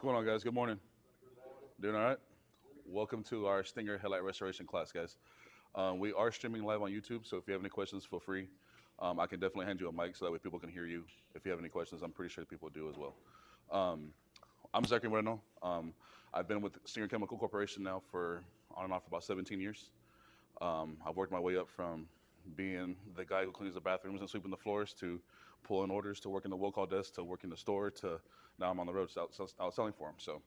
going on, guys? Good morning. Doing all right? Welcome to our Stinger Headlight Restoration class, guys. We are streaming live on YouTube, so if you have any questions, feel free. I can definitely hand you a mic so that way people can hear you. If you have any questions, I'm pretty sure people do as well. I'm Zachary Moreno. I've been with Stinger Chemical Corporation now for on and off for about 17 years. I've worked my way up from being the guy who cleans the bathrooms and sweeping the floors to pulling orders to working the will call desk to working the store to now I'm on the road out selling for them. So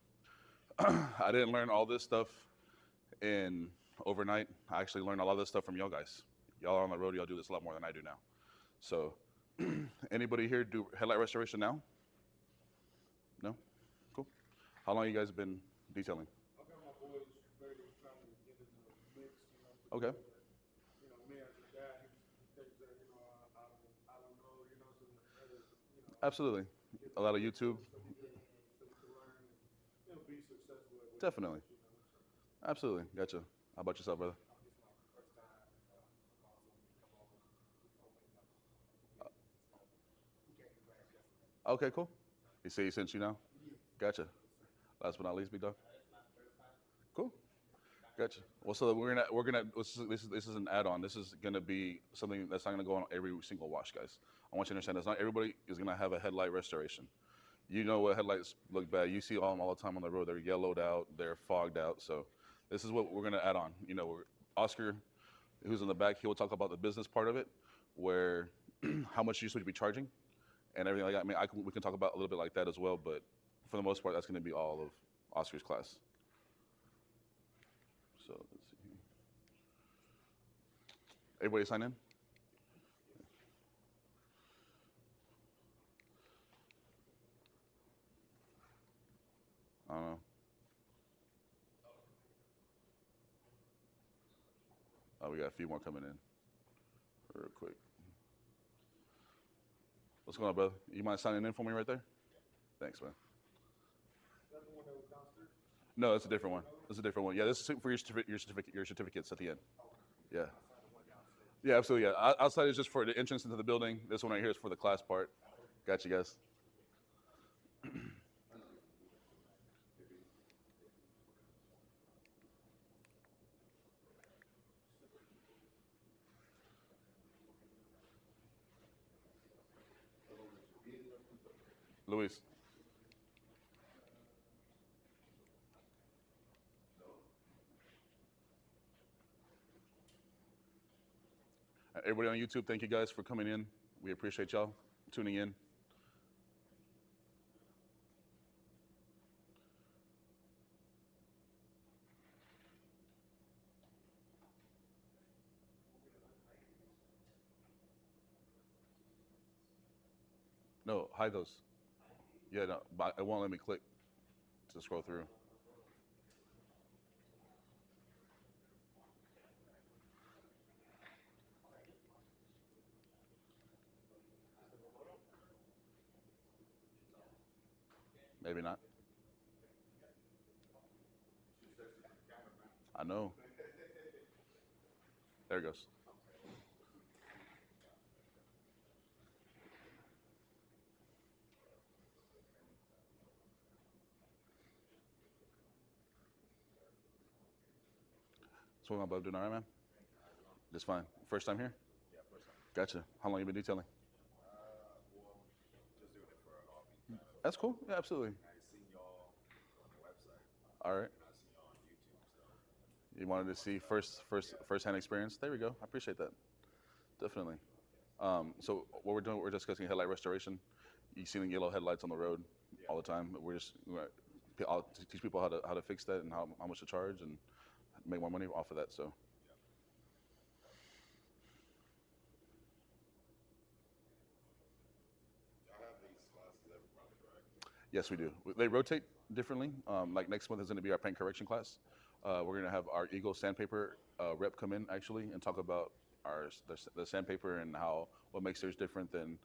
I didn't learn all this stuff in overnight. I actually learned a lot of this stuff from y'all guys. Y'all are on the road. Y'all do this a lot more than I do now. So anybody here do headlight restoration now? No? Cool. How long you guys been detailing? I got my boys ready to try to get in the mix, Okay. Me as a dad, he thinks that, I don't know, Absolutely. A lot of YouTube. so you can learn and, be successful at what Definitely. you do, Absolutely. Gotcha. How about yourself, brother? This is my first time come over, Okay, cool. You say he sent you now? Gotcha. Last but not least, big dog. Cool. Gotcha. Well, so we're gonna this is an add-on. This is gonna be something that's not gonna go on every single wash, guys. I want you to understand that not everybody is gonna have a headlight restoration. You know what headlights look bad. You see them all the time on the road. They're yellowed out. They're fogged out. So this is what we're gonna add on. Oscar, who's in the back, he will talk about the business part of it, where how much you should be charging, and everything like that. I mean, we can talk about a little bit like that as well, but for the most part, that's gonna be all of Oscar's class. So let's see here. Everybody sign in? I don't know. Oh, we got a few more coming in real quick. What's going on, brother? You mind signing in for me right there? Thanks, man. That's the one that was downstairs. No, that's a different one. That's a different one. Yeah, this is for your certificates at the end. Yeah. Yeah, absolutely. Yeah. Outside is just for the entrance into the building. This one right here is for the class part. Got you, guys. Luis. Everybody on YouTube, thank you guys for coming in. We appreciate y'all tuning in. No, hide those. Yeah, no, but it won't let me click to scroll through. Maybe not. I know. There it goes. What's going on, bub? Doing all right, man? Just fine. First time here? Yeah, first time. Gotcha. How long you been detailing? Well, just doing it for a hobby. That's cool. Yeah, absolutely. I seen y'all on the website, All right. and I seen y'all on YouTube. So You wanted to see first-hand experience? There we go. I appreciate that. Definitely. So what we're doing, we're discussing headlight restoration. You see the yellow headlights on the road all the time. I'll teach people how to fix that and how much to charge and make more money off of that. So y'all have these classes every month, right? yes, we do. They rotate differently. Like next month is going to be our paint correction class. We're going to have our Eagle sandpaper rep come in actually and talk about the sandpaper and what makes theirs different than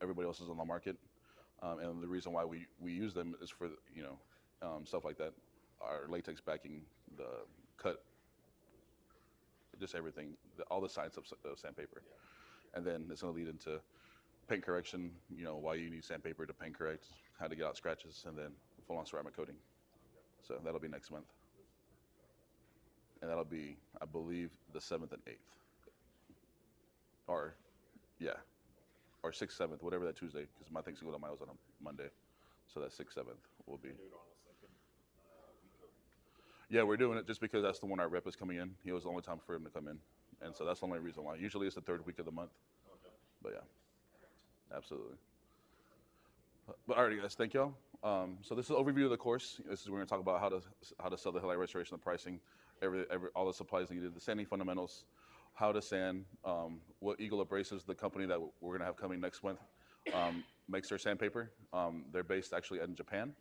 everybody else's on the market. And the reason why we use them is for stuff like that. Our latex backing, the cut, just everything, all the science of sandpaper. And then it's going to lead into paint correction, why you need sandpaper to paint correct, how to get out scratches, and then full-on ceramic coating. So that'll be next month. And that'll be, I believe, the 7th and 8th. Or 6th, 7th, whatever that Tuesday, because my Thanksgiving miles on a Monday. So that 6th, 7th will be. Do it on the second week of. Yeah, we're doing it just because that's the one our rep is coming in. He was the only time for him to come in. And so that's the only reason why. Usually it's the 3rd week of the month. Okay. But yeah, absolutely. But alrighty, guys, thank y'all. So this is an overview of the course. This is we're going to talk about how to sell the headlight restoration, the pricing, all the supplies needed, the sanding fundamentals, how to sand, what Eagle Abrasives, the company that we're going to have coming next month, makes their sandpaper. They're based actually in Japan.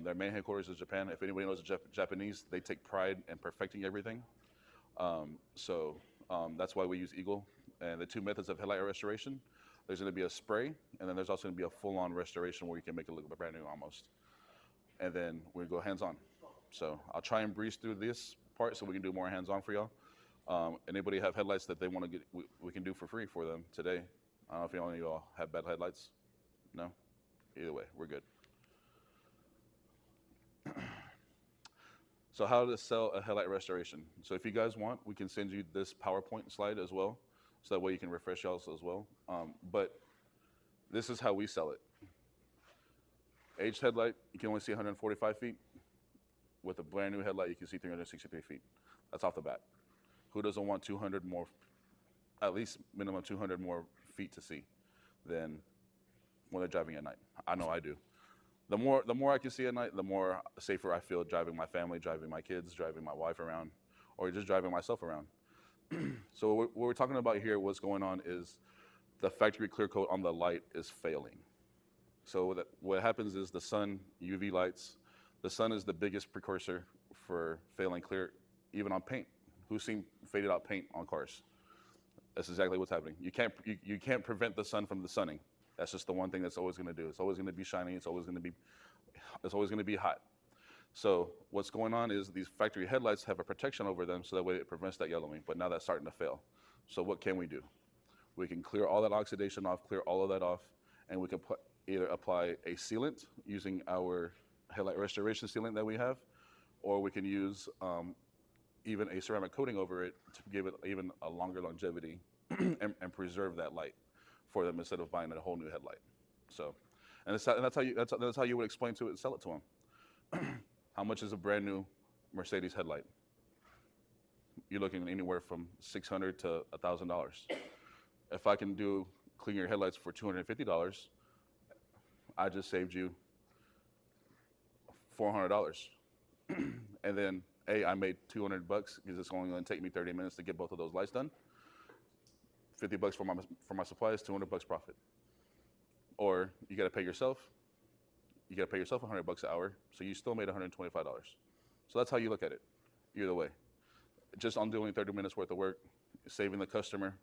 Their main headquarters is Japan. If anybody knows Japanese, they take pride in perfecting everything. So that's why we use Eagle. And the 2 methods of headlight restoration, there's going to be a spray, and then there's also going to be a full-on restoration where you can make it look brand new almost. And then we go hands-on. So I'll try and breeze through this part so we can do more hands-on for y'all. Anybody have headlights that they want to get, we can do for free for them today. I don't know if any of y'all have bad headlights. No? Either way, we're good. So how to sell a headlight restoration. So if you guys want, we can send you this PowerPoint slide as well. So that way you can refresh y'all as well. But this is how we sell it. Aged headlight, you can only see 145 feet. With a brand new headlight, you can see 363 feet. That's off the bat. Who doesn't want 200 more, at least minimum 200 more feet to see than when they're driving at night? I know I do. The more I can see at night, the more safer I feel driving my family, driving my kids, driving my wife around, or just driving myself around. So what we're talking about here, what's going on is the factory clear coat on the light is failing. So what happens is the sun, UV lights, the sun is the biggest precursor for failing clear, even on paint. Who's seen faded out paint on cars? That's exactly what's happening. You can't prevent the sun from the sunning. That's just the one thing that's always going to do. It's always going to be shiny. It's always going to be hot. So what's going on is these factory headlights have a protection over them so that way it prevents that yellowing, but now that's starting to fail. So what can we do? We can clear all that oxidation off, clear all of that off, and we can either apply a sealant using our headlight restoration sealant that we have, or we can use even a ceramic coating over it to give it even a longer longevity and preserve that light for them instead of buying a whole new headlight. So, and that's how you would explain to it and sell it to them. How much is a brand new Mercedes headlight? You're looking anywhere from $600 to $1,000. If I can clean your headlights for $250, I just saved you $400. And then, I made $200 because it's only going to take me 30 minutes to get both of those lights done. $50 for my supplies, $200 profit. Or you got to pay yourself. You got to pay yourself $100 an hour, so you still made $125. So that's how you look at it. Either way, just on doing 30 minutes worth of work, saving the customer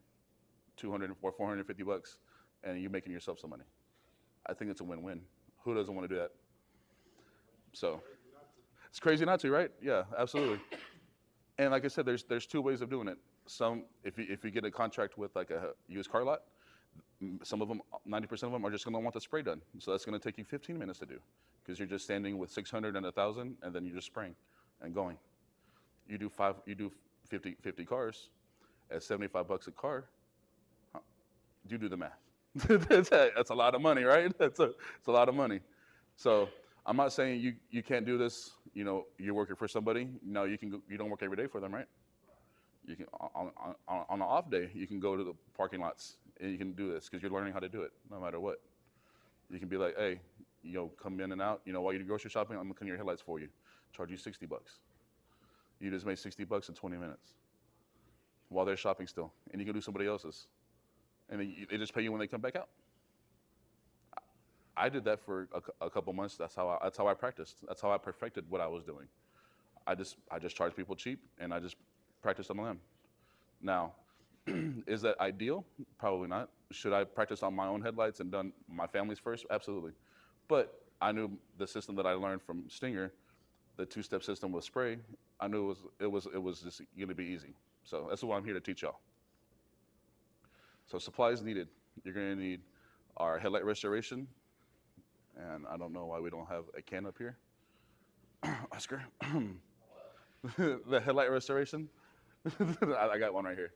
$200 or $450, and you making yourself some money. I think it's a win-win. Who doesn't want to do that? So it's crazy not to, right? Yeah, absolutely. And like I said, there's 2 ways of doing it. Some, if you get a contract with like a used car lot, some of them, 90% of them are just going to want the spray done. So that's going to take you 15 minutes to do because you're just standing with 600 and 1,000, and then you're just spraying and going. You do 50 cars at $75 a car. You do the math. That's a lot of money, right? It's a lot of money. So I'm not saying you can't do this. You know, you're working for somebody. No, you can. You don't work every day for them, right? You can on an off day, you can go to the parking lots and you can do this because you're learning how to do it, no matter what. You can be like, hey, come in and out. While you're grocery shopping, I'm gonna clean your headlights for you. Charge you $60. You just made $60 in 20 minutes while they're shopping still, and you can do somebody else's, and then they just pay you when they come back out. I did that for a couple months. That's how I practiced. That's how I perfected what I was doing. I just charged people cheap, and I just practiced on them. Now, is that ideal? Probably not. Should I practice on my own headlights and done my family's first? Absolutely. But I knew the system that I learned from Stinger, the 2-step system with spray. I knew it was just going to be easy. So that's what I'm here to teach y'all. So supplies needed. You're going to need our headlight restoration And I don't know why we don't have a can up here. Oscar, the headlight restoration. I got one right here.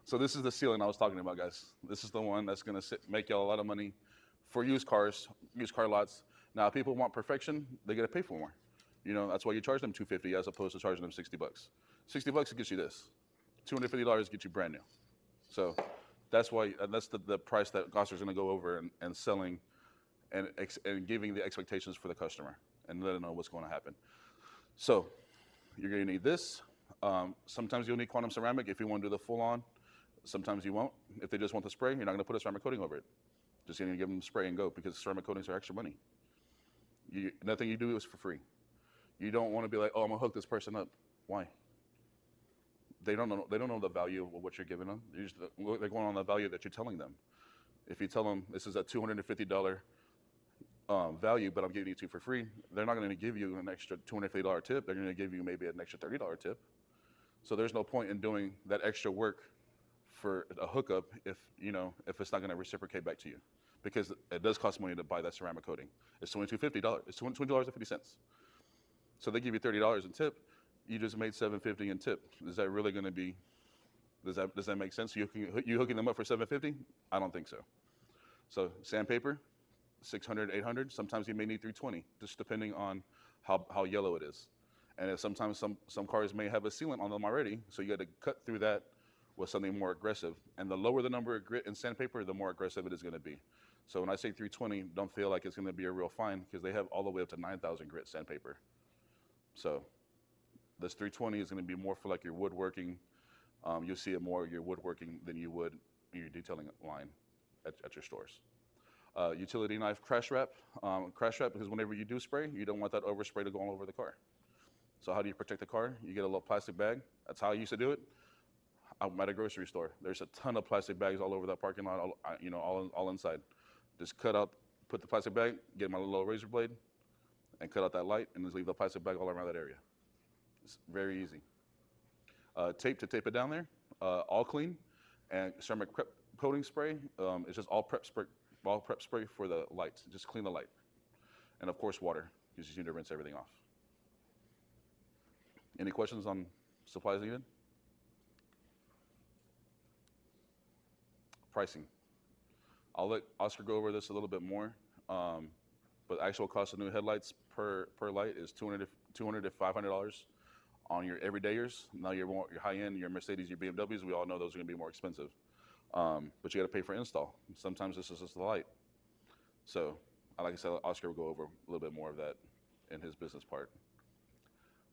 So this is the ceiling I was talking about, guys. This is the one that's gonna make y'all a lot of money for used cars, used car lots. Now, if people want perfection, they gotta pay for more. You know, that's why you charge them $250 as opposed to charging them $60. $60 gets you this. $250 gets you brand new. So that's why that's the price that Gosser's gonna go over and selling and giving the expectations for the customer and letting them know what's going to happen. So you're going to need this. Sometimes you'll need quantum ceramic if you want to do the full on. Sometimes you won't. If they just want the spray, you're not going to put a ceramic coating over it. Just going to give them the spray and go, because ceramic coatings are extra money. Nothing you do is for free. You don't want to be like, oh, I'm going to hook this person up. Why? They don't know the value of what you're giving them. They're going on the value that you're telling them. If you tell them this is a $250 value, but I'm giving it to you for free, they're not going to give you an extra $250 tip. They're going to give you maybe an extra $30 tip. So there's no point in doing that extra work for a hookup if it's not going to reciprocate back to you, because it does cost money to buy that ceramic coating. It's $22.50. It's $20.50. So they give you $30 in tip. You just made $7.50 in tip. Is that really going to be? Does that make sense? You hooking them up for $7.50? I don't think so. So sandpaper, $600, $800. Sometimes you may need $320, just depending on how yellow it is. And sometimes some cars may have a sealant on them already, so you got to cut through that with something more aggressive. And the lower the number of grit and sandpaper, the more aggressive it is going to be. So when I say 320, don't feel like it's going to be a real fine, because they have all the way up to 9,000 grit sandpaper. So this 320 is going to be more for like your woodworking. You'll see it more your woodworking than you would in your detailing line at your stores. Utility knife crash wrap. Crash wrap, because whenever you do spray, you don't want that overspray to go all over the car. So how do you protect the car? You get a little plastic bag. That's how I used to do it. I'm at a grocery store. There's a ton of plastic bags all over that parking lot, all inside. Just cut out, put the plastic bag, get my little razor blade, and cut out that light, and just leave the plastic bag all around that area. It's very easy. Tape to tape it down there, all clean, and ceramic coating spray. It's just all prep spray for the lights. Just clean the light, and of course water, because you just need to rinse everything off. Any questions on supplies needed? Pricing. I'll let Oscar go over this a little bit more, but actual cost of new headlights per light is $200 to $500 on your everydayers. Now your high end, your Mercedes, your BMWs, we all know those are going to be more expensive, but you got to pay for install. Sometimes this is just the light. So, like I said, Oscar will go over a little bit more of that in his business part.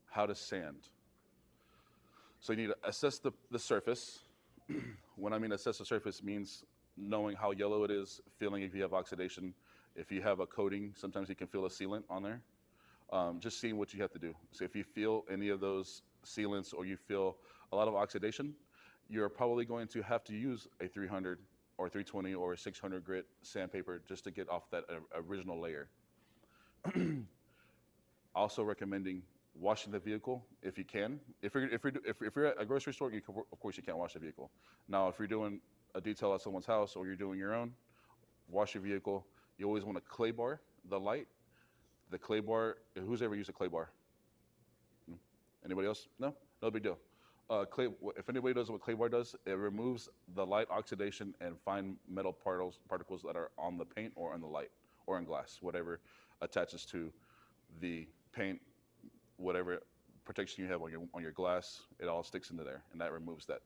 How to sand. So you need to assess the surface. When I mean assess the surface, means knowing how yellow it is, feeling if you have oxidation. If you have a coating, sometimes you can feel a sealant on there. Just seeing what you have to do. So if you feel any of those sealants or you feel a lot of oxidation, you're probably going to have to use a 300 or 320 or a 600 grit sandpaper just to get off that original layer. Also recommending washing the vehicle if you can. If you're at a grocery store, of course you can't wash the vehicle. Now, if you're doing a detail at someone's house or you're doing your own, wash your vehicle. You always want to clay bar the light. The clay bar, who's ever used a clay bar? Anybody else? No big deal. If anybody knows what clay bar does, it removes the light oxidation and fine metal particles that are on the paint or on the light or on glass, whatever attaches to the paint, whatever protection you have on your glass, it all sticks into there, and that removes that.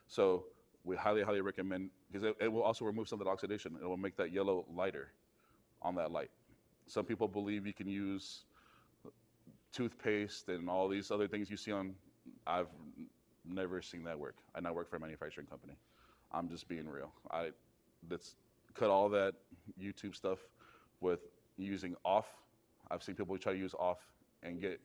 So we highly recommend, because it will also remove some of that oxidation. It will make that yellow lighter on that light. Some people believe you can use toothpaste and all these other things you see on. I've never seen that work. I now work for a manufacturing company. I'm just being real. Let's cut all that YouTube stuff with using off. I've seen people try to use off and get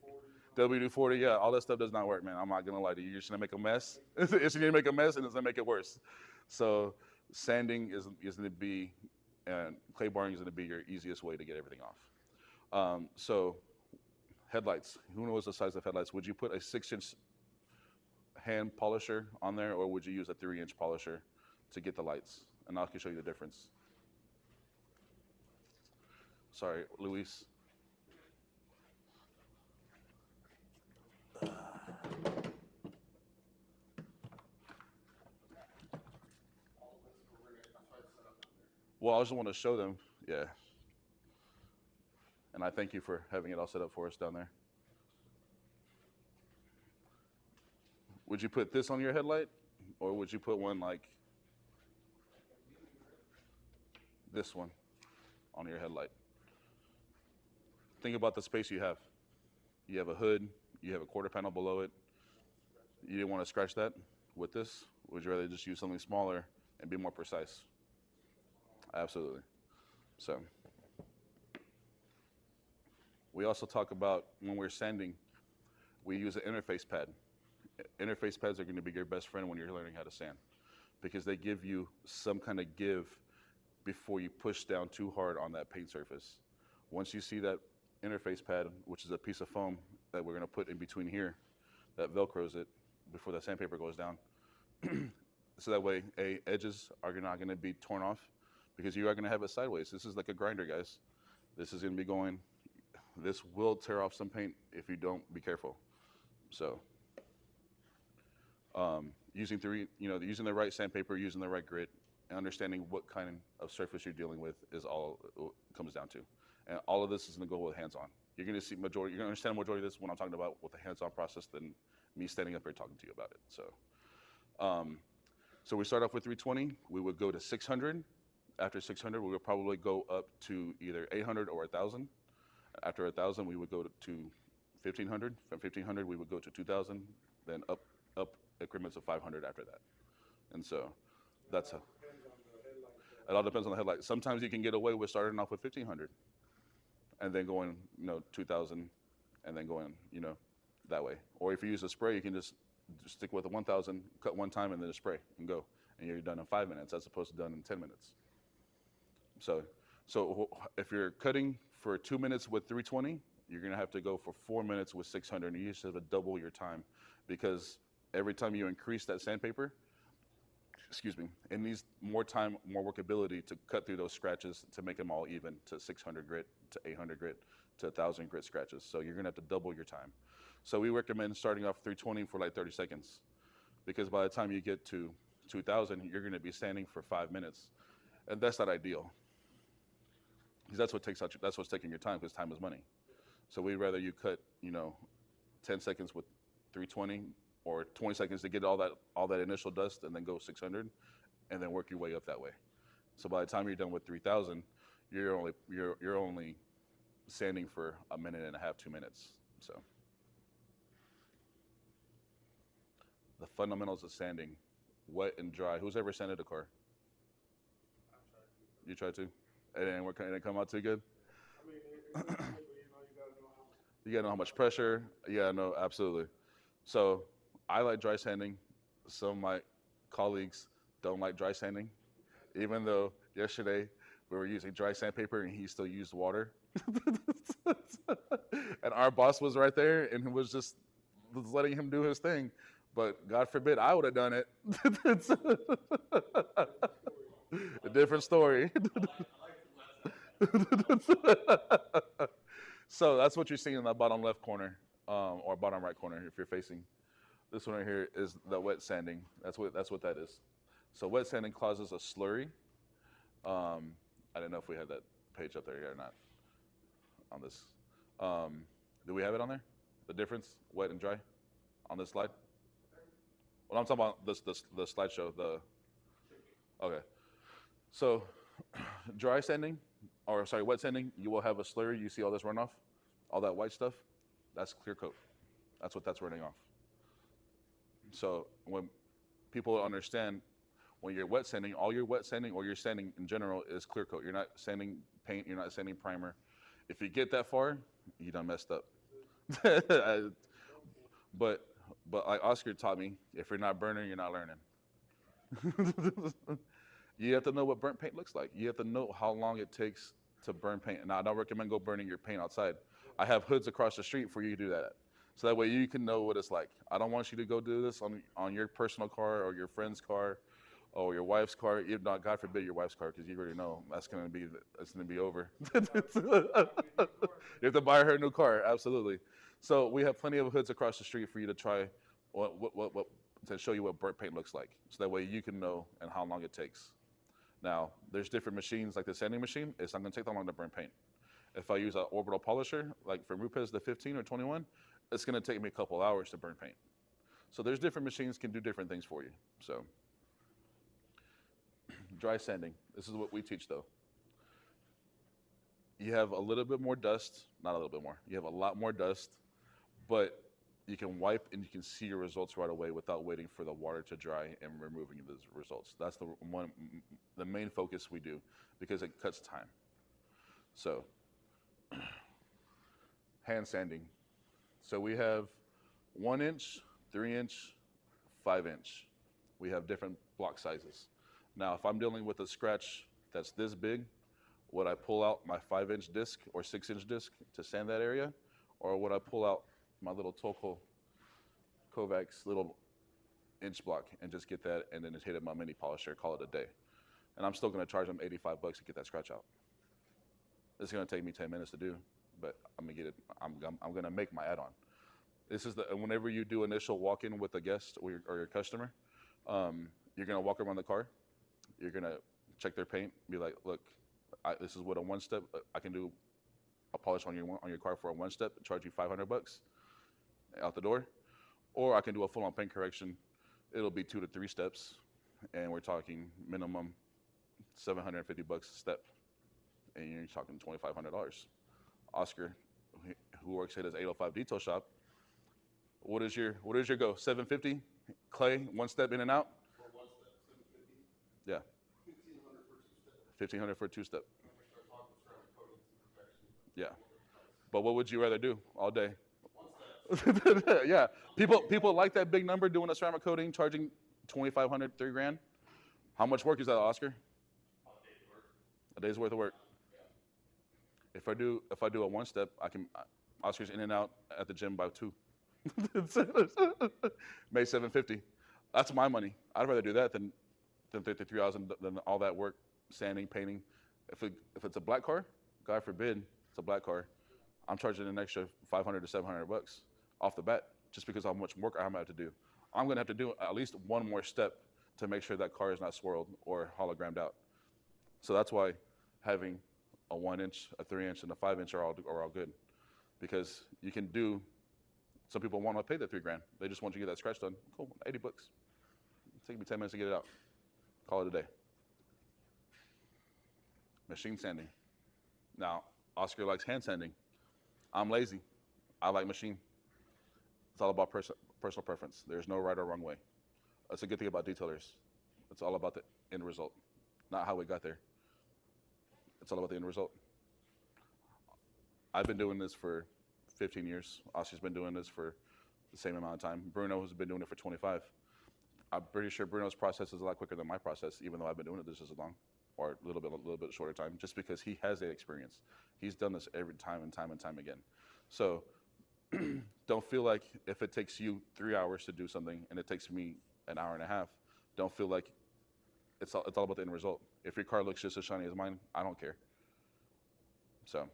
WD-40. Yeah, all that stuff does not work, man. I'm not gonna lie to you. You're just gonna make a mess. It's gonna make a mess, and it's gonna make it worse. So sanding is gonna be, and clay barring is gonna be your easiest way to get everything off. So headlights. Who knows the size of headlights? Would you put a 6-inch hand polisher on there, or would you use a 3-inch polisher to get the lights? And I can show you the difference. Sorry, Luis. Well, I just want to show them, yeah. And I thank you for having it all set up for us down there. Would you put this on your headlight, or would you put one like this one on your headlight? Think about the space you have. You have a hood, you have a quarter panel below it. You didn't want to scratch that with this? Would you rather just use something smaller and be more precise? Absolutely. So we also talk about when we're sanding, we use an interface pad. Interface pads are going to be your best friend when you're learning how to sand, because they give you some kind of give before you push down too hard on that paint surface. Once you see that interface pad, which is a piece of foam that we're going to put in between here that velcros it before the sandpaper goes down, so that way edges are not going to be torn off, because you are going to have it sideways. This is like a grinder, guys. This is going to be going, this will tear off some paint if you don't be careful. So using the right sandpaper, using the right grit, and understanding what kind of surface you're dealing with is all it comes down to. And all of this is going to go with hands-on. You're going to see majority. You're going to understand the majority of this when I'm talking about with the hands-on process than me standing up here talking to you about it. So we start off with 320. We would go to 600. After 600, we would probably go up to either 800 or 1,000. After 1,000, we would go to 1,500. From 1,500, we would go to 2,000. Then up increments of 500 after that. And so that's how. It all depends on the headlight. Sometimes you can get away with starting off with 1,500 and then going, 2,000 and then going, that way. Or if you use a spray, you can just stick with a 1,000, cut one time and then a spray and go. And you're done in 5 minutes as opposed to done in 10 minutes. So if you're cutting for 2 minutes with 320, you're going to have to go for 4 minutes with 600, and you just have to double your time, because every time you increase that sandpaper, it needs more time, more workability to cut through those scratches to make them all even to 600 grit, to 800 grit, to 1,000 grit scratches. So you're going to have to double your time. So we recommend starting off 320 for like 30 seconds, because by the time you get to 2,000, you're going to be sanding for 5 minutes, and that's not ideal. Because that's what's taking your time, because time is money. So we'd rather you cut, 10 seconds with 320 or 20 seconds to get all that initial dust, and then go 600 and then work your way up that way. So by the time you're done with 3,000, you're only sanding for 1.5 minutes, 2 minutes. So the fundamentals of sanding, wet and dry. Who's ever sanded a car? You tried to? It didn't come out too good? I mean, you gotta know how. You gotta know how much pressure. Yeah, no, absolutely. So I like dry sanding. Some of my colleagues don't like dry sanding, even though yesterday we were using dry sandpaper and he still used water. And our boss was right there and was letting him do his thing. But God forbid I would have done it. A different story. So that's what you're seeing in the bottom left corner, or bottom right corner if you're facing. This one right here is the wet sanding. That's what that is. So wet sanding causes a slurry. I didn't know if we had that page up there yet or not on this. Do we have it on there? The difference, wet and dry, on this slide? Well, I'm talking about the slideshow. Okay. So wet sanding, you will have a slurry. You see all this runoff, all that white stuff? That's clear coat. That's what that's running off. So when people understand, when you're wet sanding, all your wet sanding or your sanding in general is clear coat. You're not sanding paint, you're not sanding primer. If you get that far, you done messed up. But like Oscar taught me, if you're not burning, you're not learning. You have to know what burnt paint looks like. You have to know how long it takes to burn paint. Now, I don't recommend go burning your paint outside. I have hoods across the street for you to do that at. So that way you can know what it's like. I don't want you to go do this on your personal car or your friend's car or your wife's car. If not, God forbid, your wife's car, because you already know that's gonna be over. You have to buy her a new car, absolutely. So we have plenty of hoods across the street for you to try what to show you what burnt paint looks like. So that way you can know and how long it takes. Now, there's different machines like the sanding machine. It's not gonna take that long to burn paint. If I use an orbital polisher, like from Rupes, the 15 or 21, it's gonna take me a couple hours to burn paint. So there's different machines can do different things for you. So dry sanding, this is what we teach though. You have a little bit more dust, not a little bit more, you have a lot more dust, but you can wipe and you can see your results right away without waiting for the water to dry and removing those results. That's the main focus we do because it cuts time. So hand sanding. So we have 1 inch, 3 inch, 5 inch. We have different block sizes. Now, if I'm dealing with a scratch that's this big, would I pull out my 5-inch disc or 6-inch disc to sand that area? Or would I pull out my little Toko Kovacs little inch block and just get that and then just hit it with my mini polisher, call it a day? And I'm still gonna charge them $85 to get that scratch out. It's gonna take me 10 minutes to do, but I'm gonna get it, I'm gonna make my add-on. This is whenever you do initial walk-in with a guest or your customer, you're gonna walk around the car, you're gonna check their paint, be like, look, this is what a one-step, I can do a polish on your car for a one-step, charge you $500 out the door, or I can do a full-on paint correction. It'll be 2 to 3 steps, and we're talking minimum $750 a step, and you're talking $2,500. Oscar, who works at his 805 detail shop, what is your go? $750 clay, 1 step in and out? For 1 step, 750. Yeah. $1,500 for a 2-step. Yeah. But what would you rather do all day? 1 step. Yeah. People like that big number doing a ceramic coating, charging $2,500, $3,000. How much work is that, Oscar? A day's worth of work. If I do a 1-step, Oscar's in and out at the gym by 2. May $750. That's my money. I'd rather do that than $33,000 than all that work, sanding, painting. If it's a black car, God forbid, it's a black car, I'm charging an extra $500 to $700 off the bat just because of how much work I'm going to have to do. I'm going to have to do at least 1 more step to make sure that car is not swirled or hologrammed out. So that's why having a 1 inch, a 3 inch, and a 5 inch are all good, because you can do. Some people want to pay the $3,000. They just want you to get that scratch done. Cool, $80. Take me 10 minutes to get it out. Call it a day. Machine sanding. Now, Oscar likes hand sanding. I'm lazy. I like machine. It's all about personal preference. There's no right or wrong way. That's a good thing about detailers. It's all about the end result, not how we got there. It's all about the end result. I've been doing this for 15 years. Oscar's been doing this for the same amount of time. Bruno has been doing it for 25. I'm pretty sure Bruno's process is a lot quicker than my process, even though I've been doing it this as long, or a little bit shorter time, just because he has the experience. He's done this every time and time and time again. So don't feel like if it takes you 3 hours to do something and it takes me an hour and a half, don't feel like it's all about the end result. If your car looks just as shiny as mine, I don't care. So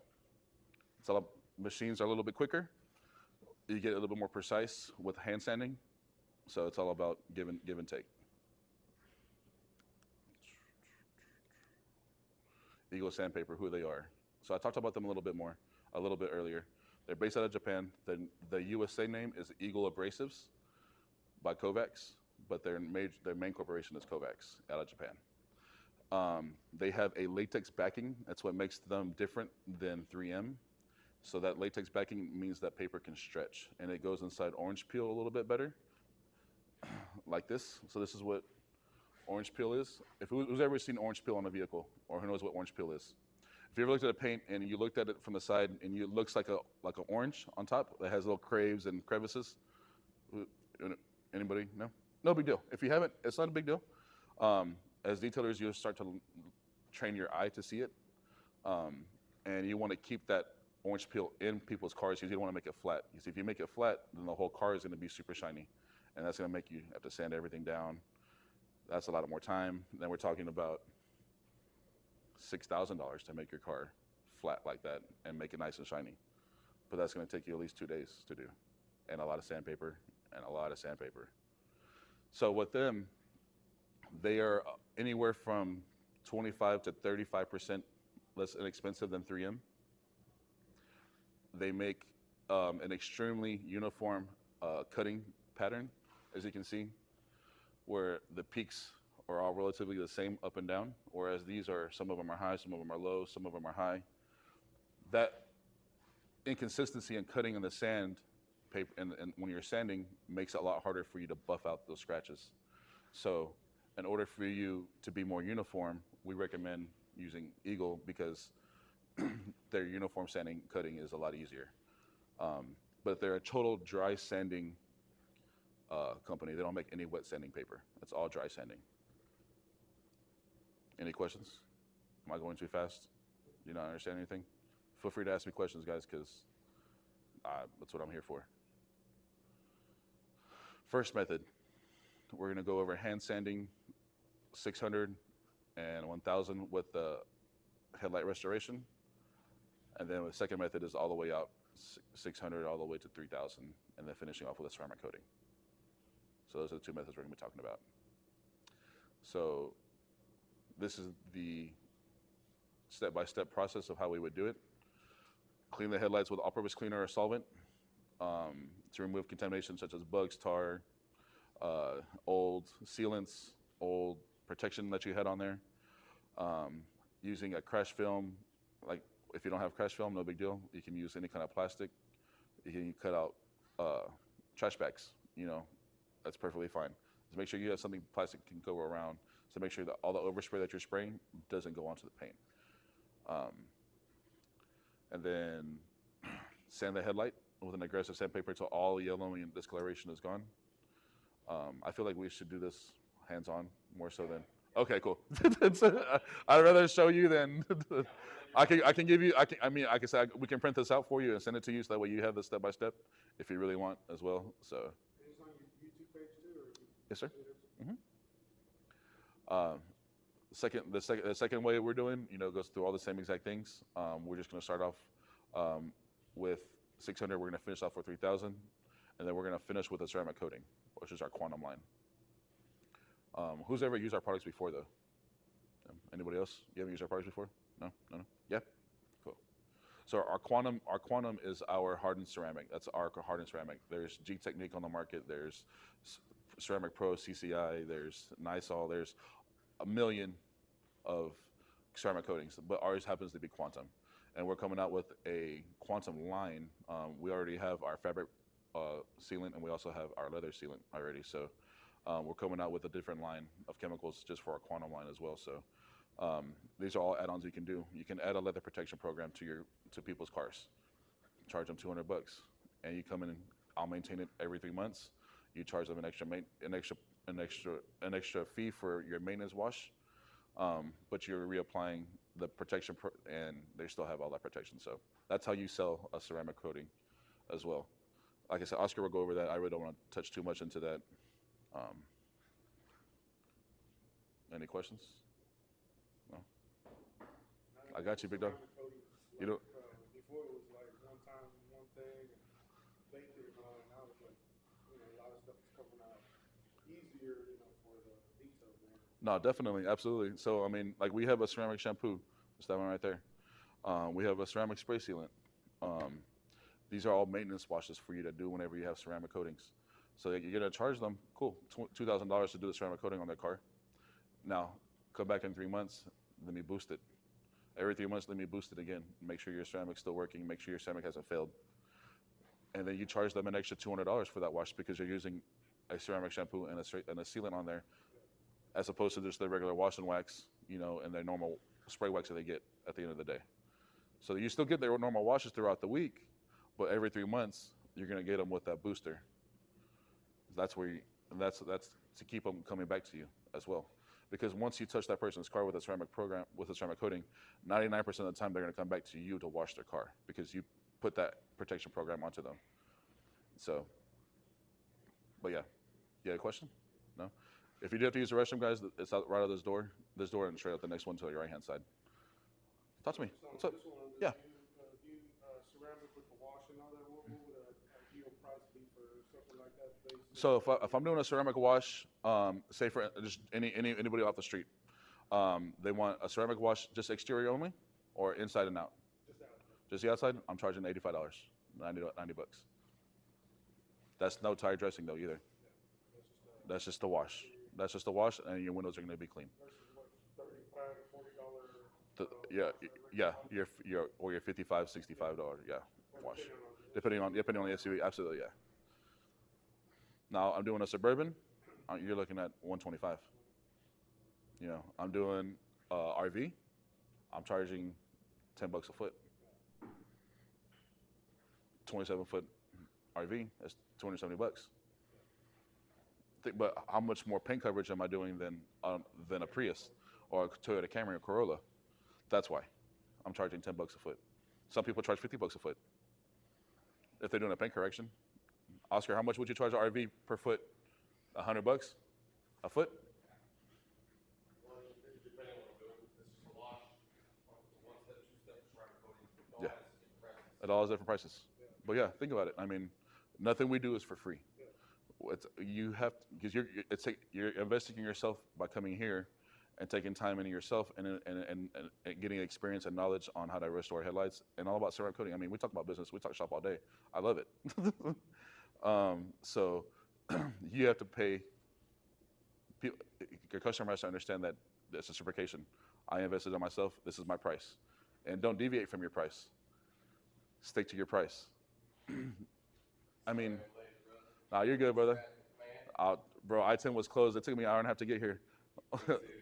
it's all machines are a little bit quicker. You get a little bit more precise with hand sanding. So it's all about give and take. Eagle Sandpaper, who they are. So I talked about them a little bit earlier. They're based out of Japan. The USA name is Eagle Abrasives by Kovacs, but their main corporation is Kovacs out of Japan. They have a latex backing. That's what makes them different than 3M. So that latex backing means that paper can stretch, and it goes inside orange peel a little bit better, like this. So this is what orange peel is. If who's ever seen orange peel on a vehicle, or who knows what orange peel is? If you ever looked at a paint and you looked at it from the side and it looks like an orange on top that has little craves and crevices, anybody? No? No big deal. If you haven't, it's not a big deal. As detailers, you'll start to train your eye to see it. and you want to keep that orange peel in people's cars because you don't want to make it flat. Because if you make it flat, then the whole car is going to be super shiny, and that's going to make you have to sand everything down. That's a lot more time. Then we're talking about $6,000 to make your car flat like that and make it nice and shiny. But that's going to take you at least 2 days to do, and a lot of sandpaper and a lot of sandpaper. So with them, they are anywhere from 25 to 35% less inexpensive than 3M. They make an extremely uniform cutting pattern, as you can see, where the peaks are all relatively the same up and down, whereas these are, some of them are high, some of them are low, some of them are high. That inconsistency in cutting in the sand paper and when you're sanding makes it a lot harder for you to buff out those scratches. So in order for you to be more uniform, we recommend using Eagle because their uniform sanding cutting is a lot easier. But they're a total dry sanding company. They don't make any wet sanding paper. It's all dry sanding. Any questions? Am I going too fast? Do you not understand anything? Feel free to ask me questions, guys, because that's what I'm here for. First method, we're going to go over hand sanding 600 and 1000 with the headlight restoration. And then the second method is all the way out 600 all the way to 3000, and then finishing off with a ceramic coating. So those are the two methods we're going to be talking about. So this is the step-by-step process of how we would do it. Clean the headlights with all-purpose cleaner or solvent to remove contamination such as bugs, tar, old sealants, old protection that you had on there. Using a crash film, like if you don't have crash film, no big deal. You can use any kind of plastic. You can cut out trash bags, you know, that's perfectly fine. Just make sure you have something plastic can go around, so make sure that all the overspray that you're spraying doesn't go onto the paint. And then sand the headlight with an aggressive sandpaper until all yellowing and discoloration is gone. I feel like we should do this hands-on more so than. Okay, cool. I'd rather show you than I can give you. I mean, I can say we can print this out for you and send it to you, so that way you have the step by step if you really want as well. So. It's on your YouTube page too, or? Yes, sir. The second way we're doing, you know, goes through all the same exact things. We're just going to start off with 600. We're going to finish off with 3000, and then we're going to finish with a ceramic coating, which is our quantum line. Who's ever used our products before, though? Anybody else? You haven't used our products before? No? Yeah? Cool. So our quantum is our hardened ceramic. That's our hardened ceramic. There's G Technique on the market. There's Ceramic Pro, CCI. There's Nysol. There's a million of ceramic coatings, but ours happens to be quantum. And we're coming out with a quantum line. We already have our fabric sealant, and we also have our leather sealant already. So we're coming out with a different line of chemicals just for our quantum line as well. So these are all add-ons you can do. You can add a leather protection program to people's cars. Charge them $200, and you come in and I'll maintain it every 3 months. You charge them an extra fee for your maintenance wash, but you're reapplying the protection and they still have all that protection. So that's how you sell a ceramic coating as well. Like I said, Oscar will go over that. I really don't want to touch too much into that. Any questions? No? I got you, big dog. You know. Before it was like one time, one thing, and later, and now it's like, you know, a lot of stuff is coming out easier, you know, for the detail, man. No, definitely, absolutely. So, I mean, like we have a ceramic shampoo. It's that one right there. We have a ceramic spray sealant. These are all maintenance washes for you to do whenever you have ceramic coatings. So you're gonna charge them, cool, $2,000 to do the ceramic coating on their car. Now, come back in 3 months, let me boost it. Every 3 months, let me boost it again. Make sure your ceramic's still working, make sure your ceramic hasn't failed. And then you charge them an extra $200 for that wash because you're using a ceramic shampoo and a sealant on there, as opposed to just the regular wash and wax, you know, and their normal spray wax that they get at the end of the day. So you still get their normal washes throughout the week, but every 3 months, you're gonna get them with that booster. That's where that's to keep them coming back to you as well. Because once you touch that person's car with a ceramic coating, 99% of the time they're going to come back to you to wash their car because you put that protection program onto them. So, but yeah, you had a question? No? If you do have to use the restroom, guys, it's out right out this door, and straight out the next one to your right hand side. Talk to me. So What's up? this one, Yeah. you ceramic with the wash and all that, what would a ideal price be for something like that? So if I'm doing a ceramic wash, say for just anybody off the street, they want a ceramic wash just exterior only, or inside and out? Just out. Just the outside. I'm charging $85, $90. That's no tire dressing though either. That's just the wash. That's just the wash, and your windows are going to be clean. Versus what, $35 to $40? Your $55, $65, yeah, wash. Depending on the SUV, absolutely, yeah. Now I'm doing a Suburban, you're looking at $125. You know, I'm doing RV, I'm charging $10 a foot. 27-foot RV, that's $270. But how much more paint coverage am I doing than a Prius or a Toyota Camry or Corolla? That's why I'm charging $10 a foot. Some people charge $50 a foot if they're doing a paint correction. Oscar, how much would you charge an RV per foot? $100 a foot? Yeah, it all has different prices. But yeah, think about it. I mean, nothing we do is for free. You have because you're investing in yourself by coming here and taking time into yourself and getting experience and knowledge on how to restore headlights and all about ceramic coating. I mean, we talk about business, we talk shop all day. I love it. So you have to pay. Your customer has to understand that it's a reciprocation. I invested in myself. This is my price, and don't deviate from your price. Stick to your price. I mean. Nah, you're good, brother. Bro, I-10 was closed. It took me an hour and a half to get here.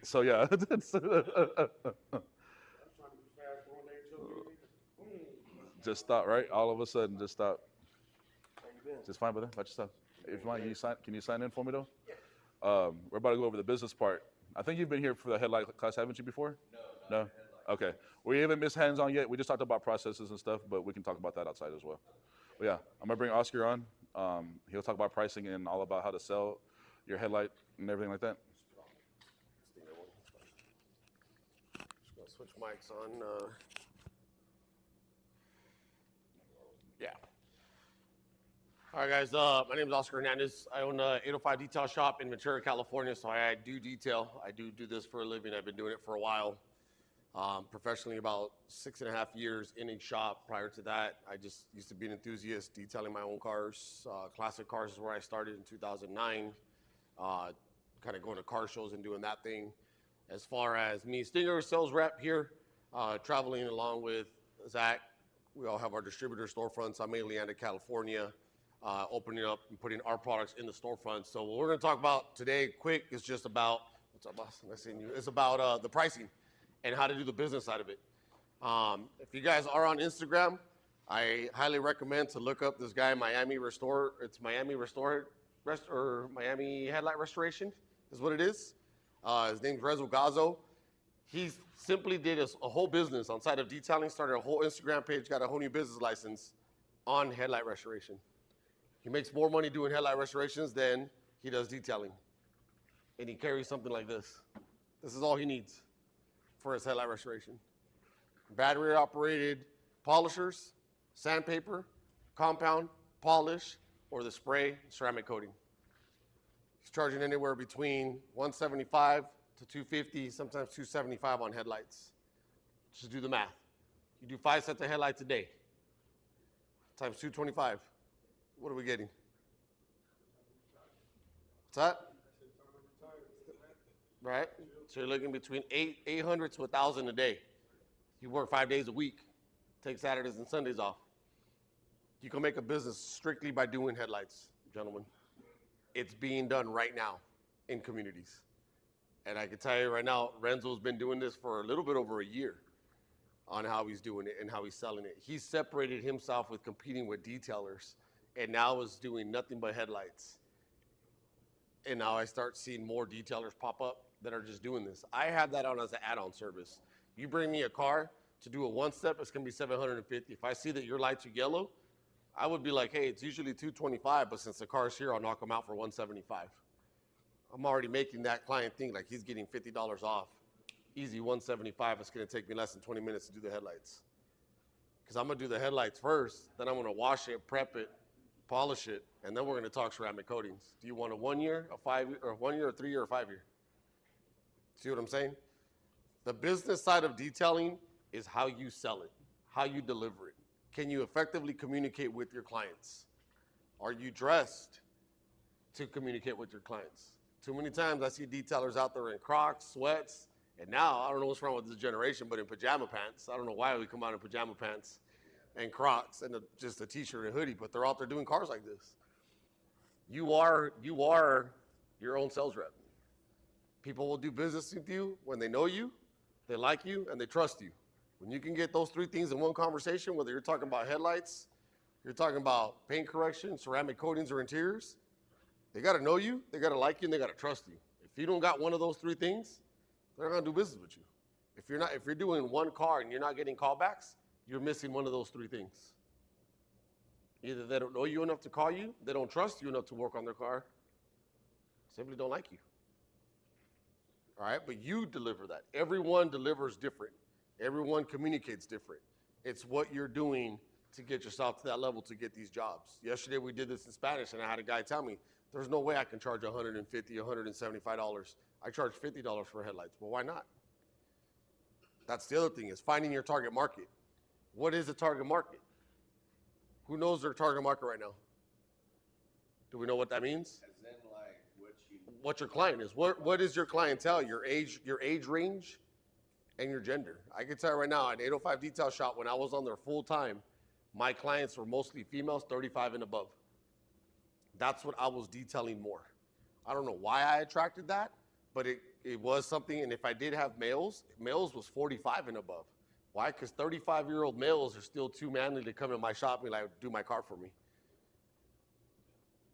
So, yeah. Just stop, right? All of a sudden, just stop. Just fine, brother. About yourself. If you want, can you sign in for me, though? We're about to go over the business part. I think you've been here for the headlight class, haven't you, before? No? Okay. We haven't missed hands-on yet. We just talked about processes and stuff, but we can talk about that outside as well. But, yeah, I'm going to bring Oscar on. He'll talk about pricing and all about how to sell your headlight and everything like that. Just gonna switch mics on. Yeah. All right, guys. My name is Oscar Hernandez. I own a 805 detail shop in Ventura, California. So I do detail. I do this for a living. I've been doing it for a while. Professionally, about 6.5 years in a shop. Prior to that, I just used to be an enthusiast, detailing my own cars. Classic cars is where I started in 2009. Kind of going to car shows and doing that thing. As far as me, Stinger sales rep here, traveling along with Zach. We all have our distributor storefronts. I'm mainly out of California, opening up and putting our products in the storefront. So what we're going to talk about today, quick, is just about, what's up, boss? Nice seeing you. It's about the pricing and how to do the business side of it. If you guys are on Instagram, I highly recommend to look up this guy, Miami Restore. It's Miami Restore, or Miami Headlight Restoration is what it is. His name's Rezo Gazzo. He simply did a whole business on side of detailing, started a whole Instagram page, got a whole new business license on headlight restoration. He makes more money doing headlight restorations than he does detailing. And he carries something like this. This is all he needs for his headlight restoration. Battery operated polishers, sandpaper, compound, polish, or the spray ceramic coating. He's charging anywhere between $175 to $250, sometimes $275 on headlights. Just do the math. You do 5 sets of headlights a day, times $225. What are we getting? What's that? Right? So you're looking between 800 to 1,000 a day. You work 5 days a week, take Saturdays and Sundays off. You can make a business strictly by doing headlights, gentlemen. It's being done right now in communities. And I can tell you right now, Renzo's been doing this for a little bit over a year on how he's doing it and how he's selling it. He's separated himself with competing with detailers and now is doing nothing but headlights. And now I start seeing more detailers pop up that are just doing this. I have that on as an add-on service. You bring me a car to do a one-step, it's gonna be $750. If I see that your lights are yellow, I would be like, hey, it's usually $225, but since the car's here, I'll knock them out for $175. I'm already making that client think like he's getting $50 off. Easy, $175. It's gonna take me less than 20 minutes to do the headlights. Because I'm gonna do the headlights first, then I'm gonna wash it, prep it, polish it, and then we're gonna talk ceramic coatings. Do you want a 1 year, a 5 year, or 1 year, a 3 year, or 5 year? See what I'm saying? The business side of detailing is how you sell it, how you deliver it. Can you effectively communicate with your clients? Are you dressed to communicate with your clients? Too many times I see detailers out there in Crocs, sweats, and now I don't know what's wrong with this generation, but in pajama pants. I don't know why we come out in pajama pants and Crocs and just a t-shirt and hoodie, but they're out there doing cars like this. You are your own sales rep. People will do business with you when they know you, they like you, and they trust you. When you can get those three things in one conversation, whether you're talking about headlights, you're talking about paint correction, ceramic coatings, or interiors, they got to know you, they got to like you, and they got to trust you. If you don't got one of those three things, they're not gonna do business with you. If you're doing one car and you're not getting callbacks, you're missing one of those three things. Either they don't know you enough to call you, they don't trust you enough to work on their car, simply don't like you. All right, but you deliver that. Everyone delivers different. Everyone communicates different. It's what you're doing to get yourself to that level to get these jobs. Yesterday we did this in Spanish and I had a guy tell me, there's no way I can charge $150, $175. I charge $50 for headlights. Well, why not? That's the other thing is finding your target market. What is the target market? Who knows their target market right now? Do we know what that means? As in, like, What your client is. What is your clientele? Your age range, and your gender. I can tell you right now, at 805 Detail Shop, when I was on there full time, my clients were mostly females, 35 and above. That's what I was detailing more. I don't know why I attracted that, but it was something, and if I did have males was 45 and above. Why? Because 35-year-old males are still too manly to come in my shop and like, do my car for me.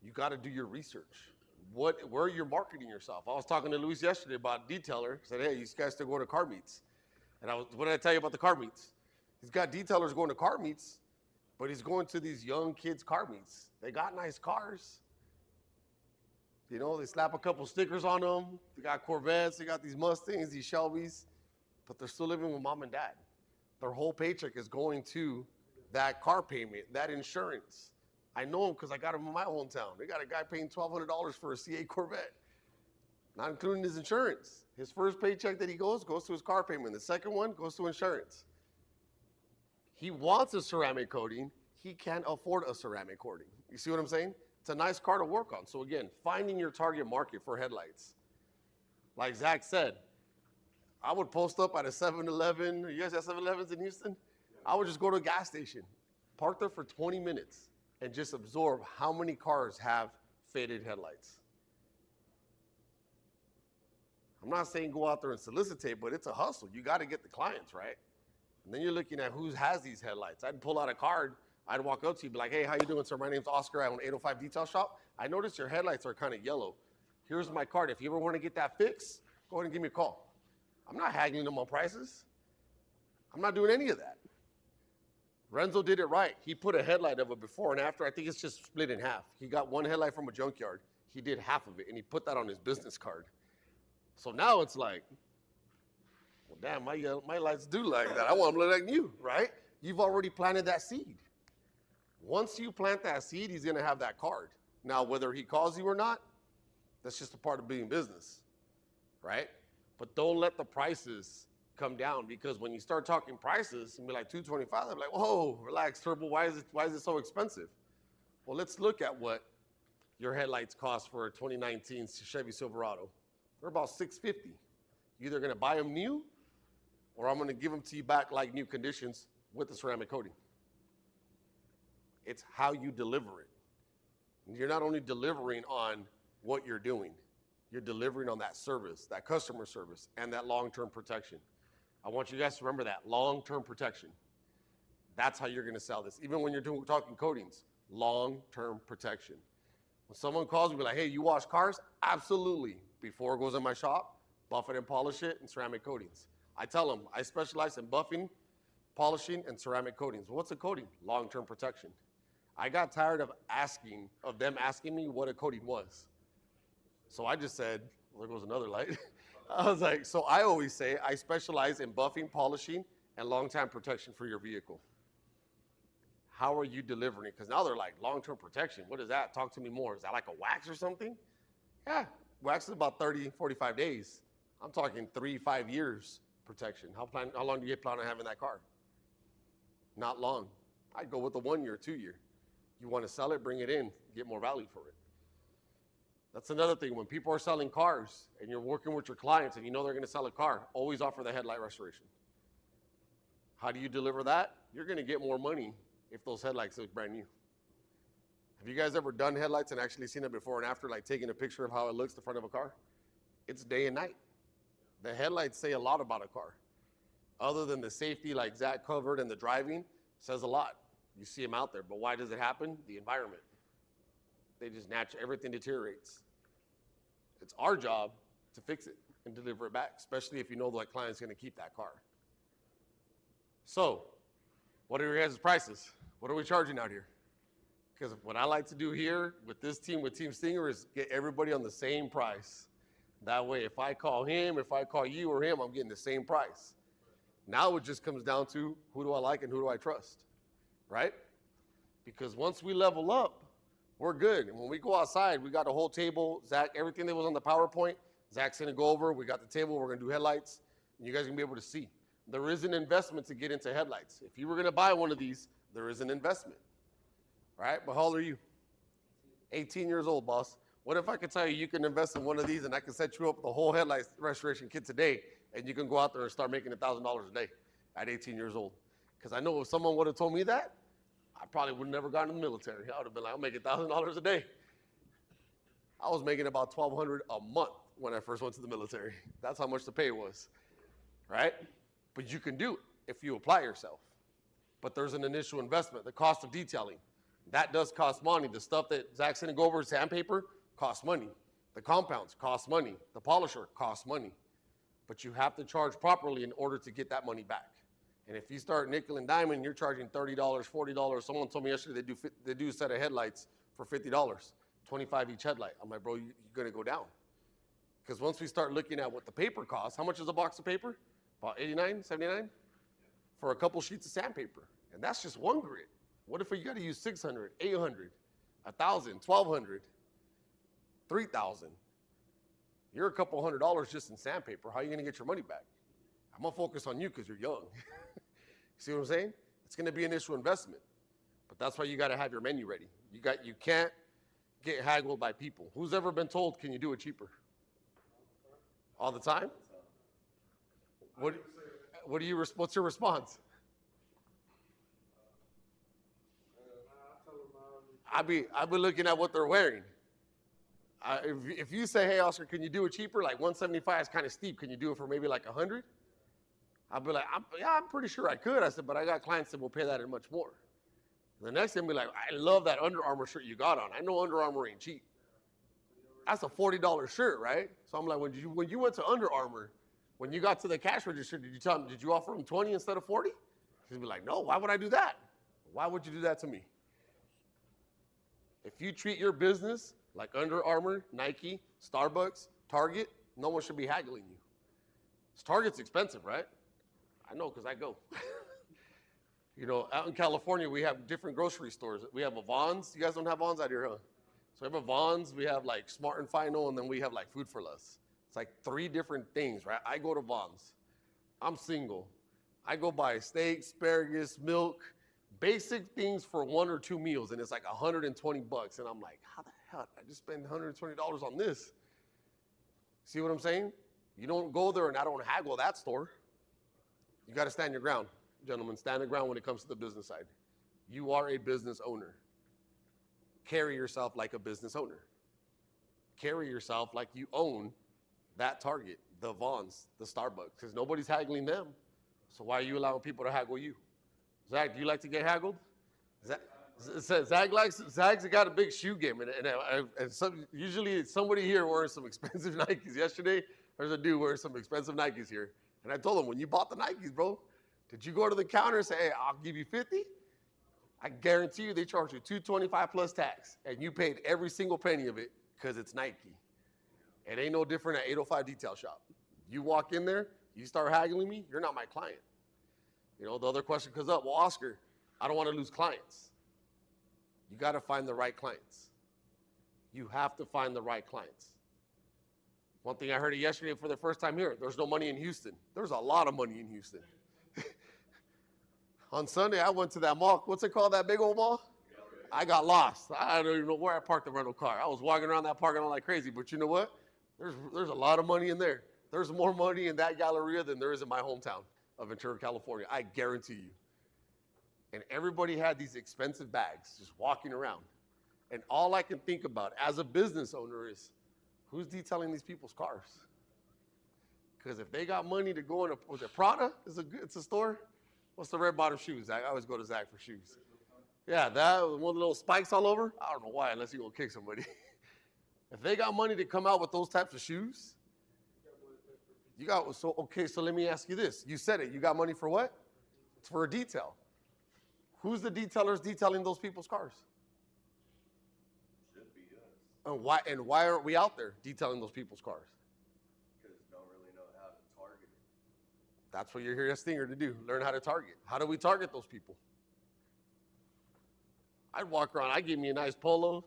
You got to do your research. Where you're marketing yourself. I was talking to Luis yesterday about a detailer. I said, hey, these guys still going to car meets. And what did I tell you about the car meets? He's got detailers going to car meets, but he's going to these young kids' car meets. They got nice cars. You know, they slap a couple stickers on them. They got Corvettes, they got these Mustangs, these Shelbys, but they're still living with mom and dad. Their whole paycheck is going to that car payment, that insurance. I know them because I got them in my hometown. They got a guy paying $1,200 for a C8 Corvette, not including his insurance. His first paycheck that he goes to his car payment. The second one goes to insurance. He wants a ceramic coating. He can't afford a ceramic coating. You see what I'm saying? It's a nice car to work on. So again, finding your target market for headlights. Like Zach said, I would post up at a 7-Eleven. You guys have 7-Elevens in Houston? I would just go to a gas station, park there for 20 minutes, and just absorb how many cars have faded headlights. I'm not saying go out there and solicitate, but it's a hustle. You got to get the clients, right? And then you're looking at who has these headlights. I'd pull out a card. I'd walk up to you, be like, hey, how you doing, sir? My name's Oscar. I own 805 Detail Shop. I noticed your headlights are kind of yellow. Here's my card. If you ever want to get that fixed, go ahead and give me a call. I'm not haggling them on prices. I'm not doing any of that. Renzo did it right. He put a headlight of a before and after. I think it's just split in half. He got one headlight from a junkyard. He did half of it, and he put that on his business card. So now it's like, well, damn, my lights do like that. I want them to look like you, right? You've already planted that seed. Once you plant that seed, he's going to have that card. Now, whether he calls you or not, that's just a part of being business, right? But don't let the prices come down, because when you start talking prices and be like $225, they're like, whoa, relax, Turbo, why is it so expensive? Well, let's look at what your headlights cost for a 2019 Chevy Silverado. They're about $650. You're either going to buy them new, or I'm going to give them to you back like new conditions with the ceramic coating. It's how you deliver it. And you're not only delivering on what you're doing, you're delivering on that service, that customer service, and that long-term protection. I want you guys to remember that, long-term protection. That's how you're gonna sell this. Even when you're talking coatings, long-term protection. When someone calls me like, hey, you wash cars? Absolutely. Before it goes in my shop, buff it and polish it, and ceramic coatings. I tell them I specialize in buffing, polishing, and ceramic coatings. What's a coating? Long-term protection. I got tired of them asking me what a coating was. So I just said, well, there goes another light. I was like, so I always say I specialize in buffing, polishing, and long-time protection for your vehicle. How are you delivering it? Because now they're like, long-term protection, what is that? Talk to me more. Is that like a wax or something? Yeah, wax is about 30, 45 days. I'm talking 3-5 years protection. How long do you plan on having that car? Not long. I'd go with a 1 year, 2 year. You want to sell it, bring it in, get more value for it. That's another thing. When people are selling cars and you're working with your clients and you know they're going to sell a car, always offer the headlight restoration. How do you deliver that? You're going to get more money if those headlights look brand new. Have you guys ever done headlights and actually seen it before and after, like taking a picture of how it looks the front of a car? It's day and night. The headlights say a lot about a car. Other than the safety, like Zach covered, and the driving, says a lot. You see them out there, but why does it happen? The environment. They just everything deteriorates. It's our job to fix it and deliver it back, especially if you know that client's going to keep that car. So, what are your guys' prices? What are we charging out here? Because what I like to do here with this team, with Team Stinger, is get everybody on the same price. That way, if I call him, if I call you or him, I'm getting the same price. Now it just comes down to who do I like and who do I trust, right? Because once we level up, we're good. And when we go outside, we got a whole table. Zach, everything that was on the PowerPoint, Zach's going to go over. We got the table. We're going to do headlights. And you guys are going to be able to see. There is an investment to get into headlights. If you were going to buy one of these, there is an investment, right? But how old are you? 18 years old, boss. What if I could tell you you can invest in one of these and I can set you up the whole headlight restoration kit today and you can go out there and start making $1,000 a day at 18 years old? Because I know if someone would have told me that, I probably would have never gotten in the military. I would have been like, I'll make $1,000 a day. I was making about $1,200 a month when I first went to the military. That's how much the pay was, right? But you can do it if you apply yourself. But there's an initial investment, the cost of detailing. That does cost money. The stuff that Zach's going to go over, sandpaper, costs money. The compounds cost money. The polisher costs money. But you have to charge properly in order to get that money back. And if you start nickel and diamond, you're charging $30, $40. Someone told me yesterday they do a set of headlights for $50, $25 each headlight. I'm like, bro, you're going to go down. Because once we start looking at what the paper costs, how much is a box of paper? About $89, $79 for a couple sheets of sandpaper. And that's just one grit. What if you got to use 600, 800, 1,000, 1,200, 3,000? You're a couple $100 just in sandpaper. How are you going to get your money back? I'm going to focus on you because you're young. See what I'm saying? It's going to be an initial investment. But that's why you got to have your menu ready. You can't get haggled by people. Who's ever been told, can you do it cheaper? All the time? What's your response? I be looking at what they're wearing. If you say, hey, Oscar, can you do it cheaper? Like 175 is kind of steep. Can you do it for maybe like 100? I'll be like, I'm pretty sure I could. I said, but I got clients that will pay that and much more. And the next thing be like, I love that Under Armour shirt you got on. I know Under Armour ain't cheap. That's a $40 shirt, right? So I'm like, when you went to Under Armour, when you got to the cash register, did you offer him 20 instead of 40? He'd be like, no, why would I do that? Why would you do that to me? If you treat your business like Under Armour, Nike, Starbucks, Target, no one should be haggling you. Target's expensive, right? I know because I go. You know, out in California, we have different grocery stores. We have a Vons. You guys don't have Vons out here, huh? So we have a Vons, we have like Smart and Final, and then we have like Food for Less. It's like 3 different things, right? I go to Vons. I'm single. I go buy steak, asparagus, milk, basic things for 1 or 2 meals, and it's like $120. And I'm like, how the hell did I just spend $120 on this? See what I'm saying? You don't go there and I don't haggle that store. You got to stand your ground, gentlemen. Stand your ground when it comes to the business side. You are a business owner. Carry yourself like a business owner. Carry yourself like you own that Target, the Vons, the Starbucks, because nobody's haggling them. So why are you allowing people to haggle you? Zach, do you like to get haggled? Zach's got a big shoe game, and usually somebody here wearing some expensive Nikes yesterday. There's a dude wearing some expensive Nikes here. And I told him, when you bought the Nikes, bro, did you go to the counter and say, hey, I'll give you 50? I guarantee you they charge you $225 plus tax. And you paid every single penny of it because it's Nike. It ain't no different at 805 Detail Shop. You walk in there, you start haggling me, you're not my client. You know, the other question comes up, well, Oscar, I don't want to lose clients. You got to find the right clients. You have to find the right clients. One thing I heard it yesterday for the first time here, there's no money in Houston. There's a lot of money in Houston. On Sunday, I went to that mall. What's it called, that big old mall? I got lost. I don't even know where I parked the rental car. I was walking around that parking lot like crazy, but you know what? There's a lot of money in there. There's more money in that Galleria than there is in my hometown of Ventura, California. I guarantee you. And everybody had these expensive bags just walking around. And all I can think about as a business owner is, who's detailing these people's cars? Because if they got money to go in was it Prada? It's a store? What's the red bottom shoes? I always go to Zach for shoes. Yeah, that one of the little spikes all over. I don't know why, unless you're gonna kick somebody. If they got money to come out with those types of shoes, so let me ask you this. You said it, you got money for what? It's for a detail. Who's the detailers detailing those people's cars? Should be us. And why aren't we out there detailing those people's cars? Because don't really know how to target it. That's what you're here at Stinger to do, learn how to target. How do we target those people? I'd walk around, I'd give me a nice polo.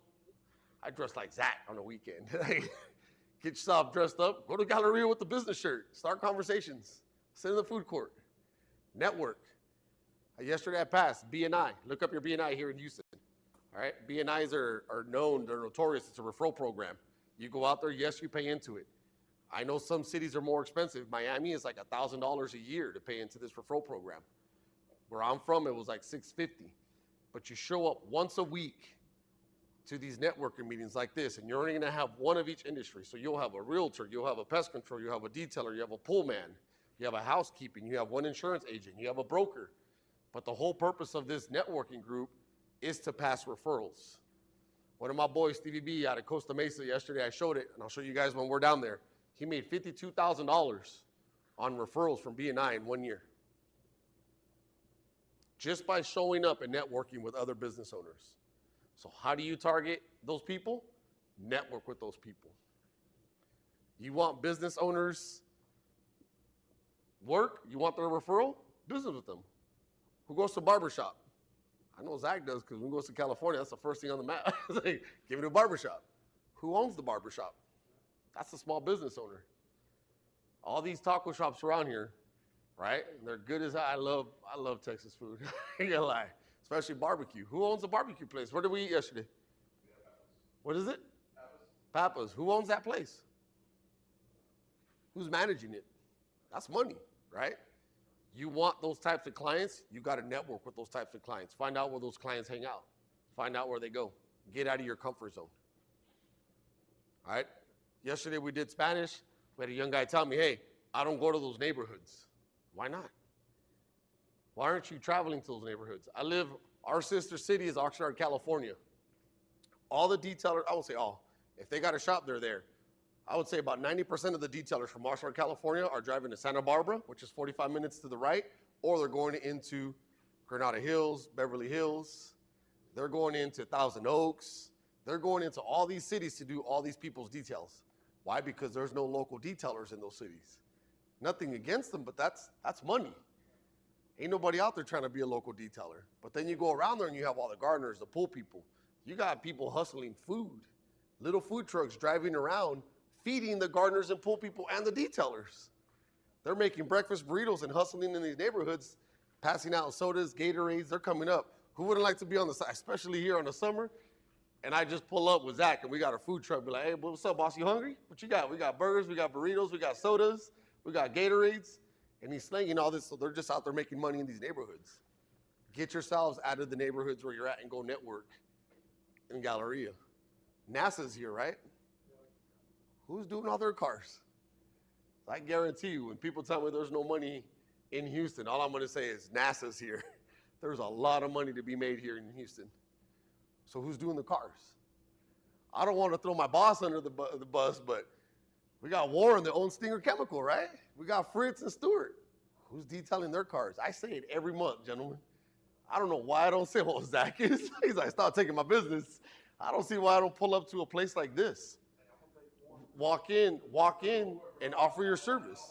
I'd dress like Zach on the weekend. Get yourself dressed up, go to Galleria with the business shirt, start conversations, sit in the food court, network. Yesterday I passed BNI. Look up your BNI here in Houston. All right, BNIs are known, they're notorious. It's a referral program. You go out there, yes, you pay into it. I know some cities are more expensive. Miami is like $1,000 a year to pay into this referral program. Where I'm from, it was like $650. But you show up once a week to these networking meetings like this, and you're only gonna have one of each industry. So you'll have a realtor, you'll have a pest control, you'll have a detailer, you have a pool man, you have a housekeeping, you have one insurance agent, you have a broker. But the whole purpose of this networking group is to pass referrals. One of my boys, Stevie B, out of Costa Mesa yesterday, I showed it, and I'll show you guys when we're down there. He made $52,000 on referrals from BNI in 1 year. Just by showing up and networking with other business owners. So how do you target those people? Network with those people. You want business owners work? You want their referral? Business with them. Who goes to barbershop? I know Zach does, because when he goes to California, that's the first thing on the map. It's like, give me a barbershop. Who owns the barbershop? That's a small business owner. All these taco shops around here, right? They're good as I love Texas food. I ain't gonna lie. Especially barbecue. Who owns the barbecue place? Where did we eat yesterday? What is it? Papa's. Who owns that place? Who's managing it? That's money, right? You want those types of clients, you got to network with those types of clients. Find out where those clients hang out. Find out where they go. Get out of your comfort zone. All right? Yesterday we did Spanish. We had a young guy tell me, hey, I don't go to those neighborhoods. Why not? Why aren't you traveling to those neighborhoods? Our sister city is Oxnard, California. All the detailers, I won't say all, if they got a shop, they're there. I would say about 90% of the detailers from Oxnard, California are driving to Santa Barbara, which is 45 minutes to the right, or they're going into Granada Hills, Beverly Hills. They're going into Thousand Oaks. They're going into all these cities to do all these people's details. Why? Because there's no local detailers in those cities. Nothing against them, but that's money. Ain't nobody out there trying to be a local detailer. But then you go around there and you have all the gardeners, the pool people. You got people hustling food, little food trucks driving around, feeding the gardeners and pool people and the detailers. They're making breakfast burritos and hustling in these neighborhoods, passing out sodas, Gatorades. They're coming up. Who wouldn't like to be on the side, especially here in the summer? And I just pull up with Zach, and we got a food truck. Be like, hey, what's up, boss? You hungry? What you got? We got burgers, we got burritos, we got sodas, we got Gatorades. And he's slinging all this, so they're just out there making money in these neighborhoods. Get yourselves out of the neighborhoods where you're at and go network in Galleria. NASA's here, right? Who's doing all their cars? I guarantee you, when people tell me there's no money in Houston, all I'm going to say is NASA's here. There's a lot of money to be made here in Houston. So who's doing the cars? I don't want to throw my boss under the bus, but We got Warren that owns Stinger Chemical, right? We got Fritz and Stewart. Who's detailing their cars? I say it every month, gentlemen. I don't know why I don't say what Zach is. He's like, stop taking my business. I don't see why I don't pull up to a place like this. Walk in, and offer your service.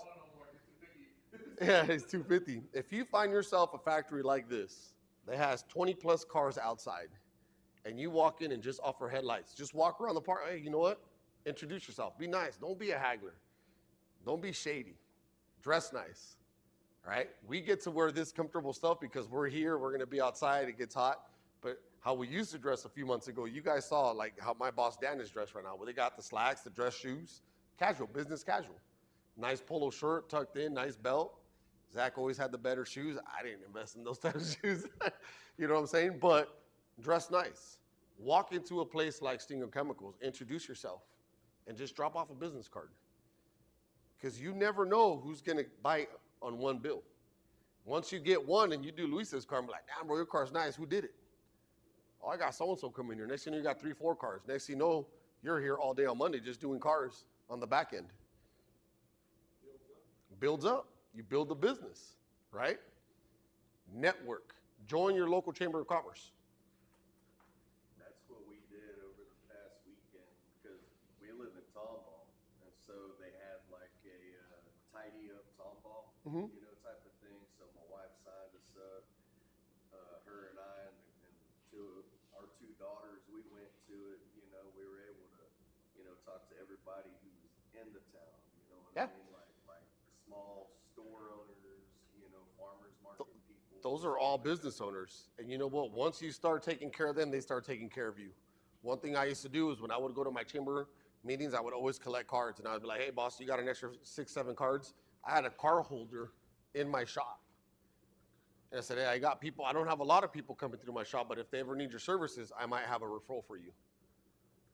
Yeah, it's 250. If you find yourself a factory like this that has 20 plus cars outside, and you walk in and just offer headlights, just walk around the park. Hey, you know what? Introduce yourself. Be nice. Don't be a haggler. Don't be shady. Dress nice. All right? We get to wear this comfortable stuff because we're here. We're going to be outside. It gets hot. But how we used to dress a few months ago, you guys saw like how my boss Dan is dressed right now. Where they got the slacks, the dress shoes, casual, business casual. Nice polo shirt tucked in, nice belt. Zach always had the better shoes. I didn't invest in those types of shoes. You know what I'm saying? But dress nice. Walk into a place like Stinger Chemicals, introduce yourself, and just drop off a business card. Because you never know who's going to bite on one bill. Once you get one and you do Luis's car, I'm like, damn, bro, your car's nice. Who did it? Oh, I got so-and-so coming here. Next thing you got 3, 4 cars. Next thing you know, you're here all day on Monday just doing cars on the back end. Builds up. You build a business, right? Network. Join your local chamber of commerce. That's what we did over the past weekend because we live in Tomball, and so they had like a tidy up Tomball, you know, type of thing. So my wife signed us up. Her and I and our 2 daughters, we went to it. You know, we were able to, you know, talk to everybody who's in the town. You know what I mean? Like small store owners, you know, farmers market people. Those are all business owners. And you know what? Once you start taking care of them, they start taking care of you. One thing I used to do is when I would go to my chamber meetings, I would always collect cards. And I would be like, hey, boss, you got an extra 6, 7 cards? I had a car holder in my shop. And I said, hey, I got people. I don't have a lot of people coming through my shop, but if they ever need your services, I might have a referral for you.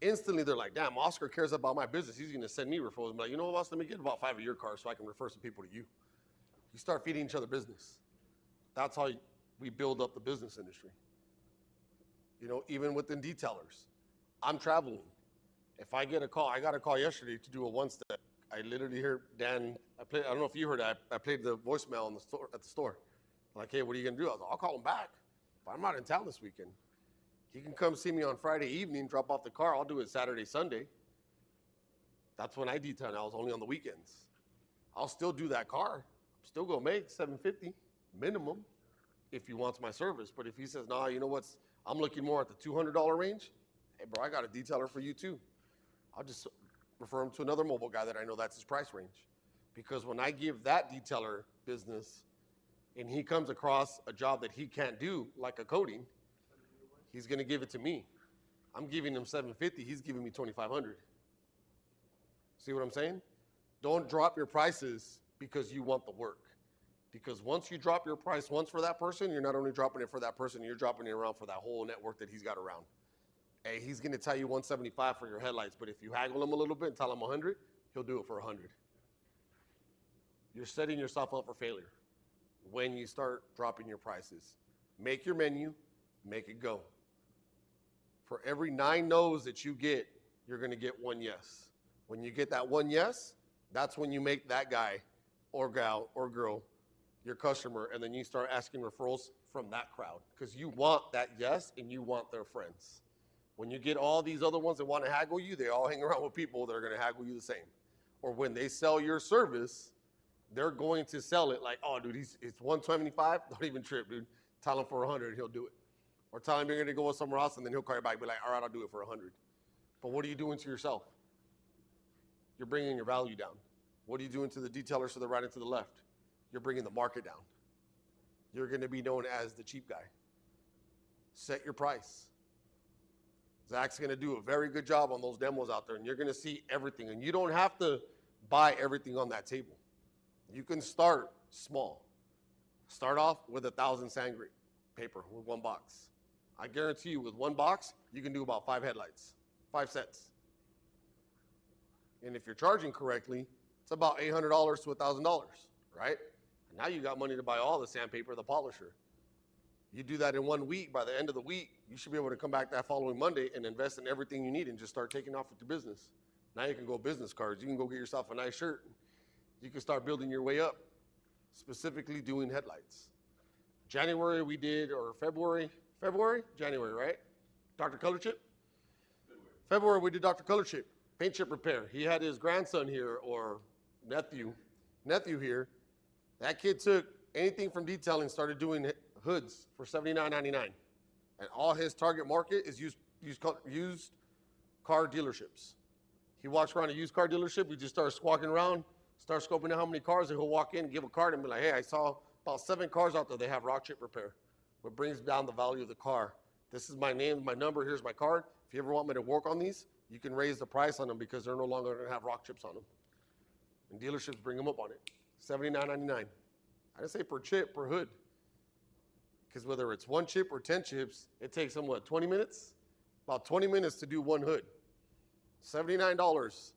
Instantly, they're like, damn, Oscar cares about my business. He's going to send me referrals. I'm like, you know what, boss? Let me get about 5 of your cars so I can refer some people to you. You start feeding each other business. That's how we build up the business industry. You know, even within detailers. I'm traveling. If I get a call, I got a call yesterday to do a 1-step. I literally heard Dan, I don't know if you heard it, I played the voicemail at the store. Like, hey, what are you going to do? I was like, I'll call him back. But I'm not in town this weekend. He can come see me on Friday evening, drop off the car. I'll do it Saturday, Sunday. That's when I detail now. It's only on the weekends. I'll still do that car. I'm still going to make $750 minimum if he wants my service. But if he says, nah, you know what? I'm looking more at the $200 range. Hey, bro, I got a detailer for you too. I'll just refer him to another mobile guy that I know that's his price range. Because when I give that detailer business and he comes across a job that he can't do, like a coating, he's going to give it to me. I'm giving him $750. He's giving me $2,500. See what I'm saying? Don't drop your prices because you want the work. Because once you drop your price once for that person, you're not only dropping it for that person, you're dropping it around for that whole network that he's got around. Hey, he's going to tell you $175 for your headlights, but if you haggle him a little bit and tell him $100, he'll do it for $100. You're setting yourself up for failure when you start dropping your prices. Make your menu, make it go. For every 9 no's that you get, you're going to get 1 yes. When you get that 1 yes, that's when you make that guy or gal or girl your customer, and then you start asking referrals from that crowd because you want that yes and you want their friends. When you get all these other ones that want to haggle you, they all hang around with people that are going to haggle you the same. Or when they sell your service, they're going to sell it like, oh, dude, it's $125. Don't even trip, dude. Tell him for $100, he'll do it. Or tell him you're going to go with somewhere else, and then he'll call you back and be like, all right, I'll do it for $100. But what are you doing to yourself? You're bringing your value down. What are you doing to the detailers to the right and to the left? You're bringing the market down. You're going to be known as the cheap guy. Set your price. Zach's going to do a very good job on those demos out there, and you're going to see everything. And you don't have to buy everything on that table. You can start small. Start off with 1,000 sandgate paper with 1 box. I guarantee you with 1 box, you can do about 5 headlights, 5 sets. And if you're charging correctly, it's about $800 to $1,000, right? And now you got money to buy all the sandpaper, the polisher. You do that in 1 week. By the end of the week, you should be able to come back that following Monday and invest in everything you need and just start taking off with your business. Now you can go business cards. You can go get yourself a nice shirt. You can start building your way up, specifically doing headlights. January we did, or February, January, right? Dr. Color Chip? February we did Dr. Color Chip, paint chip repair. He had his grandson here, or nephew here. That kid took anything from detailing, started doing hoods for $79.99. And all his target market is used car dealerships. He walks around a used car dealership, he just starts squawking around, starts scoping out how many cars, and he'll walk in, give a card, and be like, hey, I saw about 7 cars out there, they have rock chip repair. What brings down the value of the car. This is my name, my number, here's my card. If you ever want me to work on these, you can raise the price on them because they're no longer gonna have rock chips on them. And dealerships bring them up on it. $79.99. I didn't say per chip, per hood. Because whether it's 1 chip or 10 chips, it takes them, what, 20 minutes? About 20 minutes to do 1 hood. $79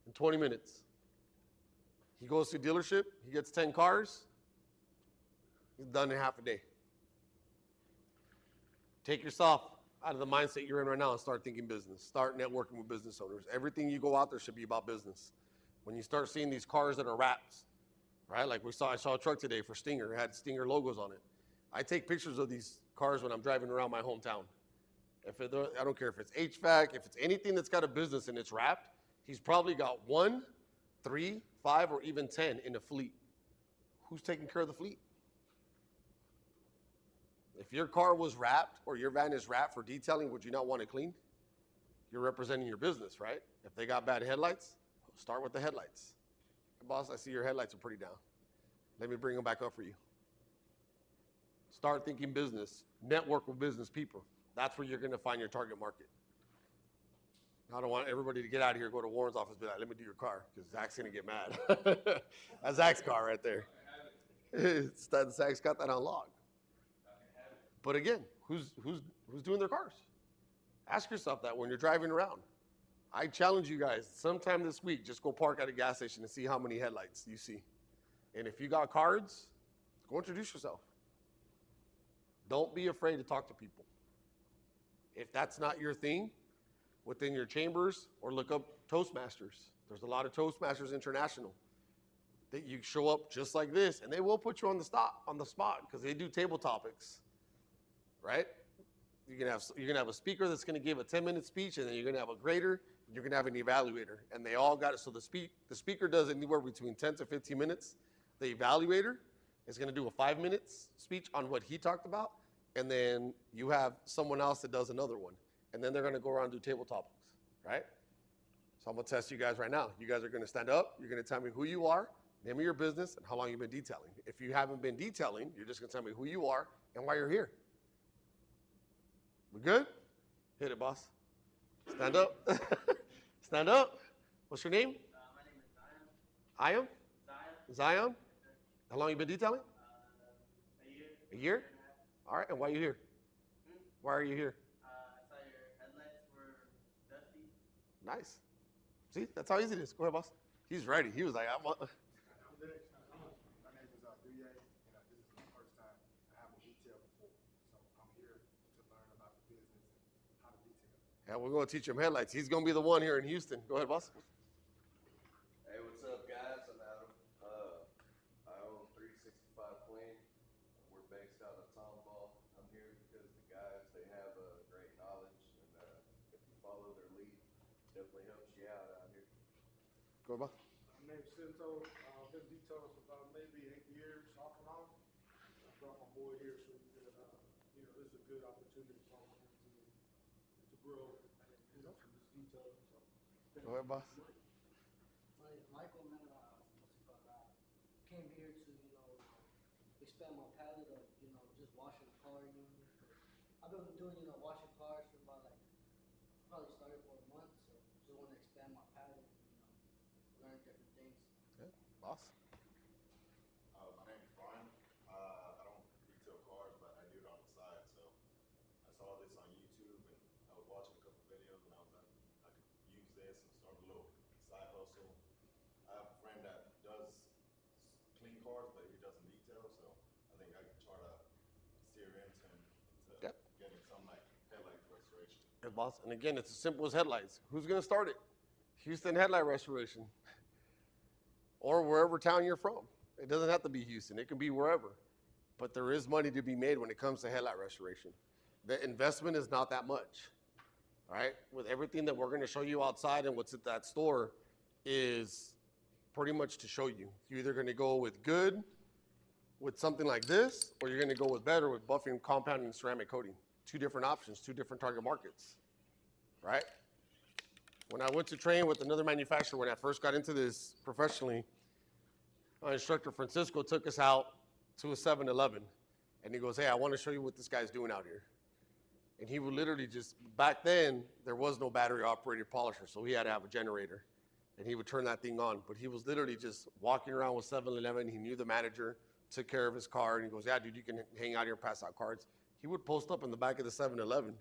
in 20 minutes. He goes to a dealership, he gets 10 cars, he's done in half a day. Take yourself out of the mindset you're in right now and start thinking business. Start networking with business owners. Everything you go out there should be about business. When you start seeing these cars that are wrapped, right? Like I saw a truck today for Stinger. It had Stinger logos on it. I take pictures of these cars when I'm driving around my hometown. I don't care if it's HVAC, if it's anything that's got a business and it's wrapped, he's probably got 1, 3, 5, or even 10 in the fleet. Who's taking care of the fleet? If your car was wrapped or your van is wrapped for detailing, would you not want it cleaned? You're representing your business, right? If they got bad headlights, start with the headlights. Boss, I see your headlights are pretty down. Let me bring them back up for you. Start thinking business. Network with business people. That's where you're going to find your target market. I don't want everybody to get out of here, go to Warren's office, and be like, let me do your car, because Zach's going to get mad. That's Zach's car right there. Zach's got that on lock. But again, who's doing their cars? Ask yourself that when you're driving around. I challenge you guys, sometime this week, just go park at a gas station and see how many headlights you see. And if you got cards, go introduce yourself. Don't be afraid to talk to people. If that's not your thing, within your chambers, or look up Toastmasters. There's a lot of Toastmasters International that you show up just like this, and they will put you on the spot because they do table topics, right? You're gonna have a speaker that's gonna give a 10-minute speech, and then you're gonna have a grader, and you're gonna have an evaluator, and they all got it. So the speaker does anywhere between 10 to 15 minutes. The evaluator is gonna do a 5-minute speech on what he talked about, and then you have someone else that does another one, and then they're gonna go around and do table topics, right? So I'm gonna test you guys right now. You guys are gonna stand up. You're gonna tell me who you are, name of your business, and how long you've been detailing. If you haven't been detailing, you're just gonna tell me who you are and why you're here. We good? Hit it, boss. Stand up. Stand up. What's your name? My name is Zion. Iam? Zion? How long you been detailing? A year. A year? All right, and why are you here? Why are you here? I saw your headlights were dusty. Nice. See, that's how easy it is. Go ahead, boss. He's ready. He was like, I'm next. My name is Duye, and this is my first time I haven't detailed before. So I'm here to learn about the business and how to detail. yeah, we're going to teach him headlights. He's going to be the one here in Houston. Go ahead, boss. Hey, what's up, guys? I'm Adam. I own 365 Clean. We're based out of Tomball. I'm here because the guys, they have great knowledge, and if you follow their lead, definitely helps you out here. Go ahead, boss. My name's Cinto. I've been detailing for about maybe 8 years, off and on. I brought my boy here so we could, this is a good opportunity for him to grow and from this detailing. So, Go ahead, boss. My name is Michael, man. Came here to, expand my palette of, just washing a car, I've been doing, washing cars for about probably started for a month, so just want to expand my palette, learn different things. Good. Boss. My name is Brian. I don't detail cars, but I do it on the side. So I saw this on YouTube, and I was watching a couple videos, and I was like, I could use this and start a little side hustle. I have a friend that does clean cars, but he doesn't detail, so I think I could try to steer into Yep. getting some like headlight restoration. Good, boss. And again, it's as simple as headlights. Who's going to start it? Houston Headlight Restoration, or wherever town you're from. It doesn't have to be Houston. It can be wherever. But there is money to be made when it comes to headlight restoration. The investment is not that much, right? With everything that we're going to show you outside and what's at that store is pretty much to show you. You're either going to go with good, with something like this, or you're going to go with better with buffing, compounding, and ceramic coating. Two different options, two different target markets, right? When I went to train with another manufacturer, when I first got into this professionally, my instructor, Francisco, took us out to a 7-Eleven. And he goes, hey, I want to show you what this guy's doing out here. And he would literally just, back then, there was no battery-operated polisher, so he had to have a generator. And he would turn that thing on. But he was literally just walking around with 7-Eleven. He knew the manager, took care of his car, and he goes, yeah, dude, you can hang out here and pass out cards. He would post up in the back of the 7-Eleven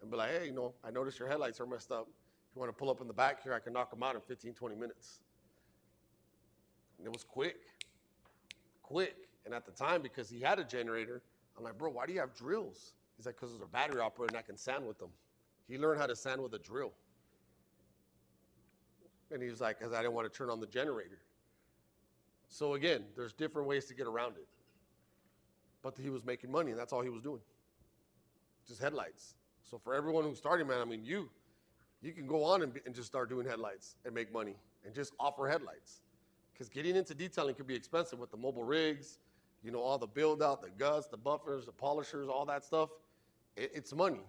and be like, hey, you know, I noticed your headlights are messed up. If you want to pull up in the back here, I can knock them out in 15, 20 minutes. And it was quick. And at the time, because he had a generator, I'm like, bro, why do you have drills? He's like, because they're battery operated and I can sand with them. He learned how to sand with a drill. And he was like, because I didn't want to turn on the generator. So again, there's different ways to get around it. But he was making money, and that's all he was doing. Just headlights. So for everyone who's starting, man, I mean, you can go on and just start doing headlights and make money and just offer headlights. Because getting into detailing can be expensive with the mobile rigs, you know, all the build out, the guts, the buffers, the polishers, all that stuff. It's money.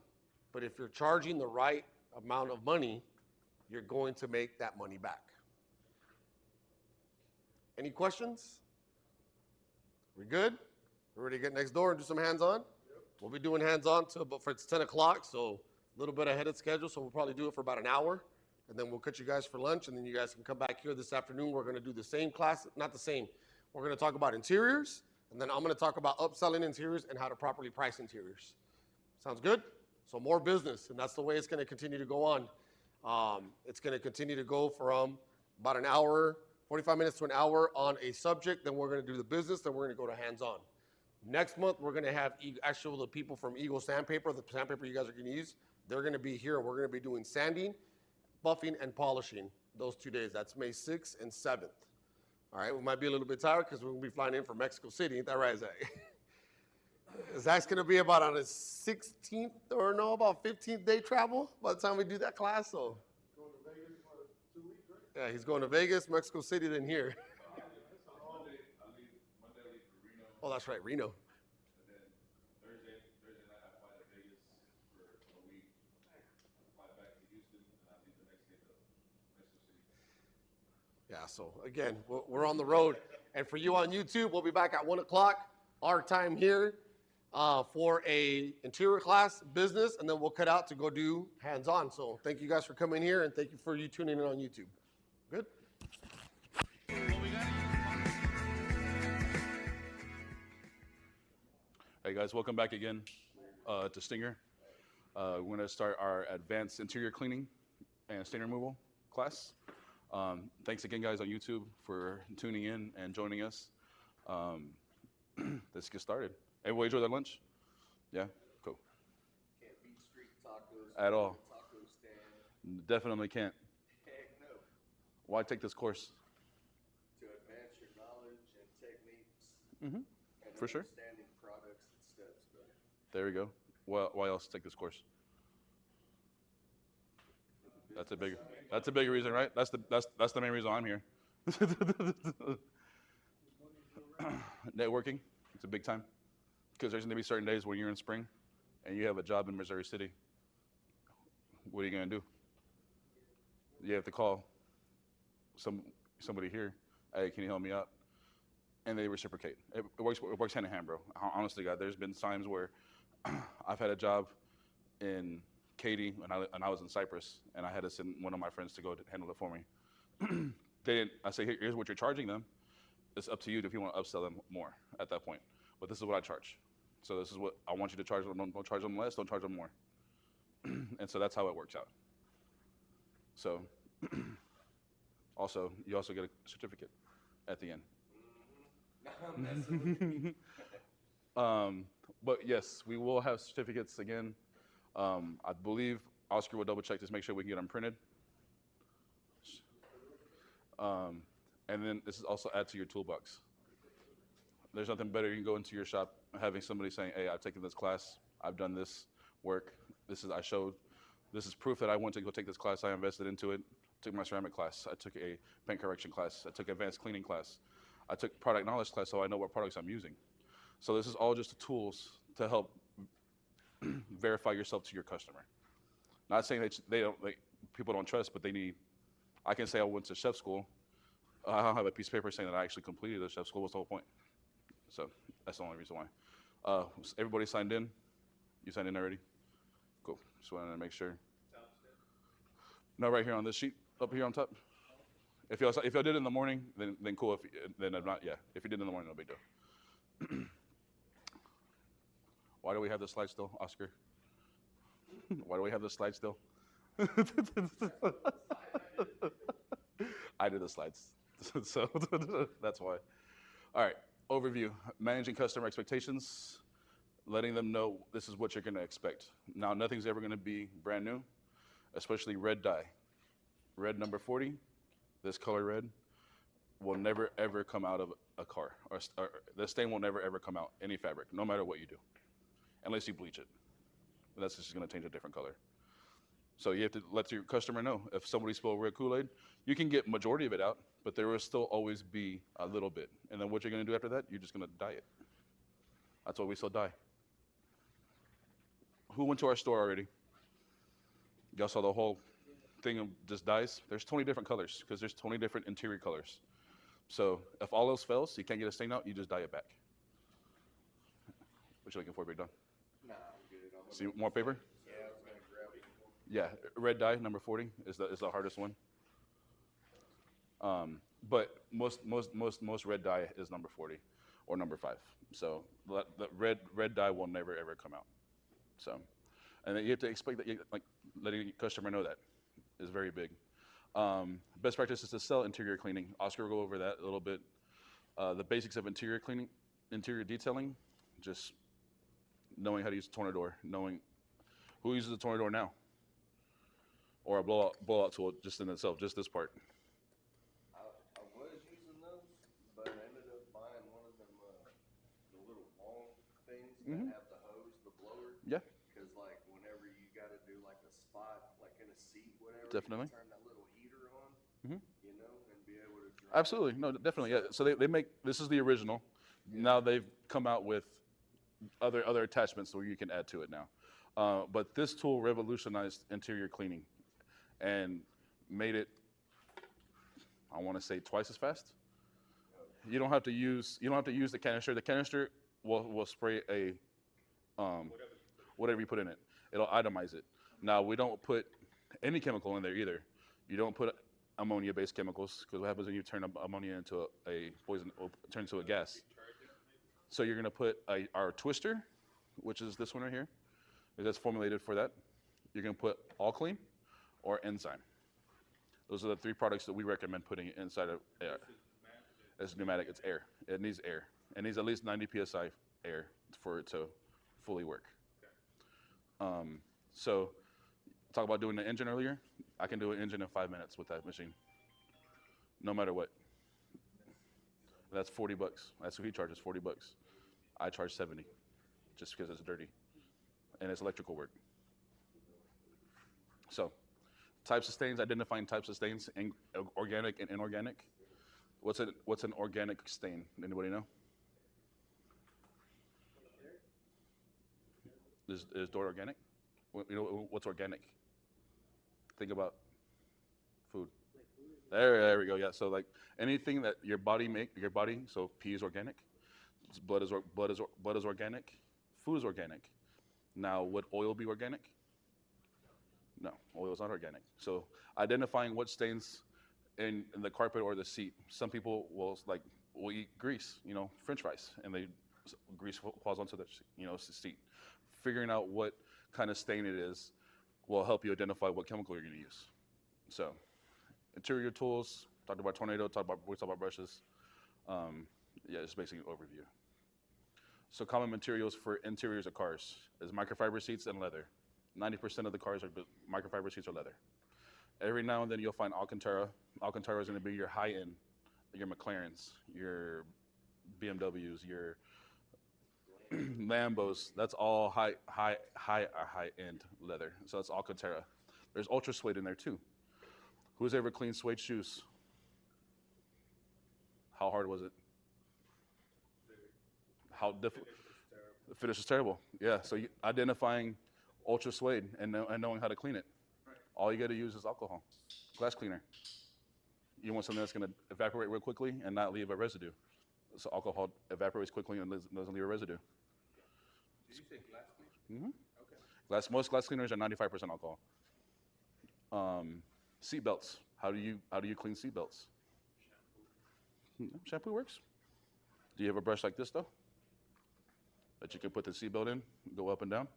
But if you're charging the right amount of money, you're going to make that money back. Any questions? We good? We're ready to get next door and do some hands-on? Yep. We'll be doing hands-on till, but it's 10 o'clock, so a little bit ahead of schedule, so we'll probably do it for about an hour. And then we'll cut you guys for lunch, and then you guys can come back here this afternoon. We're going to do the same class, not the same. We're going to talk about interiors, and then I'm going to talk about upselling interiors and how to properly price interiors. Sounds good? So more business, and that's the way it's going to continue to go on. It's going to continue to go from about an hour, 45 minutes to an hour on a subject. Then we're going to do the business. Then we're going to go to hands-on. Next month, we're going to have actually the people from Eagle Sandpaper, the sandpaper you guys are going to use. They're going to be here. We're going to be doing sanding, buffing, and polishing those 2 days. That's May 6th and 7th. All right, we might be a little bit tired because we're going to be flying in from Mexico City. Ain't that right, Zach? Zach's going to be about on his 16th or no, about 15th day travel by the time we do that class. So, Going to Vegas for 2 weeks, right? yeah, he's going to Vegas, Mexico City, then here. Monday I leave for Reno. Oh, that's right, Reno. And then Thursday night I fly to Vegas for a week. I fly back to Houston, and I leave the next day to Mexico City. Yeah, so again, we're on the road. And for you on YouTube, we'll be back at 1 o'clock, our time here, for a interior class, business, and then we'll cut out to go do hands-on. So thank you guys for coming here, and thank you for you tuning in on YouTube. Good? Hey guys, welcome back again to Stinger. We're going to start our advanced interior cleaning and stain removal class. Thanks again, guys, on YouTube for tuning in and joining us. Let's get started. Everybody enjoy their lunch? Yeah? Cool. Can't beat street tacos. At all. Taco stand. Definitely can't. Heck no. Why take this course? To advance your knowledge and techniques. Mm-hmm. And For sure. understanding products and steps. But There we go. Well, why else take this course? That's a big reason, right? That's the main reason I'm here. Networking, it's a big time. Because there's going to be certain days when you're in spring and you have a job in Missouri City. What are you going to do? You have to call somebody here. Hey, can you help me out? And they reciprocate. It works hand in hand, bro. Honestly, God, there's been times where I've had a job in Katy and I was in Cyprus, and I had to send one of my friends to go to handle it for me. I say, here's what you're charging them. It's up to you if you want to upsell them more at that point. But this is what I charge. So this is what I want you to charge them. Don't charge them less, don't charge them more. And so that's how it works out. So you also get a certificate at the end. But yes, we will have certificates again. I believe Oscar will double check to make sure we can get them printed. And then this is also add to your toolbox. There's nothing better. You can go into your shop having somebody saying, hey, I've taken this class. I've done this work. This is proof that I went to go take this class. I invested into it. Took my ceramic class. I took a paint correction class. I took advanced cleaning class. I took product knowledge class, so I know what products I'm using. So this is all just the tools to help verify yourself to your customer. Not saying that people don't trust, but they need. I can say I went to chef school. I don't have a piece of paper saying that I actually completed the chef school. What's the whole point? So that's the only reason why. Everybody signed in? You signed in already? Cool. Just wanted to make sure. No, right here on this sheet, up here on top. If y'all did it in the morning, then cool. Then if not, yeah. If you did it in the morning, no big deal. Why do we have the slide still, Oscar? Why do we have the slide still? I did the slides, so that's why. All right, overview. Managing customer expectations, letting them know this is what you're going to expect. Now, nothing's ever going to be brand new, especially red dye. Red number 40, this color red, will never ever come out of a car, or the stain will never ever come out any fabric, no matter what you do, unless you bleach it. That's just going to change a different color. So you have to let your customer know. If somebody spilled red Kool-Aid, you can get majority of it out, but there will still always be a little bit. And then what you're going to do after that, you're just going to dye it. That's why we sell dye. Who went to our store already? Y'all saw the whole thing of just dyes? There's 20 different colors because there's 20 different interior colors. So if all else fails, you can't get a stain out, you just dye it back. What you looking for, Big Don? Nah, I'm good. See more paper? Yeah, I was gonna grab it. Yeah, red dye, number 40 is the hardest one. But most red dye is number 40 or number 5. So the red dye will never ever come out. So, and then you have to expect that, like letting your customer know that is very big. Best practice is to sell interior cleaning. Oscar will go over that a little bit. The basics of interior cleaning, interior detailing, just knowing how to use a tornador, knowing who uses a tornador now, or a blowout tool just in itself, just this part. I was using those, but I ended up buying one of them, the little long things that have the hose, the blower. Yeah. Because like whenever you got to do like a spot, like in a seat, whatever, Definitely. you can turn that little heater on, Mhm. you know, and be able to dry. Absolutely, no, definitely, yeah. So they make, this is the original. Now they've come out with other attachments where you can add to it now. But this tool revolutionized interior cleaning and made it, I want to say, twice as fast. You don't have to use the canister. The canister will spray a whatever you put in it. It'll itemize it. Now we don't put any chemical in there either. You don't put ammonia-based chemicals, because what happens when you turn ammonia into a poison, or turn into a gas? So you're going to put our twister, which is this one right here, that's formulated for that. You're going to put All Clean or Enzyme. Those are the 3 products that we recommend putting inside of air. It's pneumatic, it's air. It needs air. It needs at least 90 psi air for it to fully work. So talk about doing the engine earlier. I can do an engine in 5 minutes with that machine, no matter what. That's $40. That's what he charges, $40. I charge 70, just because it's dirty, and it's electrical work. So, types of stains, identifying types of stains, organic and inorganic. What's an organic stain? Anybody know? Is door organic? You know what's organic? Think about food. There we go. Yeah. So like anything that your body. So pee is organic. Blood is organic. Food is organic. Now, would oil be organic? No, oil is not organic. So identifying what stains in the carpet or the seat. Some people will eat grease, French fries, and grease falls onto the seat. Figuring out what kind of stain it is will help you identify what chemical you're going to use. So, interior tools. Talked about tornado. We talked about brushes. Just basically an overview. So, common materials for interiors of cars is microfiber seats and leather. 90% of the cars are microfiber seats or leather. Every now and then you'll find Alcantara. Alcantara is going to be your high end, your McLarens, your BMWs, your Lambos. That's all high end leather. So that's Alcantara. There's ultra suede in there too. Who's ever cleaned suede shoes? How hard was it? How difficult? The finish is terrible. Yeah. So identifying ultra suede and knowing how to clean it. All you got to use is alcohol, glass cleaner. You want something that's going to evaporate real quickly and not leave a residue. So alcohol evaporates quickly and doesn't leave a residue. Did you say glass cleaner? Mm-hmm. Okay. Most glass cleaners are 95% alcohol. Seat belts. How do you clean seat belts? Shampoo works. Do you have a brush like this though? That you can put the seat belt in, go up and down?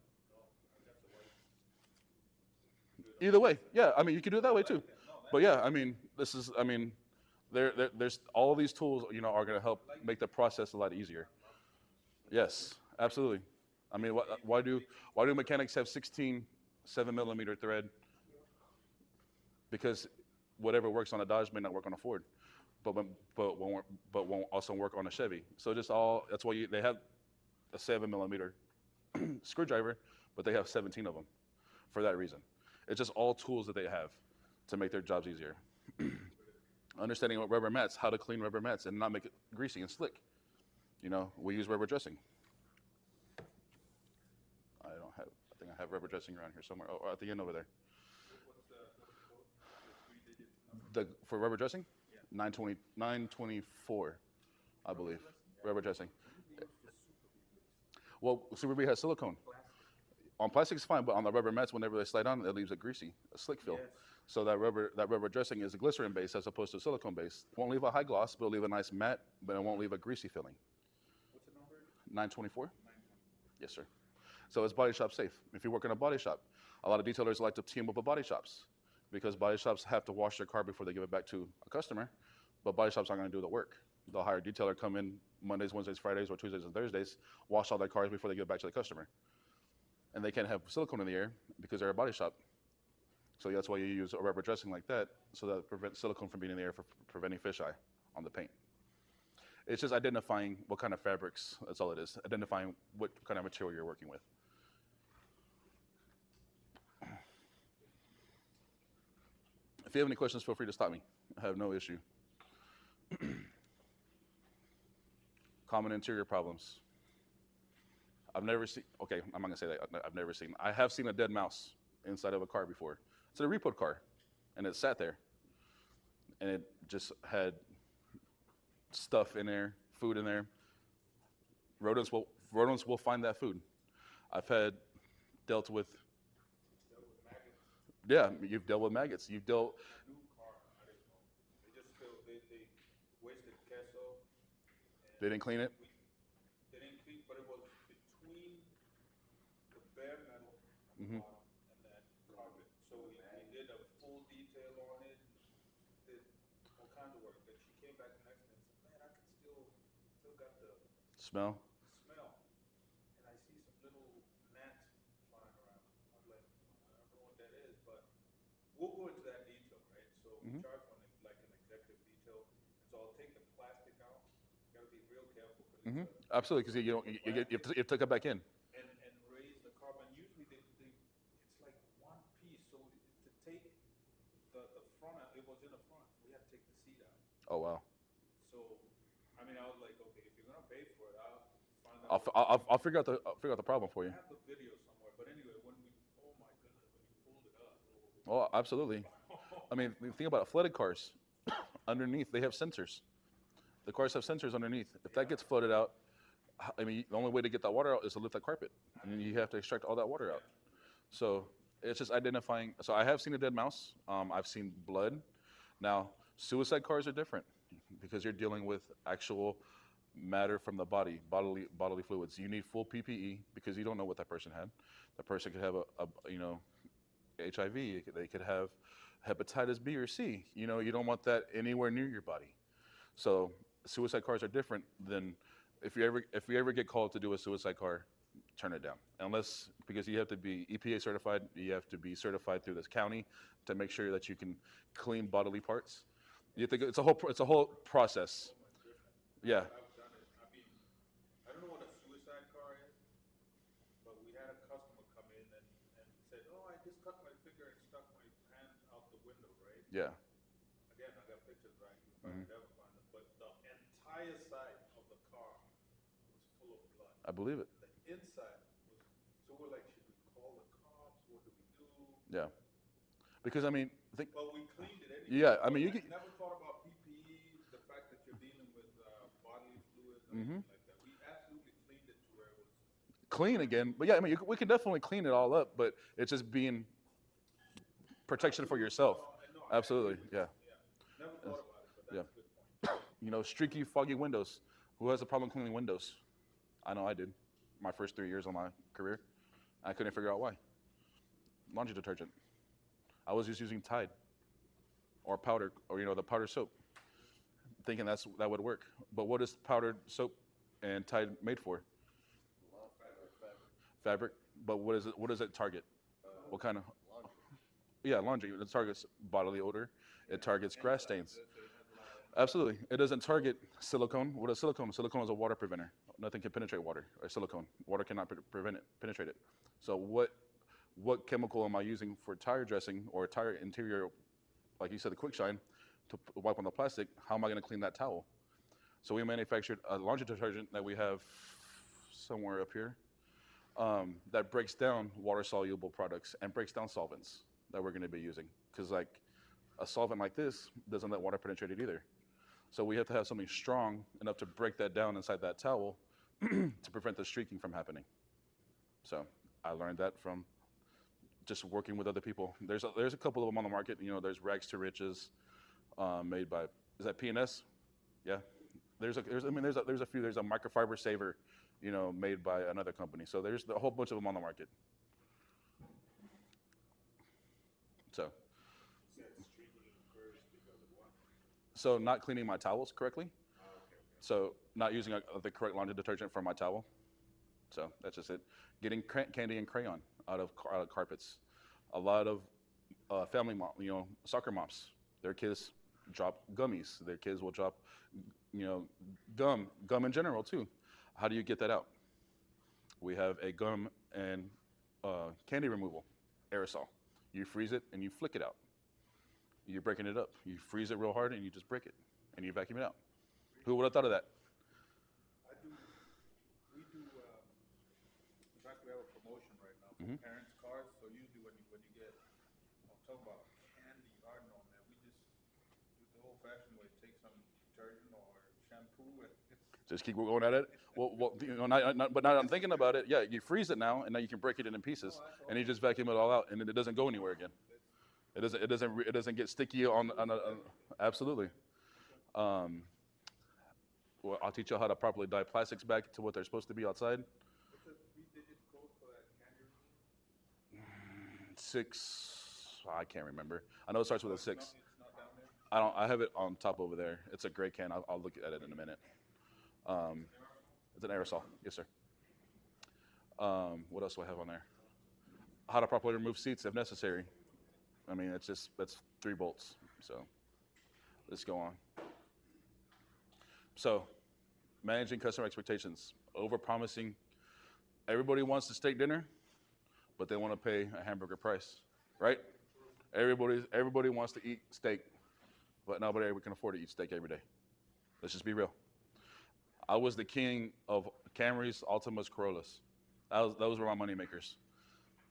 Either way, yeah. I mean, you can do it that way too. But yeah, I mean, there's all these tools, are going to help make the process a lot easier. Yes, absolutely. I mean, why do mechanics have 16 7mm thread? Because whatever works on a Dodge may not work on a Ford, but won't also work on a Chevy. So that's why they have a 7mm screwdriver, but they have 17 of them for that reason. It's just all tools that they have to make their jobs easier. Understanding what rubber mats, how to clean rubber mats and not make it greasy and slick. We use rubber dressing. I think I have rubber dressing around here somewhere. Oh, at the end over there. For rubber dressing? Yeah. 924, I believe. Rubber dressing. Well, Super B has silicone. On plastic, it's fine, but on the rubber mats, whenever they slide on, it leaves a greasy, a slick feel. Yes. So that rubber dressing is a glycerin base as opposed to silicone base. Won't leave a high gloss, but it'll leave a nice matte, but it won't leave a greasy feeling. What's the number? 924? Yes, sir. So it's body shop safe. If you work in a body shop, a lot of detailers like to team up with body shops because body shops have to wash their car before they give it back to a customer, but body shops aren't going to do the work. They'll hire a detailer, come in Mondays, Wednesdays, Fridays, or Tuesdays and Thursdays, wash all their cars before they give it back to the customer. And they can't have silicone in the air because they're a body shop. So that's why you use a rubber dressing like that, so that it prevents silicone from being in the air for preventing fisheye on the paint. It's just identifying what kind of fabrics, that's all it is, identifying what kind of material you're working with. If you have any questions, feel free to stop me. I have no issue. Common interior problems. I've never seen, okay, I'm not gonna say that, I've never seen. I have seen a dead mouse inside of a car before. It's a repo car, and it sat there. And it just had stuff in there, food in there. Rodents will find that food. I've dealt with maggots. Yeah, you've dealt with maggots. You've dealt. A new car, I didn't know. They just they wasted queso. They didn't clean it. They didn't clean, but it was between the bare metal on the bottom and that carpet. So we did a full detail on it, did all kinds of work. Then she came back the next day and said, "Man, I can still got the Smell. smell." And I see some little gnats flying around. I'm like, I don't know what that is, but we'll go into that detail, right? So we charge one like an executive detail, and so I'll take the plastic out. You gotta be real careful because Absolutely, because you have to tuck it back in. and raise the carbon. Usually it's like one piece. So to take the front out, it was in the front. We had to take the seat out. Oh wow. So I mean, I was like, okay, if you're gonna pay for it, I'll find out. I'll figure out the problem for you. I have the video somewhere, but anyway, oh my goodness, when you pulled it up. Oh, absolutely. I mean, think about it. Flooded cars, underneath they have sensors. The cars have sensors underneath. If that gets flooded out, I mean, the only way to get that water out is to lift that carpet, and then you have to extract all that water out. So it's just identifying. So I have seen a dead mouse. I've seen blood. Now, suicide cars are different because you're dealing with actual matter from the body, bodily fluids. You need full PPE because you don't know what that person had. That person could have HIV. They could have hepatitis B or C. You don't want that anywhere near your body. So suicide cars are different than if you ever get called to do a suicide car. turn it down. Unless, because you have to be EPA certified, you have to be certified through this county to make sure that you can clean bodily parts. You have to go, it's a whole process. Yeah. I've done it. I mean, I don't know what a suicide car is, but we had a customer come in and said, "Oh, I just cut my finger and stuck my hand out the window," right? Yeah. Again, I got pictures right if I could ever find them, but the entire side of the car was full of blood. I believe it. The inside was, so we're like, should we call the cops? What do we do? Yeah. Because I mean, think. But we cleaned it anyway. Yeah, I mean, you I can. never thought about PPE, the fact that you're dealing with bodily fluids and everything like that. We absolutely cleaned it to where it was. Clean again, but yeah, I mean, we can definitely clean it all up, but it's just being protection for yourself. No, I Absolutely, agree yeah. with you. Yeah. Never thought about it, but Yeah. that's a good point. You know, streaky, foggy windows. Who has a problem cleaning windows? I know I did. My first 3 years of my career, I couldn't figure out why. Laundry detergent. I was just using Tide or powder, or the powder soap, thinking that would work. But what is powdered soap and Tide made for? Fabric. But what is it? What does it target? What kind of? Yeah, laundry. It targets bodily odor. It targets grass stains. Absolutely. It doesn't target silicone. What is silicone? Silicone is a water preventer. Nothing can penetrate water or silicone. Water cannot penetrate it. So what chemical am I using for tire dressing or tire interior, like you said, the quick shine, to wipe on the plastic? How am I going to clean that towel? So we manufactured a laundry detergent that we have somewhere up here that breaks down water-soluble products and breaks down solvents that we're going to be using. Because like a solvent like this doesn't let water penetrate it either. So we have to have something strong enough to break that down inside that towel to prevent the streaking from happening. So I learned that from just working with other people. There's a couple of them on the market. There's Rags to Riches, made by, is that P&S? Yeah. There's a few. There's a microfiber saver, made by another company. So there's a whole bunch of them on the market. So. So not cleaning my towels correctly. So not using the correct laundry detergent for my towel. So that's just it. Getting candy and crayon out of carpets. A lot of family soccer moms, their kids drop gummies. Their kids will drop, gum in general too. How do you get that out? We have a gum and candy removal aerosol. You freeze it and you flick it out. You're breaking it up. You freeze it real hard and you just break it and you vacuum it out. Who would have thought of that? We do, in fact, we have a promotion right now for parents' cars. So usually when you get, I'm talking about candy harden on there, we just do the old-fashioned way, take some detergent or shampoo and Just keep going at it. Well, but now I'm thinking about it. Yeah, you freeze it now, and now you can break it in pieces, and you just vacuum it all out, and then it doesn't go anywhere again. It doesn't get sticky on absolutely. Well, I'll teach you how to properly dye plastics back to what they're supposed to be outside. what's a 3-digit code for that candy removal? 6. I can't remember. I know it starts with a 6. It's not down there? I have it on top over there. It's a gray can. I'll look at it in a minute. It's an aerosol. Yes, sir. What else do I have on there? How to properly remove seats if necessary. I mean, that's 3 bolts. So let's go on. So managing customer expectations, over-promising. Everybody wants a steak dinner, but they want to pay a hamburger price, right? Everybody wants to eat steak, but nobody can afford to eat steak every day. Let's just be real. I was the king of Camrys, Altimas, Corollas. Those were my money makers.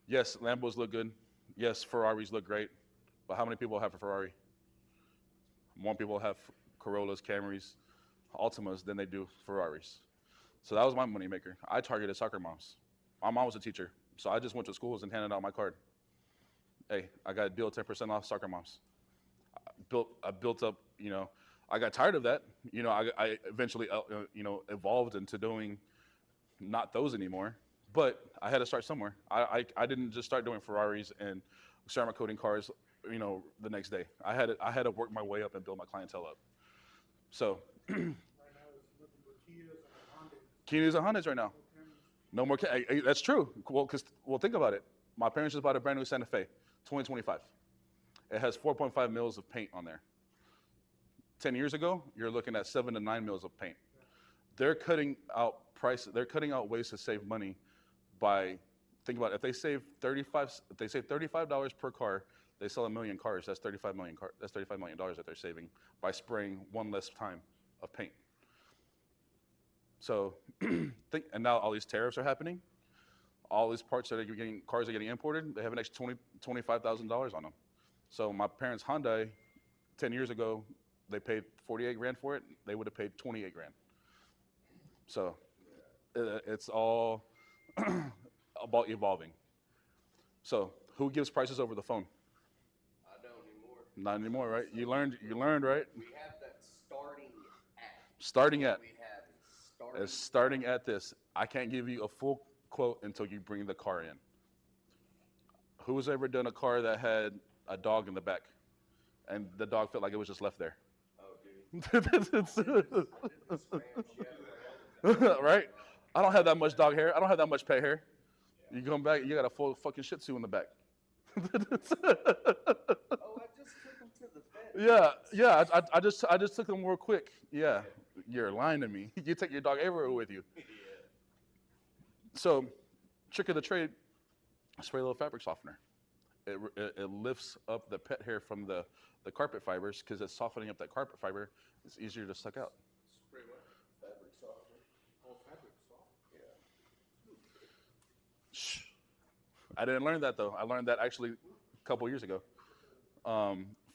Yes, Lambos look good. Yes, Ferraris look great. But how many people have a Ferrari? More people have Corollas, Camrys, Altimas than they do Ferraris. So that was my money maker. I targeted soccer moms. My mom was a teacher, so I just went to schools and handed out my card. Hey, I got a deal 10% off soccer moms. I built up, I got tired of that. I eventually, evolved into doing not those anymore. But I had to start somewhere. I didn't just start doing Ferraris and ceramic coating cars, the next day. I had to work my way up and build my clientele up. So Right now it's nothing but Kias and Hondas. Kias and Hondas right now. No more. That's true. Well, think about it. My parents just bought a brand new Santa Fe, 2025. It has 4.5 mils of paint on there. 10 years ago, you're looking at 7 to 9 mils of paint. They're cutting out ways to save money by, think about it, if they save $35 per car, they sell 1 million cars. That's $35 million. That's $35 million that they're saving by spraying one less time of paint. So, and now all these tariffs are happening. All these parts that cars are getting imported, they have an extra $25,000 on them. So my parents' Hyundai, 10 years ago, they paid 48 grand for it. They would have paid 28 grand. So it's all about evolving. So who gives prices over the phone? I don't anymore. Not anymore, right? You learned, right? We have that starting at. Starting at. We have Is starting at this. I can't give you a full quote until you bring the car in. Who's ever done a car that had a dog in the back and the dog felt like it was just left there? Oh, dude. Right? I don't have that much dog hair. I don't have that much pet hair. You come back, you got a full fucking Shih Tzu in the back. Oh, I just took him to the vet. Yeah. I just took them real quick. Yeah, you're lying to me. You take your dog everywhere with you. Yeah. So, trick of the trade: spray a little fabric softener. It lifts up the pet hair from the carpet fibers because it's softening up that carpet fiber. It's easier to suck out. Spray what? Fabric softener. Oh, fabric soft. Yeah. Shh. I didn't learn that though. I learned that actually a couple years ago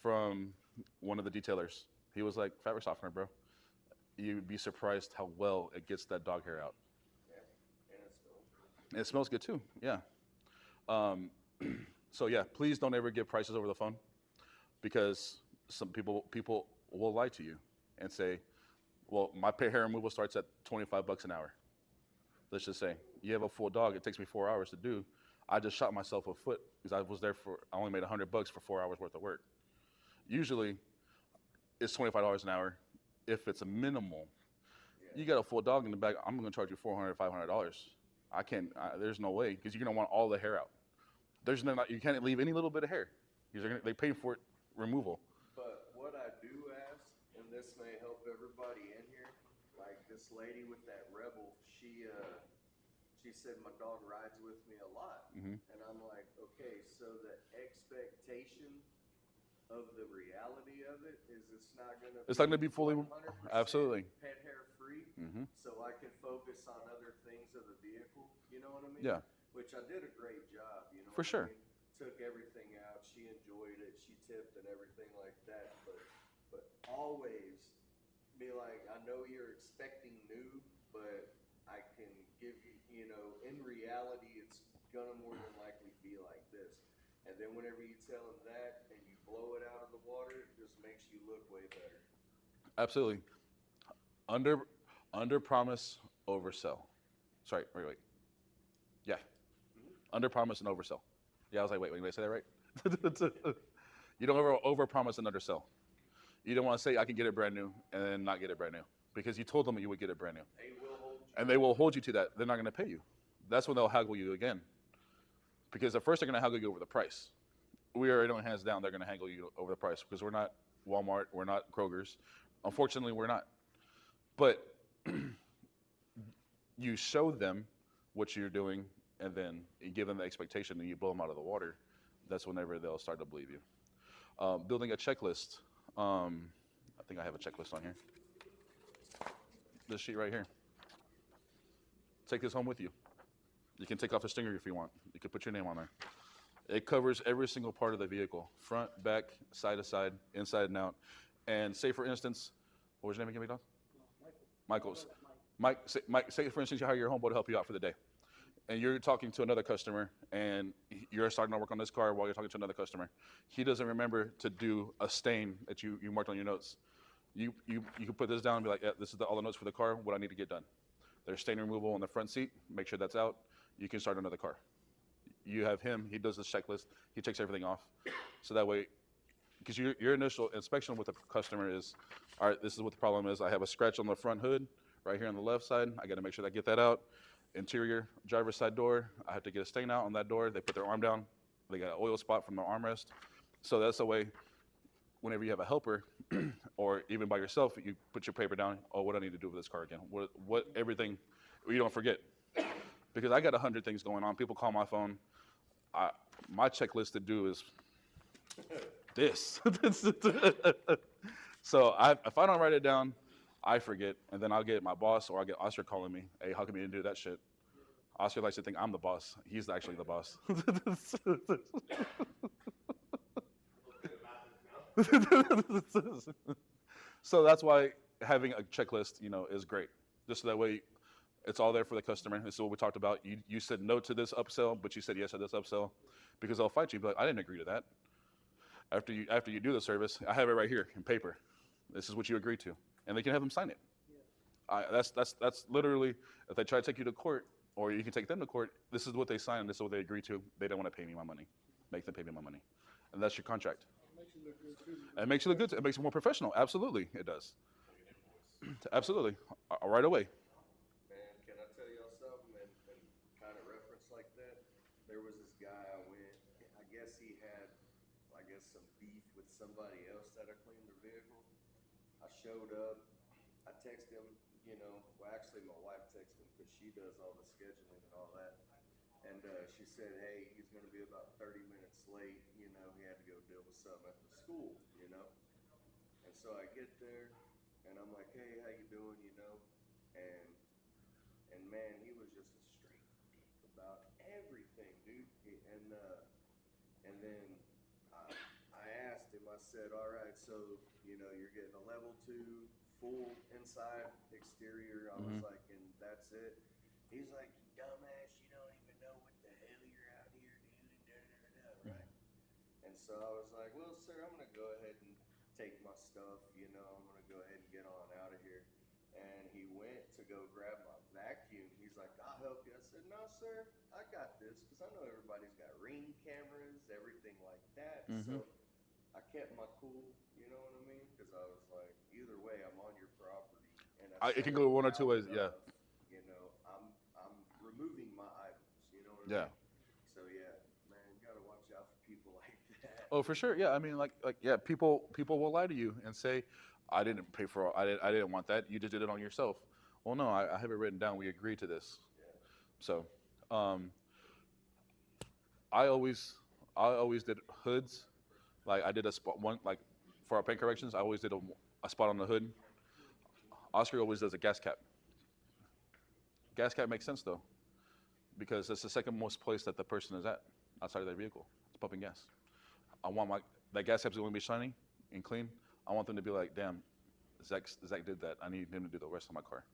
from one of the detailers. He was like, "Fabric softener, bro. You'd be surprised how well it gets that dog hair out." And It smells good too. Yeah. So yeah, please don't ever give prices over the phone because some people will lie to you and say, "Well, my pet hair removal starts at $25 an hour." Let's just say you have a full dog. It takes me 4 hours to do. I just shot myself a foot because I only made $100 for 4 hours worth of work. Usually, it's $25 an hour if it's a minimal. You got a full dog in the back. I'm going to charge you $400, $500. I can't. There's no way because you're going to want all the hair out. You can't leave any little bit of hair. They pay for it removal. But what I do ask, and this may help everybody in here, like this lady with that Rebel, she said my dog rides with me a lot, Mhm. and I'm like, okay, so the expectation of the reality of it is it's not gonna. It's not gonna be fully. 100% Absolutely. pet hair free, Mhm. so I can focus on other things of the vehicle. You know what I mean? Yeah. Which I did a great job. You know. For what sure. I mean? Took everything out. She enjoyed it. She tipped and everything like that. But always be like, I know you're expecting new, but I can give you, in reality, it's gonna more than likely be like this. And then whenever you tell them that and you blow it out of the water, it just makes you look way better. Absolutely. Under promise, oversell. Sorry, wait. Yeah. Under promise and oversell. Yeah, I was like, wait, did I say that right? You don't ever over promise and undersell. You don't want to say I can get it brand new and then not get it brand new because you told them you would get it brand new. They will hold you. And they will hold you to that. They're not going to pay you. That's when they'll haggle you again. Because at first they're going to haggle you over the price. We already know hands down they're going to haggle you over the price because we're not Walmart, we're not Kroger's. Unfortunately, we're not. But you show them what you're doing and then you give them the expectation and you blow them out of the water. That's whenever they'll start to believe you. Building a checklist. I think I have a checklist on here. This sheet right here. Take this home with you. You can take off the stinger if you want. You can put your name on there. It covers every single part of the vehicle. Front, back, side to side, inside and out. And say for instance, what was your name again, McDonald? Michael's. Mike, say for instance you hire your homeboy to help you out for the day. And you're talking to another customer and you're starting to work on this car while you're talking to another customer. He doesn't remember to do a stain that you marked on your notes. You can put this down and be like, yeah, this is all the notes for the car, what I need to get done. There's stain removal on the front seat, make sure that's out. You can start another car. You have him, he does this checklist, he checks everything off. So that way, because your initial inspection with the customer is, all right, this is what the problem is. I have a scratch on the front hood, right here on the left side. I gotta make sure that I get that out. interior driver's side door. I have to get a stain out on that door. They put their arm down. They got an oil spot from their armrest. So that's the way, whenever you have a helper or even by yourself, you put your paper down. Oh, what do I need to do with this car again? What everything, you don't forget. Because I got 100 things going on. People call my phone. My checklist to do is this. So if I don't write it down, I forget, and then I'll get my boss or I'll get Oscar calling me. Hey, how come you didn't do that shit? Oscar likes to think I'm the boss. He's actually the boss. So that's why having a checklist, is great. Just so that way, it's all there for the customer. This is what we talked about. You said no to this upsell, but you said yes to this upsell, because they'll fight you. But I didn't agree to that. After you do the service, I have it right here in paper. This is what you agreed to, and they can have them sign it. That's literally, if they try to take you to court, or you can take them to court, this is what they signed, this is what they agreed to. They don't want to pay me my money. Make them pay me my money. And that's your contract. Makes you look good too. And it makes you look good. It makes you more professional. Absolutely, it does. Absolutely. Right away. Man, can I tell y'all something and kind of reference like that? There was this guy I guess he had, some beef with somebody else that I cleaned their vehicle. I showed up, I texted him, well, actually my wife texted him because she does all the scheduling and all that. And she said, hey, he's going to be about 30 minutes late. He had to go deal with something at the school, And so I get there, and I'm like, hey, how you doing, And man, he was just a straight dick about everything, dude. And then I asked him, I said, all right, so, you're getting a level 2 full inside, exterior. I was like, and that's it. He's like, dumbass, you don't even know what the hell you're out here doing, right? And so I was like, well, sir, I'm going to go ahead and take my stuff, I'm going to go ahead and get on out of here. And he went to go grab my vacuum. He's like, I'll help you. I said, no, sir, I got this, because I know everybody's got Ring cameras, everything like that. So I kept my cool, you know what I mean? Because I was like, either way, I'm on your property. And It can go one or two ways, yeah. I'm removing my items, you know what I mean? Yeah. So yeah, man, you gotta watch out for people like that. Oh, for sure. Yeah. I mean, people will lie to you and say, I didn't pay for. I didn't want that. You just did it on yourself. Well, no, I have it written down. We agreed to this. Yeah. So, I always did hoods. Like I did a spot for our paint corrections. I always did a spot on the hood. Oscar always does a gas cap. Gas cap makes sense though, because it's the second most place that the person is at outside of their vehicle. It's pumping gas. I want that gas cap's going to be shiny and clean. I want them to be like, damn, Zach did that. I need him to do the rest of my car.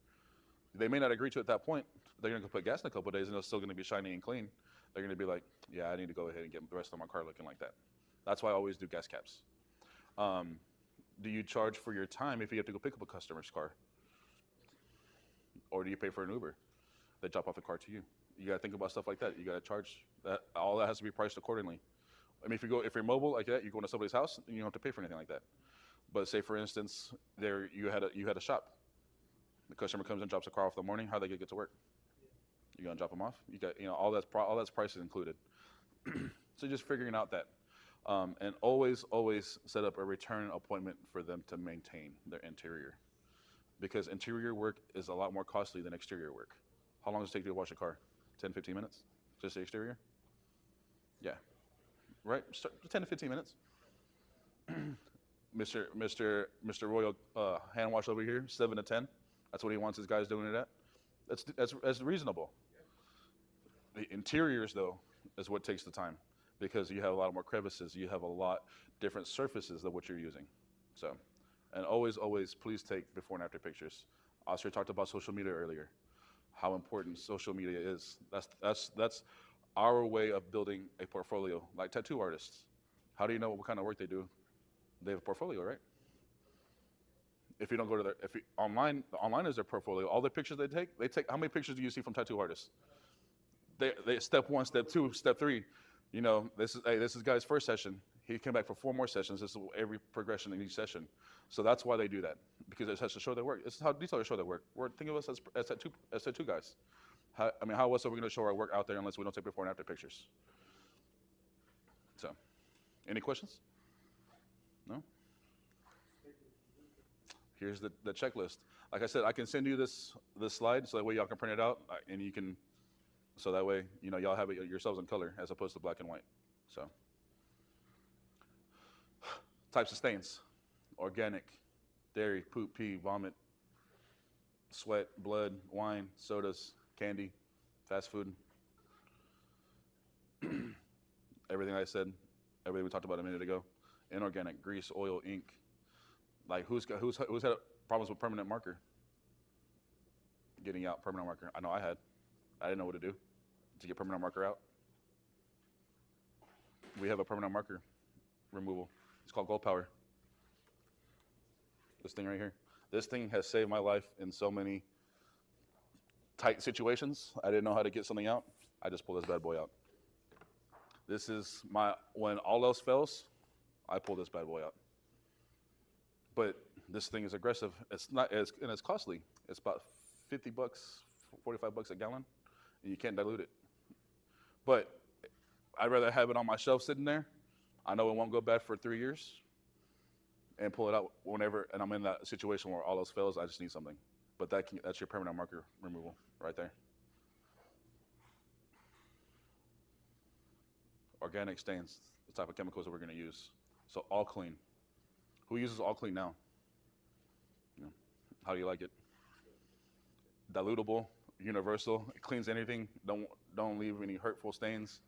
They may not agree to it at that point. They're going to put gas in a couple of days, and it's still going to be shiny and clean. They're going to be like, yeah, I need to go ahead and get the rest of my car looking like that. That's why I always do gas caps. Do you charge for your time if you have to go pick up a customer's car? Or do you pay for an Uber? They drop off the car to you. You got to think about stuff like that. You got to charge that. All that has to be priced accordingly. I mean, if you're mobile like that, you're going to somebody's house, and you don't have to pay for anything like that. But say, for instance, you had a shop. The customer comes and drops a car off in the morning. How they get to work? You gonna drop them off? You got all that's prices included. So just figuring out that, and always set up a return appointment for them to maintain their interior, because interior work is a lot more costly than exterior work. How long does it take you to wash a car? 10, 15 minutes? Just the exterior? Yeah. Right? 10 to 15 minutes. Mr. Royal hand wash over here, 7 to 10. That's what he wants his guys doing it at. That's reasonable. The interiors, though, is what takes the time, because you have a lot more crevices. You have a lot different surfaces than what you're using. So, and always, please take before and after pictures. Oscar talked about social media earlier, how important social media is. That's our way of building a portfolio, like tattoo artists. How do you know what kind of work they do? They have a portfolio, right? If you don't go to online is their portfolio. All the pictures they take. How many pictures do you see from tattoo artists? They step 1, step 2, step 3. This is guy's first session. He came back for 4 more sessions. This is every progression in each session. So that's why they do that, because it has to show their work. This is how detailers show their work. Think of us as tattoo guys. How else are we going to show our work out there unless we don't take before and after pictures? So, any questions? No? Here's the checklist. Like I said, I can send you this slide so that way y'all can print it out and you can, so that way, you know, y'all have it yourselves in color as opposed to black and white. So, types of stains: organic, dairy, poop, pee, vomit, sweat, blood, wine, sodas, candy, fast food. Everything I said, everything we talked about a minute ago. Inorganic, grease, oil, ink. Like who's had problems with permanent marker? Getting out permanent marker. I know I had. I didn't know what to do to get permanent marker out. We have a permanent marker removal. It's called Gold Power. This thing right here. This thing has saved my life in so many tight situations. I didn't know how to get something out. I just pull this bad boy out. This is when all else fails, I pull this bad boy out. But this thing is aggressive. It's not and it's costly. It's about $50, $45 a gallon, and you can't dilute it. But I'd rather have it on my shelf sitting there. I know it won't go bad for 3 years, and pull it out whenever. And I'm in that situation where all else fails. I just need something. But that's your permanent marker removal right there. Organic stains, the type of chemicals that we're going to use. So all clean. Who uses all clean now? Yeah. How do you like it? Dilutable, universal. It cleans anything. Don't leave any hurtful stains.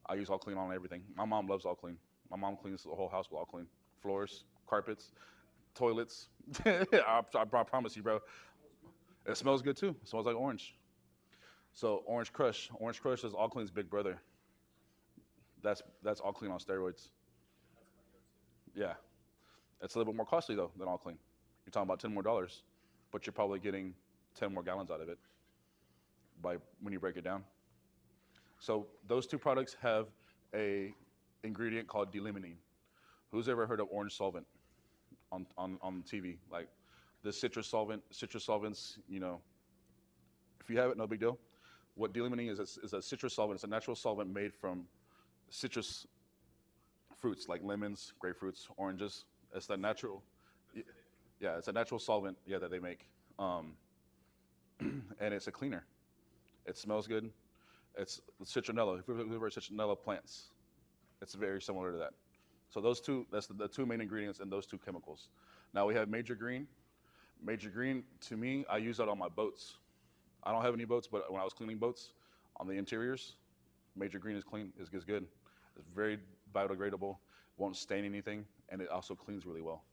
I use all clean on everything. My mom loves all clean. My mom cleans the whole house with all clean. Floors, carpets, toilets. I promise you, bro. It smells good too. It smells like orange. So Orange Crush. Orange Crush is all clean's big brother. That's all clean on steroids. Yeah. It's a little bit more costly though than all clean. You're talking about $10 more, but you're probably getting 10 more gallons out of it when you break it down. So those two products have a ingredient called D-limonene. Who's ever heard of orange solvent on TV? Like the citrus solvents, you know, if you have it, no big deal. What D-limonene is a citrus solvent. It's a natural solvent made from citrus fruits like lemons, grapefruits, oranges. It's the natural, yeah, it's a natural solvent, yeah, that they make. And it's a cleaner. It smells good. It's citronella. If you've ever heard citronella plants, it's very similar to that. So those two, that's the two main ingredients in those two chemicals. Now we have Major Green. Major Green, to me, I use that on my boats. I don't have any boats, but when I was cleaning boats on the interiors, Major Green is clean, is good. It's very biodegradable, won't stain anything, and it also cleans really well.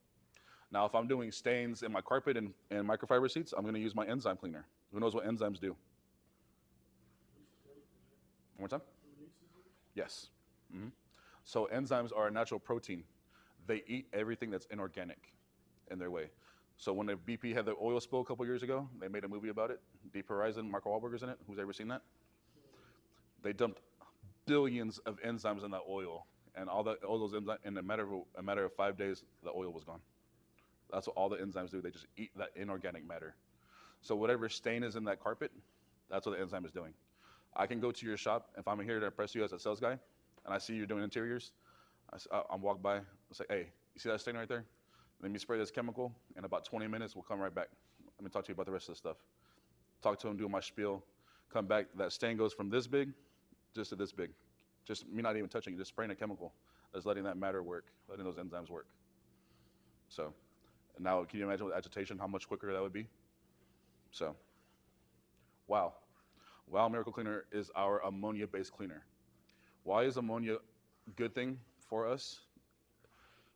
Now, if I'm doing stains in my carpet and microfiber seats, I'm gonna use my enzyme cleaner. Who knows what enzymes do? One more time? Yes. Mm-hmm. So enzymes are a natural protein. They eat everything that's inorganic in their way. So when the BP had the oil spill a couple years ago, they made a movie about it. Deep Horizon, Mark Wahlberg's in it. Who's ever seen that? They dumped billions of enzymes in that oil, and all those enzymes, in a matter of 5 days, the oil was gone. That's what all the enzymes do. They just eat that inorganic matter. So whatever stain is in that carpet, that's what the enzyme is doing. I can go to your shop, if I'm here to impress you as a sales guy, and I see you're doing interiors, I'm walk by, I'll say, hey, you see that stain right there? Let me spray this chemical. In about 20 minutes, we'll come right back. Let me talk to you about the rest of the stuff. Talk to him, do my spiel, come back. That stain goes from this big just to this big. Just me not even touching it, just spraying a chemical. That's letting that matter work, letting those enzymes work. So now, can you imagine with agitation how much quicker that would be? So, wow. Wow Miracle Cleaner is our ammonia-based cleaner. Why is ammonia a good thing for us?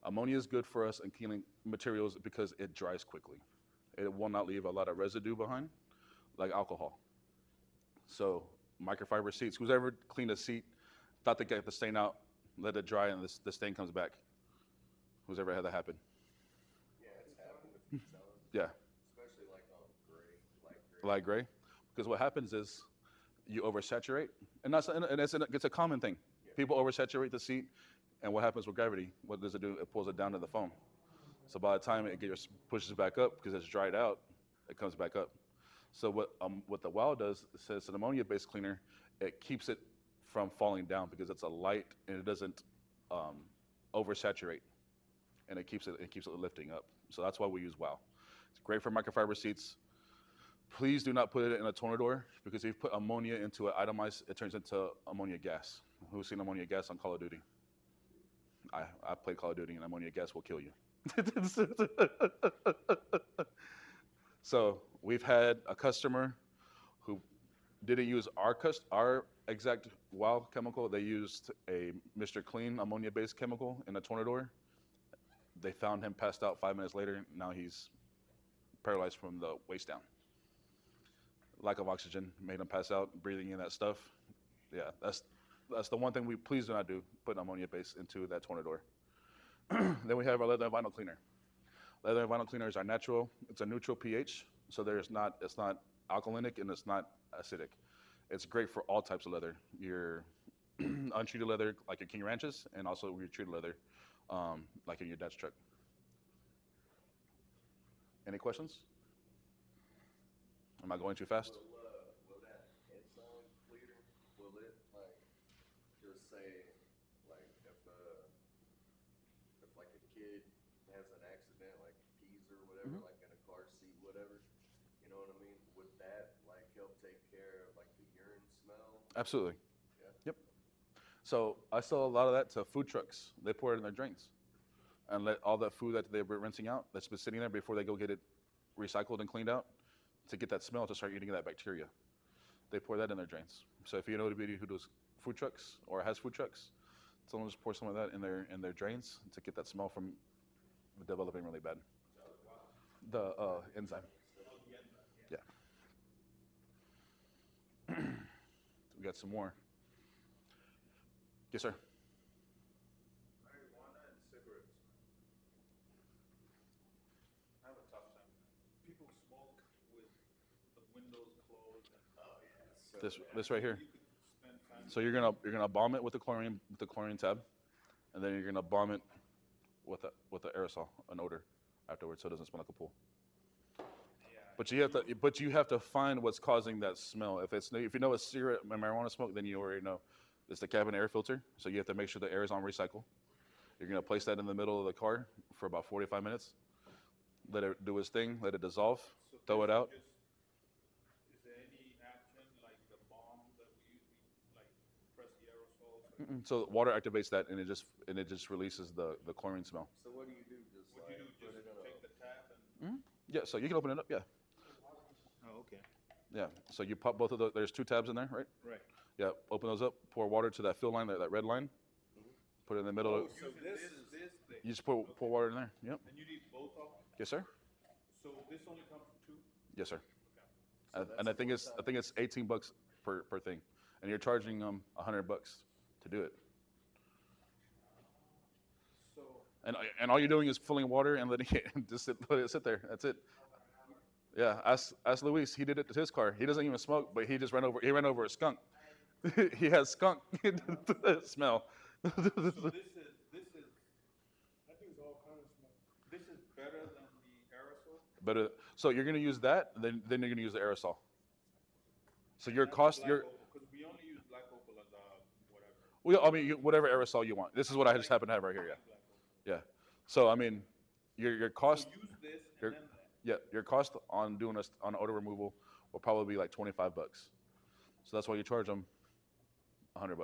Ammonia is good for us in cleaning materials because it dries quickly. It will not leave a lot of residue behind, like alcohol. So microfiber seats, who's ever cleaned a seat, thought they got the stain out, let it dry, and the stain comes back? Who's ever had that happen? Yeah, it's happened a few times. Yeah. Especially like on gray, Light gray? Because what happens is you oversaturate, and it's a common thing. People oversaturate the seat, and what happens with gravity? What does it do? It pulls it down to the foam. So by the time it pushes back up, because it's dried out, it comes back up. So what the WOW does, it says an ammonia-based cleaner, it keeps it from falling down because it's a light and it doesn't oversaturate, and it keeps it lifting up. So that's why we use WOW. It's great for microfiber seats. Please do not put it in a tornador because if you put ammonia into it itemized, it turns into ammonia gas. Who's seen ammonia gas on Call of Duty? I played Call of Duty, and ammonia gas will kill you. So we've had a customer who didn't use our exact WOW chemical. They used a Mr. Clean ammonia-based chemical in a tornador. They found him passed out 5 minutes later. Now he's paralyzed from the waist down. Lack of oxygen made him pass out, breathing in that stuff. Yeah, that's the one thing we please do not do, put ammonia base into that tornador. Then we have our leather and vinyl cleaner. Leather and vinyl cleaner is our natural, it's a neutral pH, so it's not alkalinic and it's not acidic. It's great for all types of leather. Your untreated leather, like your King Ranches, and also your treated leather, like in your dad's truck. Any questions? Am I going too fast? Will that enzyme cleaner, will it like just say like if like a kid has an accident like pees or whatever, like in a car seat, whatever, you know what I mean? Would that like help take care of like the urine smell? Absolutely. Yeah. Yep. So I sell a lot of that to food trucks. They pour it in their drains and let all that food that they're rinsing out that's been sitting there before they go get it recycled and cleaned out to get that smell to start eating that bacteria. They pour that in their drains. So if you know anybody who does food trucks or has food trucks, tell them to just pour some of that in their drains to get that smell from developing really bad. The enzyme. Yeah. We got some more. Yes, sir. Marijuana and cigarettes. I have a tough time. People smoke with the windows closed and This right here. you could spend time. So you're gonna bomb it with the chlorine tab, and then you're gonna bomb it with the aerosol, an odor afterwards, so it doesn't smell like a pool. But you have to find what's causing that smell. If you know it's cigarette and marijuana smoke, then you already know it's the cabin air filter. So you have to make sure the air is on recycle. You're gonna place that in the middle of the car for about 45 minutes. Let it do its thing. Let it dissolve. So Throw it out. Is there any action like the bomb that we usually like press the aerosols? So water activates that, and it just releases the chlorine smell. So what do you do? Just What like you do, put it just in take the tap and. Yeah. So you can open it up. Yeah. Oh, okay. Yeah. So you pop both of those. There's two tabs in there, right? Right. Yeah. Open those up. Pour water to that fill line, that red line. Put it in the middle. Oh, Of, so this thing. you just pour water in there. Yep. And you need both of them? Yes, sir. So this only comes with 2? Yes, sir. Okay. And I think it's $18 per thing, and you're charging them $100 to do it. So And all you're doing is filling water and letting it let it sit there. That's it. Yeah. Ask Luis. He did it to his car. He doesn't even smoke, but he ran over a skunk. He has skunk smell. this is That thing's all kinds of smell. this is better than the aerosol? But so you're gonna use that, then you're gonna use the aerosol. So your cost, Because we only use black opal as whatever. well, I mean, whatever aerosol you want. This is what I just happen to have right here. Yeah. Black opal. Yeah. So I mean, your cost, So use this your, and then that. yeah, your cost on doing on odor removal will probably be like $25. So that's why you charge them $100.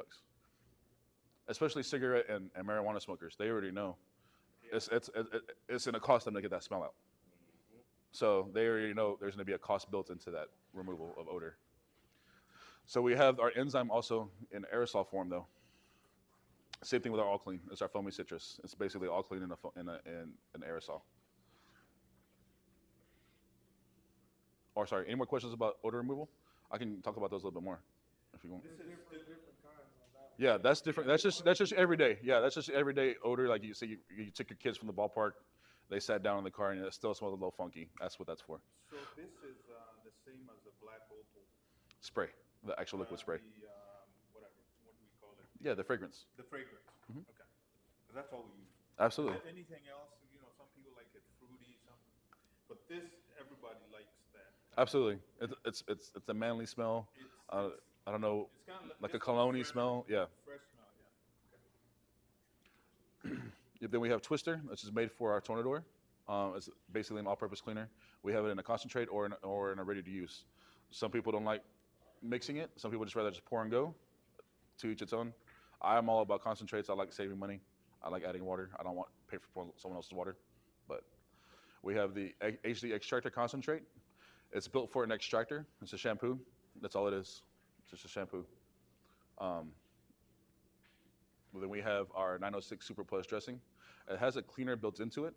Especially cigarette and marijuana smokers, they already know it's gonna cost them to get that smell out. So they already know there's gonna be a cost built into that removal of odor. So we have our enzyme also in aerosol form though. Same thing with our All Clean. It's our foamy citrus. It's basically All Clean in an aerosol. Or sorry, any more questions about odor removal? I can talk about those a little bit more if you want. This is Different kinds on that one. Yeah, that's different. That's just everyday. Yeah, that's just everyday odor. Like you see, you took your kids from the ballpark, they sat down in the car and it still smells a little funky. That's what that's for. So this is the same as the black opal. Spray, the actual liquid spray. The whatever. What do we call it? Yeah, the fragrance. The fragrance. Okay. 'Cause that's all we use. Absolutely. Anything else? You know, some people like it fruity. But this, everybody likes that. Absolutely. It's a manly smell. Uh, I don't know, It's kind of like a just cologne fresh, smell. Yeah. fresh smell. Yeah. Okay. Yep, then we have Twister, which is made for our Tornador. It's basically an all-purpose cleaner. We have it in a concentrate or in a ready-to-use. Some people don't like mixing it. Some people just rather just pour and go. To each its own. I'm all about concentrates. I like saving money. I like adding water. I don't want to pay for someone else's water. But we have the HD Extractor Concentrate. It's built for an extractor. It's a shampoo. That's all it is. It's just a shampoo. Um, then we have our 906 Super Plus dressing. It has a cleaner built into it.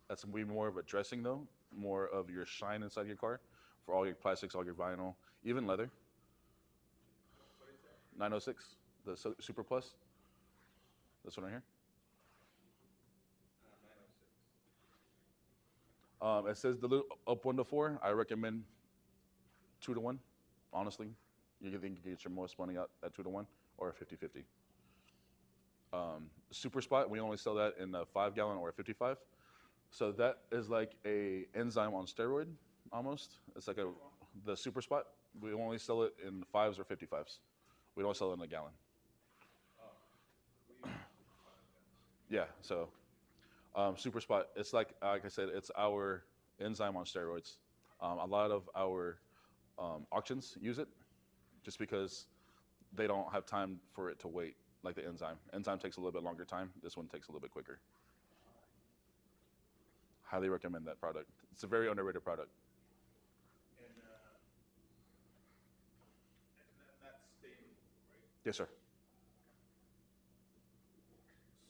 That's way more of a dressing though, more of your shine inside your car for all your plastics, all your vinyl, even leather. 906, the Super Plus. This one right here. 906. It says dilute up 1 to 4. I recommend 2 to 1. Honestly, you can get your most money out at 2 to 1 or a 50-50. Super Spot, we only sell that in a 5-gallon or a 55. So that is like a enzyme on steroid, almost. It's like the Super Spot. We only sell it in 5s or 55s. We don't sell it in a gallon. Yeah, so Super Spot, it's like I said, it's our enzyme on steroids. A lot of our auctions use it just because they don't have time for it to wait like the enzyme. Enzyme takes a little bit longer time. This one takes a little bit quicker. Highly recommend that product. It's a very underrated product. And that's stable, right? Yes, sir.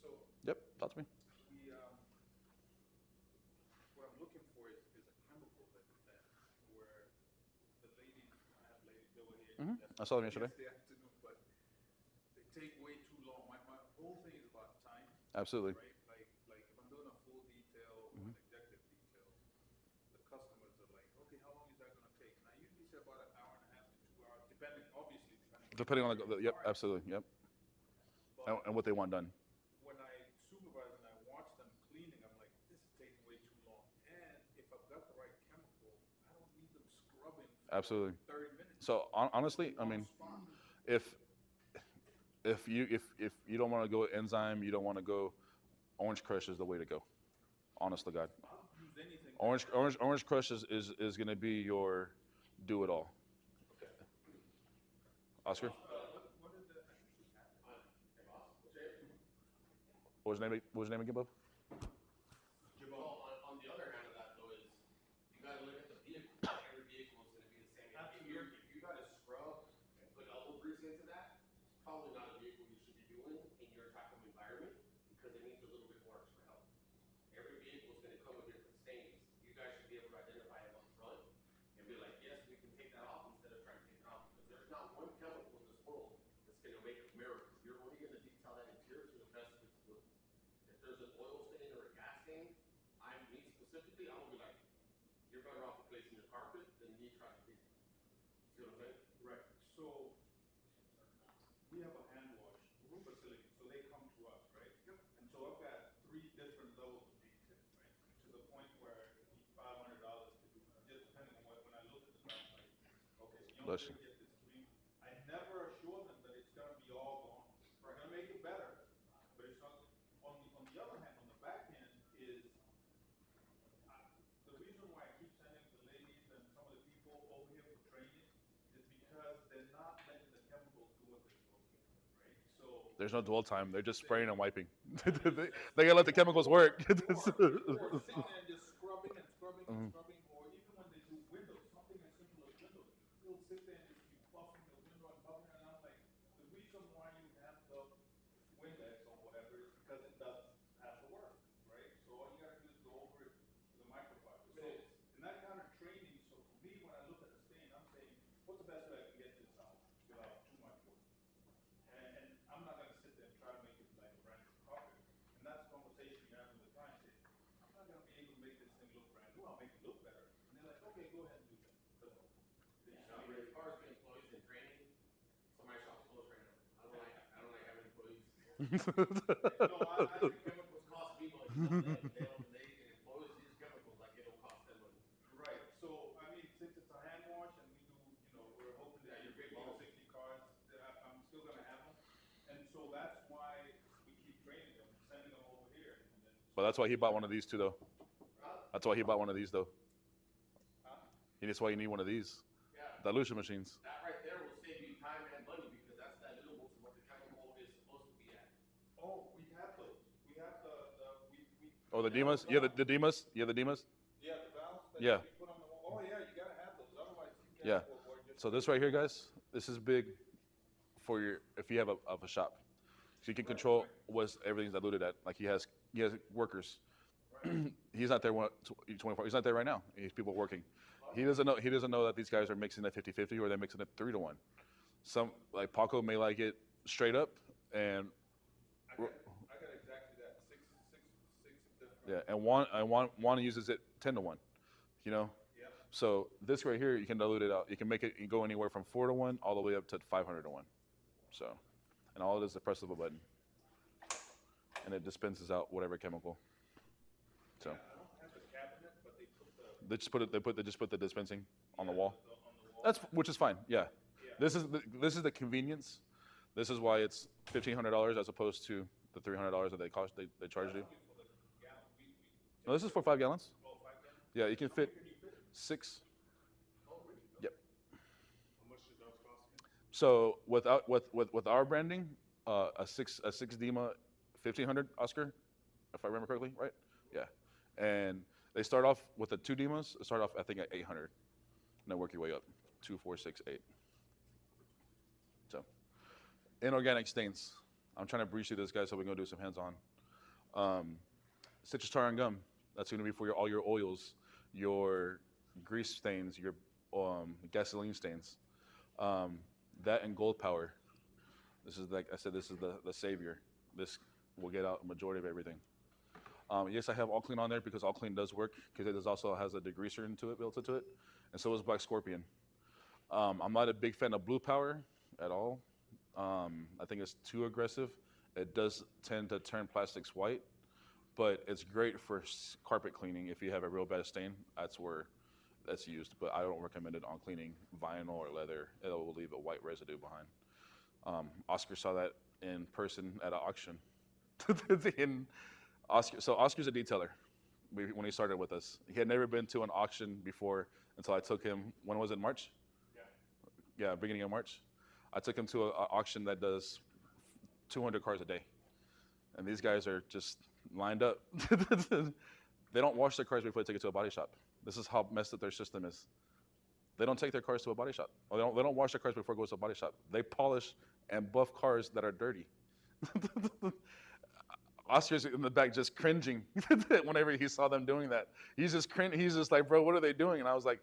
So Yep, talk to me. we what I'm looking for is a chemical that where the ladies, I have ladies over here. I saw them yesterday. Yesterday afternoon, but they take way too long. My whole thing is about time. Absolutely. Right? Like if I'm doing a full detail or an executive detail, the customers are like, okay, how long is that going to take? And I usually say about an hour and a half to 2 hours, Depending on yep, absolutely, yep. But And what they want done. when I supervise and I watch them cleaning, I'm like, this is taking way too long. And if I've got the right chemical, I don't need them scrubbing for Absolutely. 30 minutes. So honestly, I mean, if you don't want to go enzyme, you don't want to go, Orange Crush is the way to go. Honest to God, I'll use anything. Orange Crush is going to be your do it all. Oscar, What is the what was his name again, Bob? Well, on the other hand of that though is you gotta look at the vehicle. Every vehicle is gonna be the same. If you gotta scrub and put elbow grease into that, it's probably not a vehicle you should be doing in your type of environment because it needs a little bit more extra help. Every vehicle is gonna come with different stains. You guys should be able to identify them up front and be like, yes, we can take that off instead of trying to take it off because there's not one chemical in this world that's gonna make a mirror. You're only gonna detail that interior to the best of its ability. If there's an oil stain or a gas stain, me specifically, I would be like, you're better off replacing your carpet than me trying to clean it. See what I'm saying? Right. So we have a hand wash facility, so they come to us, right? Yep. And so I've got 3 different levels of detail, right? To the point where it need $500 to do, just depending on when I look at the price, like, okay, you know, Bless they you. get this clean. I never assure them that it's gonna be all gone. We're gonna make it better, but it's not. On the other hand, on the back end is the reason why I keep sending the ladies and some of the people over here for training is because they're not letting the chemicals do what they're supposed to, right? So There's no dwell time. They're just spraying and wiping. they gotta let the chemicals work. or sitting there just scrubbing and scrubbing and scrubbing, or even when they do windows, something as simple as windows, they'll sit there and just keep buffing the window and buffing it, and I'm like, the reason why you have the Windex or whatever is because it does have to work, right? So all you gotta do is go over it with a microfiber. So in that kind of training, so for me, when I look at a stain, I'm saying, what's the best way I can get this out without too much work? And I'm not gonna sit there and try to make it like a brand new carpet. And that's the conversation you have with the client. Say, I'm not gonna be able to make this thing look brand new. I'll make it look better. And they're like, okay, go ahead and do that. As far as the employees in training, so my shop's closed right now. I don't like having employees. No, I think chemicals cost me money. They employees use chemicals like it don't cost them money. Right. So I mean, since it's a hand But that's why he bought one of these too, though. That's why he bought one of these, though. That's why you need one of these dilution machines. That right there will save you time and money because that's dilutable to what the chemical is supposed to be at. Oh, we have those. We have we. Oh, the Dimas? Yeah, the Dimas? Yeah, the Dimas? Yeah, the valves that Yeah. you put on the wall. Oh yeah, you gotta have those. Otherwise, you Yeah. can't avoid just. So this right here, guys, this is big for your if you have a shop. So you can control what everything's diluted at. Like he has workers. He's not there 24. He's not there right now. He's people working. He doesn't know that these guys are mixing at 50-50 or they're mixing it 3-1. Some like Paco may like it straight up, and I got exactly that. Six different. yeah, and Juan uses it 10-1. You know. Yeah. So this right here, you can dilute it out. You can make it. You go anywhere from 4-1 all the way up to 500-1. So, and all it is the press of a button, and it dispenses out whatever chemical. So I don't have the cabinet, but they put the. they just put the dispensing on the wall. On the wall. Which is fine. Yeah. This is the convenience. This is why it's $1,500 as opposed to the $300 that they charge you. No, this is for 5 gallons. Oh, 5 gallons? Yeah, you can fit 6. Oh, really? Yep. How much should those cost again? So with our branding, a six Dima 1500 Oscar, if I remember correctly, right? Yeah. And they start off with the 2 Dimas. They start off I think at 800, and then work your way up 2, 4, 6, 8. So inorganic stains. I'm trying to breeze through this, guys, so we can go do some hands-on. Citrus tar and gum. That's going to be for all your oils, your grease stains, your gasoline stains. That and gold power. This is, like I said, this is the savior. This will get out a majority of everything. Yes, I have All Clean on there because All Clean does work because it also has a degreaser built into it, and so is Black Scorpion. I'm not a big fan of Blue Power at all. I think it's too aggressive. It does tend to turn plastics white, but it's great for carpet cleaning. If you have a real bad stain, that's where that's used. But I don't recommend it on cleaning vinyl or leather. It will leave a white residue behind. Oscar saw that in person at an auction. So Oscar's a detailer when he started with us. He had never been to an auction before until I took him, when was it, March? Yeah, beginning of March. I took him to an auction that does 200 cars a day. And these guys are just lined up. They don't wash their cars before they take it to a body shop. This is how messed up their system is. They don't take their cars to a body shop. Or they don't wash their cars before it goes to a body shop. They polish and buff cars that are dirty. Oscar's in the back just cringing whenever he saw them doing that. He's just like, bro, what are they doing? And I was like,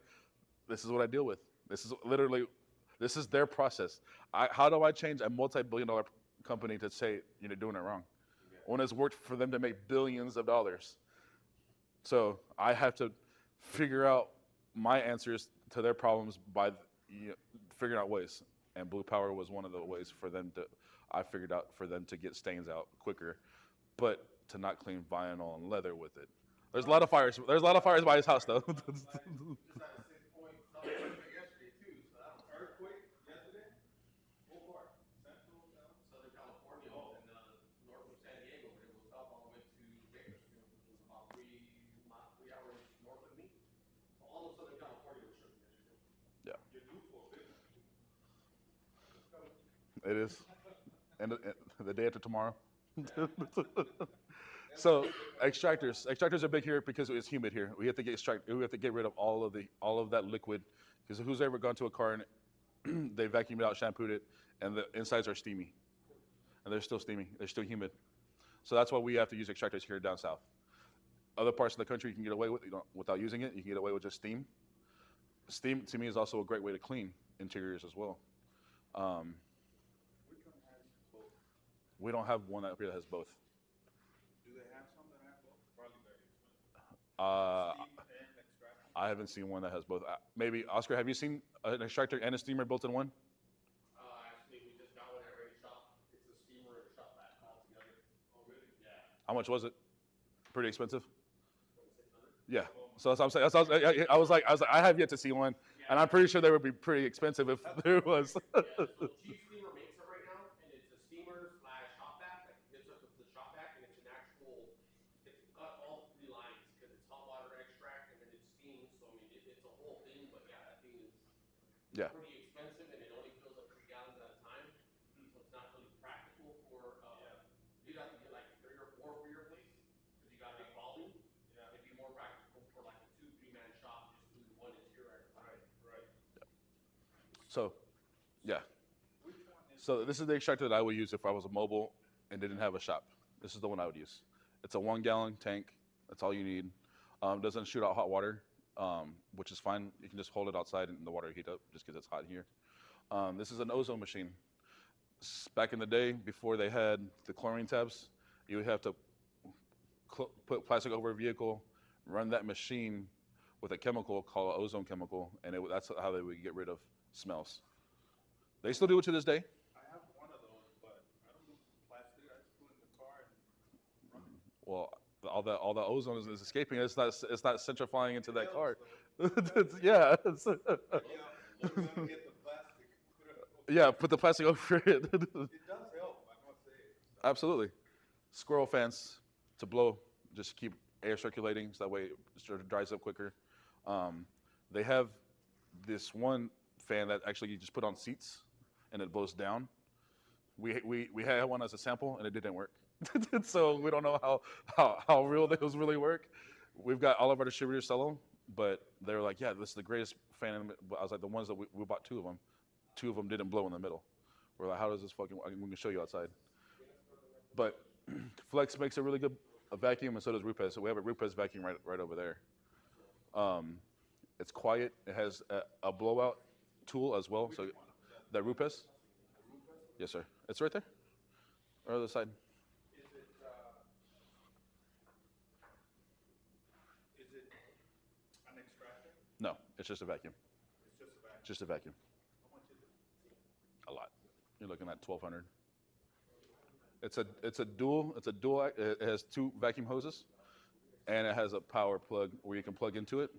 this is what I deal with. This is their process. How do I change a multi-billion-dollar company to say you're doing it wrong when it's worked for them to make billions of dollars? So I have to figure out my answers to their problems by figuring out ways. And Blue Power was one of the ways I figured out for them to get stains out quicker, but to not clean vinyl and leather with it. There's a lot of fires. There's a lot of fires by his house, though. Just had a 6-point earthquake yesterday too, so that was Earthquake yesterday? What part? Central, Southern California and north of San Diego, but it was up all the way to Bakersfield, which was about 3 hours north of me. So all of Southern California was shook yesterday. Yeah, You're due for a big one. it is. And the day after tomorrow. So extractors are big here because it's humid here. We have to get rid of all of that liquid, because who's ever gone to a car and they vacuumed it out, shampooed it, and the insides are steamy, and they're still steamy. They're still humid. So that's why we have to use extractors here down south. Other parts of the country you can get away with without using it. You can get away with just steam. Steam to me is also a great way to clean interiors as well. Which one has both? We don't have one up here that has both. Do they have some that have both? Probably very expensive. Steam and extraction? I haven't seen one that has both. Maybe Oscar, have you seen an extractor and a steamer built in one? Actually, we just got one at Ready Shop. It's a steamer and a shop vac all together. Oh, really? Yeah. How much was it? Pretty expensive. 2,600. Yeah. So that's what I'm saying. I was like, I have yet to see one, and I'm pretty sure they would be pretty expensive if there was. Yeah, so Chief Steamer makes it right now, and it's a steamer / shop vac that gets up to the shop vac, and it's an actual, it's Yeah. pretty expensive, and it only fills up 3 gallons at a time. So it's not really practical for, you'd have to get like 3 or 4 for your place, because you got big volume. Yeah. It'd be more practical for like a 2-3 man shop, just doing one interior at a time. Right. So, yeah. Which one is? So this is the extractor that I would use if I was a mobile and didn't have a shop. This is the one I would use. It's a 1 gallon tank. That's all you need. Doesn't shoot out hot water, which is fine. You can just hold it outside and the water heat up just because it's hot here. This is an ozone machine. Back in the day, before they had the chlorine tabs, you would have to put plastic over a vehicle, run that machine with a chemical called an ozone chemical, and that's how they would get rid of smells. They still do it to this day. I have one of those, but I don't do plastic. I just put it in the car and run it. Well, all the ozone is escaping. It's not centrifying into that car. Yeah. Yeah, look, get the plastic. Yeah, put the plastic over it. It does help, I must say. Absolutely. Squirrel fans to blow, just keep air circulating so that way it dries up quicker. They have this one fan that actually you just put on seats and it blows down. We had one as a sample and it didn't work. So we don't know how real those really work. We've got all of our distributors sell them, but they were like, yeah, this is the greatest fan. I was like, the ones that we bought 2 of them. 2 of them didn't blow in the middle. We're like, how does this fucking, we can show you outside. But Flex makes a really good vacuum, and so does Rupes. So we have a Rupes vacuum right over there. It's quiet. It has a blowout tool as well. So that Rupes? Yes, sir. It's right there. Right on the side. Is it an extractor? No, it's just a vacuum. It's just a vacuum. Just a vacuum. How much is it? A lot. You're looking at 1,200. It's a dual. It has 2 vacuum hoses, and it has a power plug where you can plug into it.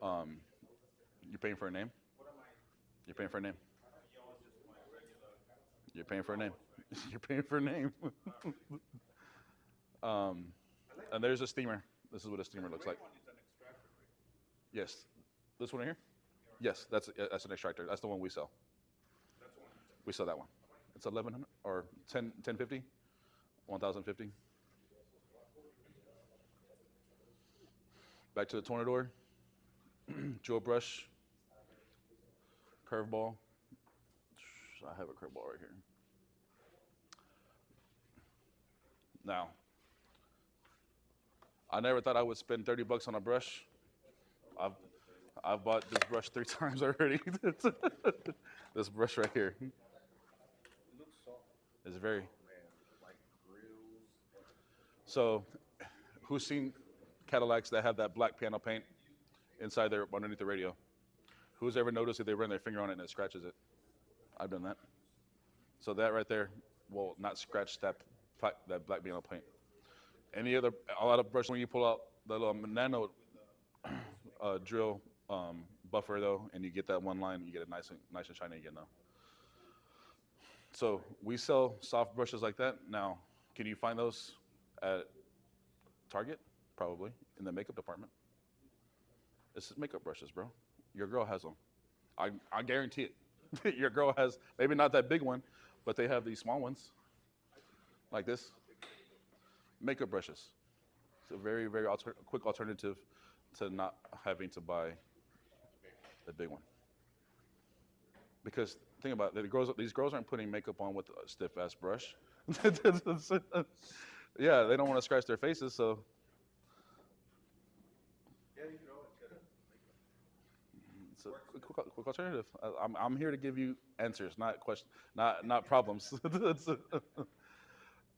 You're paying for a name. What am I? You're paying for a name. Yours just my regular. You're paying for a name. You're paying for a name. And there's a steamer. This is what a steamer looks like. One is an extractor, right? Yes. This one right here? Yes, that's an extractor. That's the one we sell. That's one. We sell that one. It's 1,100 or 1050, 1,050. Back to the Tornador. Drill brush. Curveball. I have a curveball right here. Now, I never thought I would spend $30 on a brush. I've bought this brush 3 times already. This brush right here. It looks soft. It's very. Man, like grills. So, who's seen Cadillacs that have that black piano paint inside there underneath the radio? Who's ever noticed that they run their finger on it and it scratches it? I've done that. So that right there will not scratch that black piano paint. A lot of brushes when you pull out the little nano drill buffer though, and you get that one line, you get it nice and shiny again though. So we sell soft brushes like that. Now, can you find those at Target? Probably in the makeup department. This is makeup brushes, bro. Your girl has them. I guarantee it. Your girl has maybe not that big one, but they have these small ones like this. Makeup brushes. It's a very, very quick alternative to not having to buy the big one. Because think about it, these girls aren't putting makeup on with a stiff ass brush. Yeah, they don't want to scratch their faces, so. Yeah, you can always get it. It's a quick alternative. I'm here to give you answers, not questions, not problems.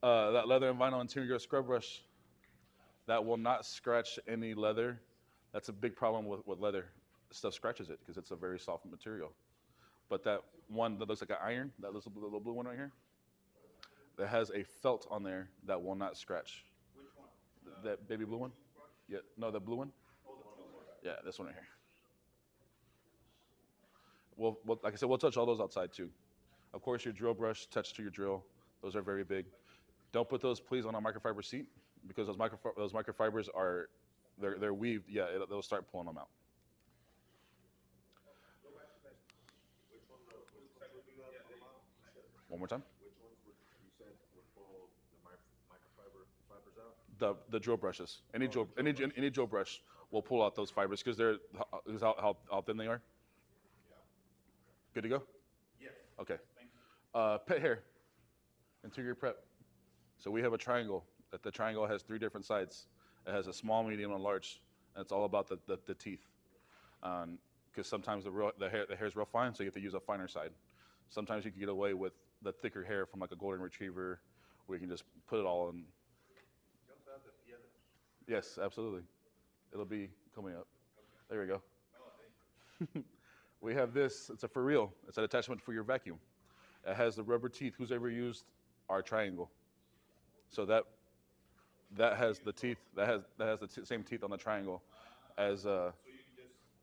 That leather and vinyl interior scrub brush, that will not scratch any leather. That's a big problem with leather. Stuff scratches it because it's a very soft material. But that one that looks like an iron, that little blue one right here, that has a felt on there that will not scratch. Which one? That baby blue one? Yeah, no, the blue one? Yeah, this one right here. Well, like I said, we'll touch all those outside too. Of course, your drill brush, touch to your drill. Those are very big. Don't put those, please, on a microfiber seat because those microfibers are, they're weaved. Yeah, they'll start pulling them out. One more time. Which ones would you said would pull the microfiber fibers out? The drill brushes. Any drill brush will pull out those fibers because they're is how thin they are. Yeah. Good to go. Yes. Okay. Thank you. Pet hair. Interior prep. So we have a triangle. That the triangle has 3 different sides. It has a small, medium, and large. And it's all about the teeth. Because sometimes the hair is real fine, so you have to use a finer side. Sometimes you can get away with the thicker hair from like a golden retriever, where you can just put it all in. Jumps out the piedra. Yes, absolutely. It'll be coming up. There we go. Oh, thank you. We have this. It's a for real. It's an attachment for your vacuum. It has the rubber teeth. Who's ever used our triangle? So that has the teeth. That has the same teeth on the triangle as So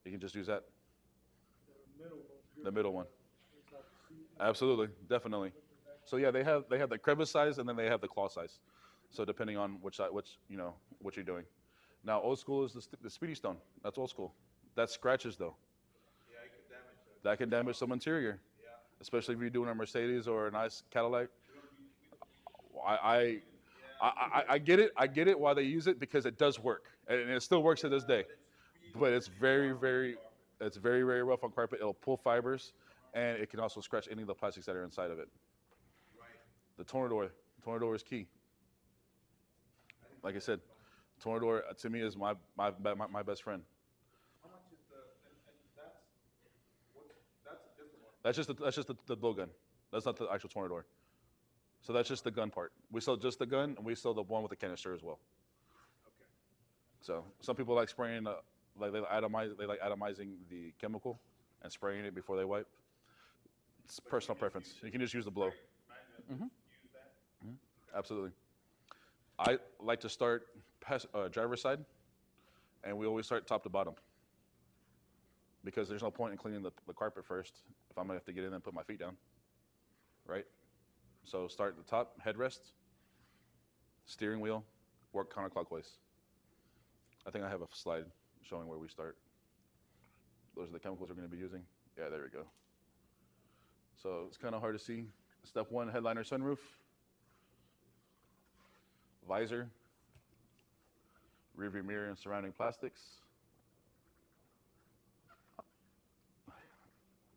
you can just use that. The middle one. The middle one. It's like the seat. Absolutely, definitely. So yeah, they have the crevice size and then they have the claw size. So depending on which side, what you're doing. Now old school is the Speedy Stone. That's old school. That scratches though. Yeah, it could damage that. That can damage some interior, Yeah. especially if you're doing a Mercedes or a nice Cadillac. I get it. I get it why they use it because it does work and it still works to this day. But it's very rough on carpet. It'll pull fibers, and it can also scratch any of the plastics that are inside of it. Right. The Tornador is key. Like I said, Tornador to me is my best friend. How much is and that's a different one. That's just the blowgun. That's not the actual Tornador. So that's just the gun part. We sell just the gun, and we sell the one with the canister as well. Okay. So some people like spraying, they like atomizing the chemical and spraying it before they wipe. It's personal preference. You can just use the blow. Use that. Absolutely. I like to start driver's side, and we always start top to bottom because there's no point in cleaning the carpet first if I'm gonna have to get in and put my feet down, right? So start at the top, headrest, steering wheel, work counterclockwise. I think I have a slide showing where we start. Those are the chemicals we're going to be using. Yeah, there we go. So it's kind of hard to see. Step 1, headliner sunroof, visor, rearview mirror and surrounding plastics,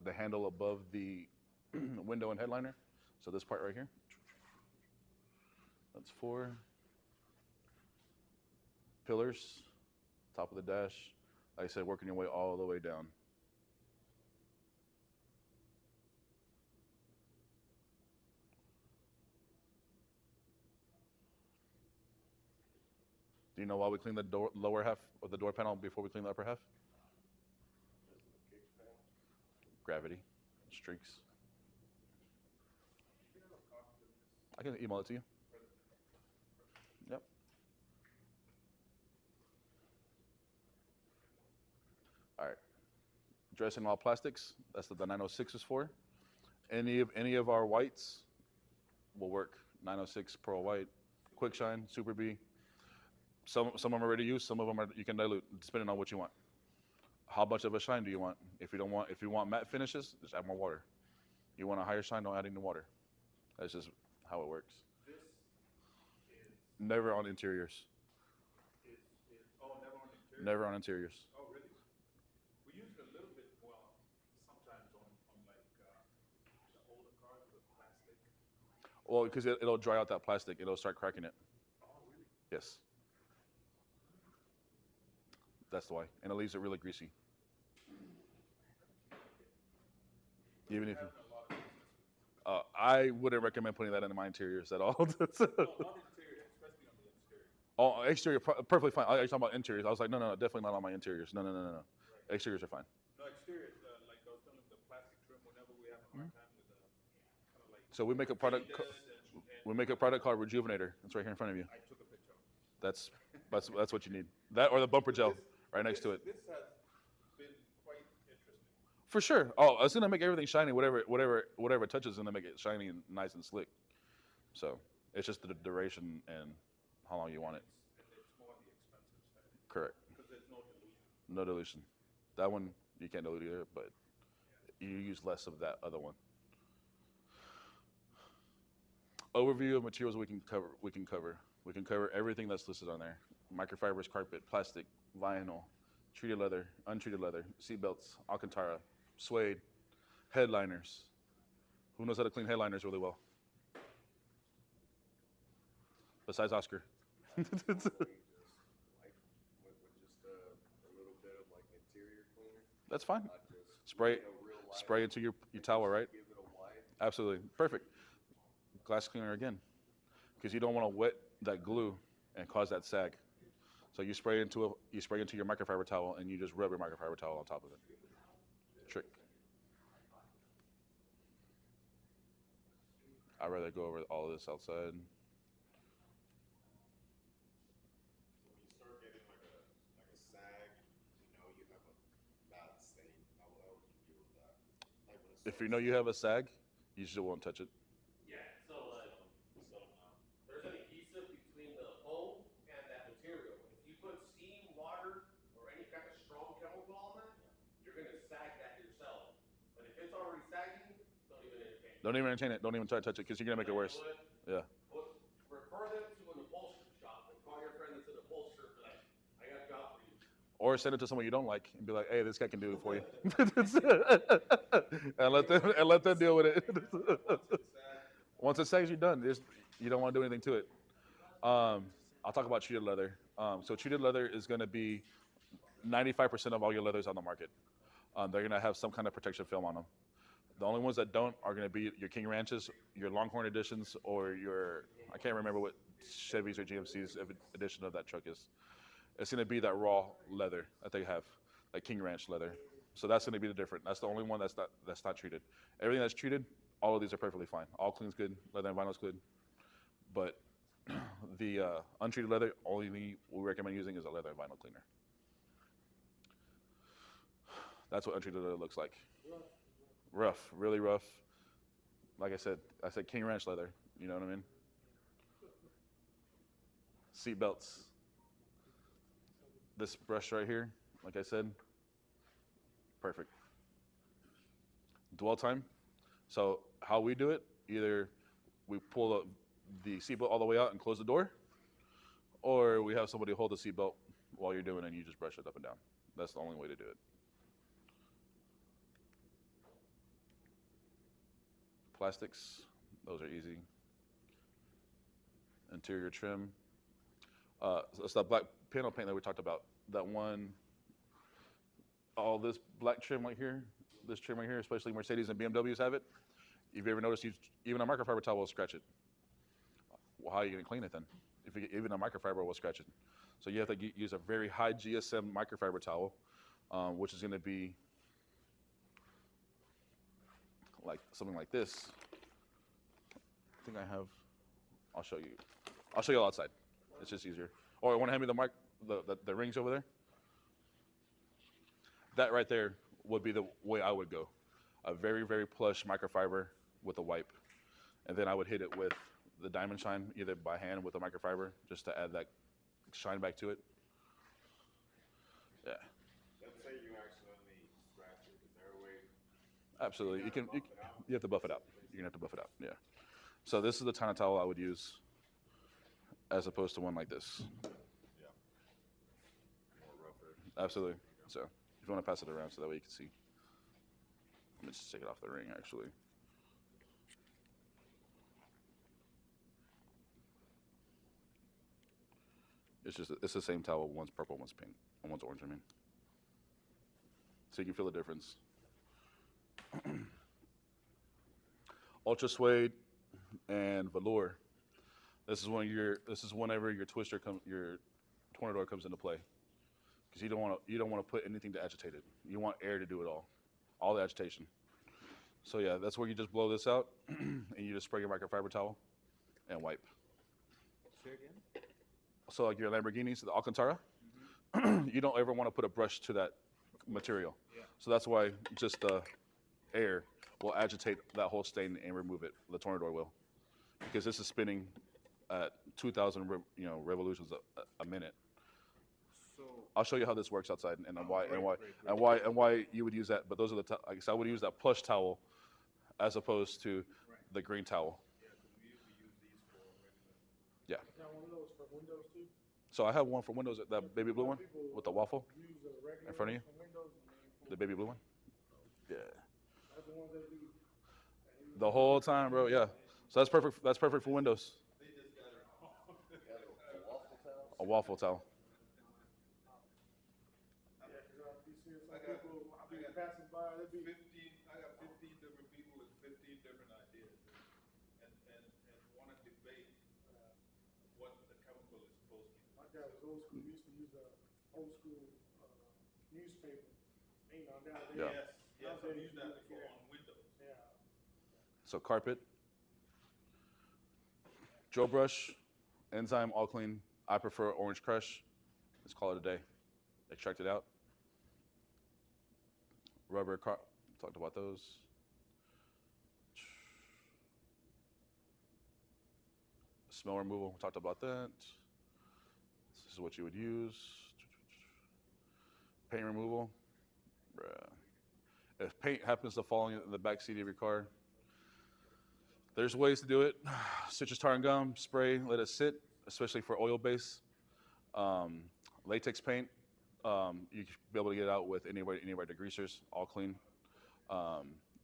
the handle above the window and headliner. So this part right here. That's 4. Pillars, top of the dash. Like I said, working your way all the way down. Do you know why we clean the lower half of the door panel before we clean the upper half? Gravity, streaks. I can email it to you. Yep. All right. Dressing all plastics. That's what the 906 is for. Any of our whites will work. 906 Pearl White, Quick Shine, Super B. Some of them are ready to use. Some of them you can dilute, depending on what you want. How much of a shine do you want? If you want matte finishes, just add more water. You want a higher shine, don't add any water. That's just how it works. This is Never on interiors. never on the interior. Never on interiors. Oh, really? We use it a little bit, well, sometimes on like the older cars with plastic. Well, because it'll dry out that plastic. It'll start cracking it. Oh, really? Yes. That's why. And it leaves it really greasy. Even if I wouldn't recommend putting that in my interiors at all. No, not interior, especially on the exterior. Oh, exterior, perfectly fine. You're talking about interiors. I was like, no, definitely not on my interiors. No. Right. Exteriors are fine. No, exterior, like I was telling you, the plastic trim, whenever we have a hard time with kind of like. So we make a product. We make a product called Rejuvenator. It's right here in front of you. I took a picture of it. That's what you need. That or the bumper gel right next to it. This has been quite interesting. For sure. Oh, it's gonna make everything shiny. Whatever touches is gonna make it shiny and nice and slick. So it's just the duration and how long you want it. And it's more on the expensive side. Correct. Because there's no dilution. No dilution. That one you can't dilute either, but you use less of that other one. Overview of materials we can cover. We can cover everything that's listed on there: microfibers, carpet, plastic, vinyl, treated leather, untreated leather, seat belts, Alcantara, suede, headliners. Who knows how to clean headliners really well? Besides Oscar. Like with just a little bit of like interior cleaner. That's fine. Not just Spray, real light. spray into your towel, right? Give it a wipe. Absolutely, perfect. Glass cleaner again, because you don't want to wet that glue and cause that sag. So you spray into your microfiber towel and you just rub your microfiber towel on top of it. Trick. I'd rather go over all of this outside. So when you start getting like a sag, you have a bad stain. How would you deal with that? Like when it If you know you have a sag, you just won't touch it. Yeah, so like, there's an adhesive between the foam and that material. If you put steam, water, or any kind of strong chemical on that, you're gonna sag that yourself. But if it's already sagging, don't even entertain it. Don't even entertain it. Don't even try to touch it because you're gonna make it worse. Yeah. Refer them to an upholstery shop and call your friend that's an upholsterer and be like, I got a job for you. Or send it to someone you don't like and be like, "Hey, this guy can do it for you," and let them deal with it. Once it sags, you're done. You don't want to do anything to it. I'll talk about treated leather. So treated leather is going to be 95% of all your leathers on the market. They're going to have some kind of protection film on them. The only ones that don't are going to be your King Ranches, your Longhorn editions, or I can't remember what Chevy's or GMC's edition of that truck is. It's going to be that raw leather that they have, like King Ranch leather. So that's going to be the different. That's the only one that's not treated. Everything that's treated, all of these are perfectly fine. All clean's good, leather and vinyl's good. But the untreated leather, only thing we recommend using is a leather and vinyl cleaner. That's what untreated leather looks like. Rough, really rough. Like I said King Ranch leather. You know what I mean? Seat belts. This brush right here, like I said, perfect. Dwell time. So how we do it, either we pull the seatbelt all the way out and close the door, or we have somebody hold the seatbelt while you're doing it and you just brush it up and down. That's the only way to do it. Plastics, those are easy. Interior trim. So it's that black panel paint that we talked about. That one, all this black trim right here, this trim right here, especially Mercedes and BMWs have it. If you ever noticed, even a microfiber towel will scratch it. Well, how are you going to clean it then? Even a microfiber will scratch it. So you have to use a very high GSM microfiber towel, which is going to be like something like this. I think I have. I'll show you. I'll show you all outside. It's just easier. Or want to hand me the rings over there? That right there would be the way I would go. A very, very plush microfiber with a wipe. And then I would hit it with the diamond shine, either by hand with a microfiber, just to add that shine back to it. Yeah. Let's say you accidentally scratch it. Is there a way? Absolutely. You have to buff it out. You're going to have to buff it out. Yeah. So this is the kind of towel I would use as opposed to one like this. Yeah. More rougher. Absolutely. So if you want to pass it around so that way you can see. Let me just take it off the ring, actually. It's the same towel. One's purple, one's pink, and one's orange, I mean. So you can feel the difference. Ultra suede and velour. This is whenever your your tornador comes into play, because you don't want to put anything to agitate it. You want air to do it all the agitation. So yeah, that's where you just blow this out and you just spray your microfiber towel and wipe. Say again? So like your Lamborghinis, the Alcantara, you don't ever want to put a brush to that material. Yeah. So that's why just the air will agitate that whole stain and remove it. The tornador will, because this is spinning at 2,000 revolutions a minute. So, I'll show you how this works outside and why you would use that. But those are I would use that plush towel as opposed to the green towel. yeah, because we usually use the Windows too? So I have one for Windows, that baby blue one People with the waffle use the regular in front of you. ones for Windows and then The baby blue one. Yeah. that's the ones that do. The whole time, bro. Yeah. So that's perfect. That's perfect for Windows. A waffle towel. Yeah, because I'll be seeing some people, I'll be passing by, they be. 15, I got 15 different people with 15 different ideas and want to debate what the chemical is supposed to be. My dad was old school. He used to use a old school newspaper. You know, nowadays. Yeah. Yes, I've used that before on Windows. Yeah. So carpet, Joe brush, enzyme, all clean. I prefer orange crush. Let's call it a day. Extract it out. Rubber, talked about those. Smell removal, talked about that. This is what you would use. Paint removal. Bruh. If paint happens to fall in the back seat of your car, there's ways to do it. Citrus tar and gum, spray, let it sit, especially for oil base. Latex paint, you should be able to get it out with any of the greasers, all clean.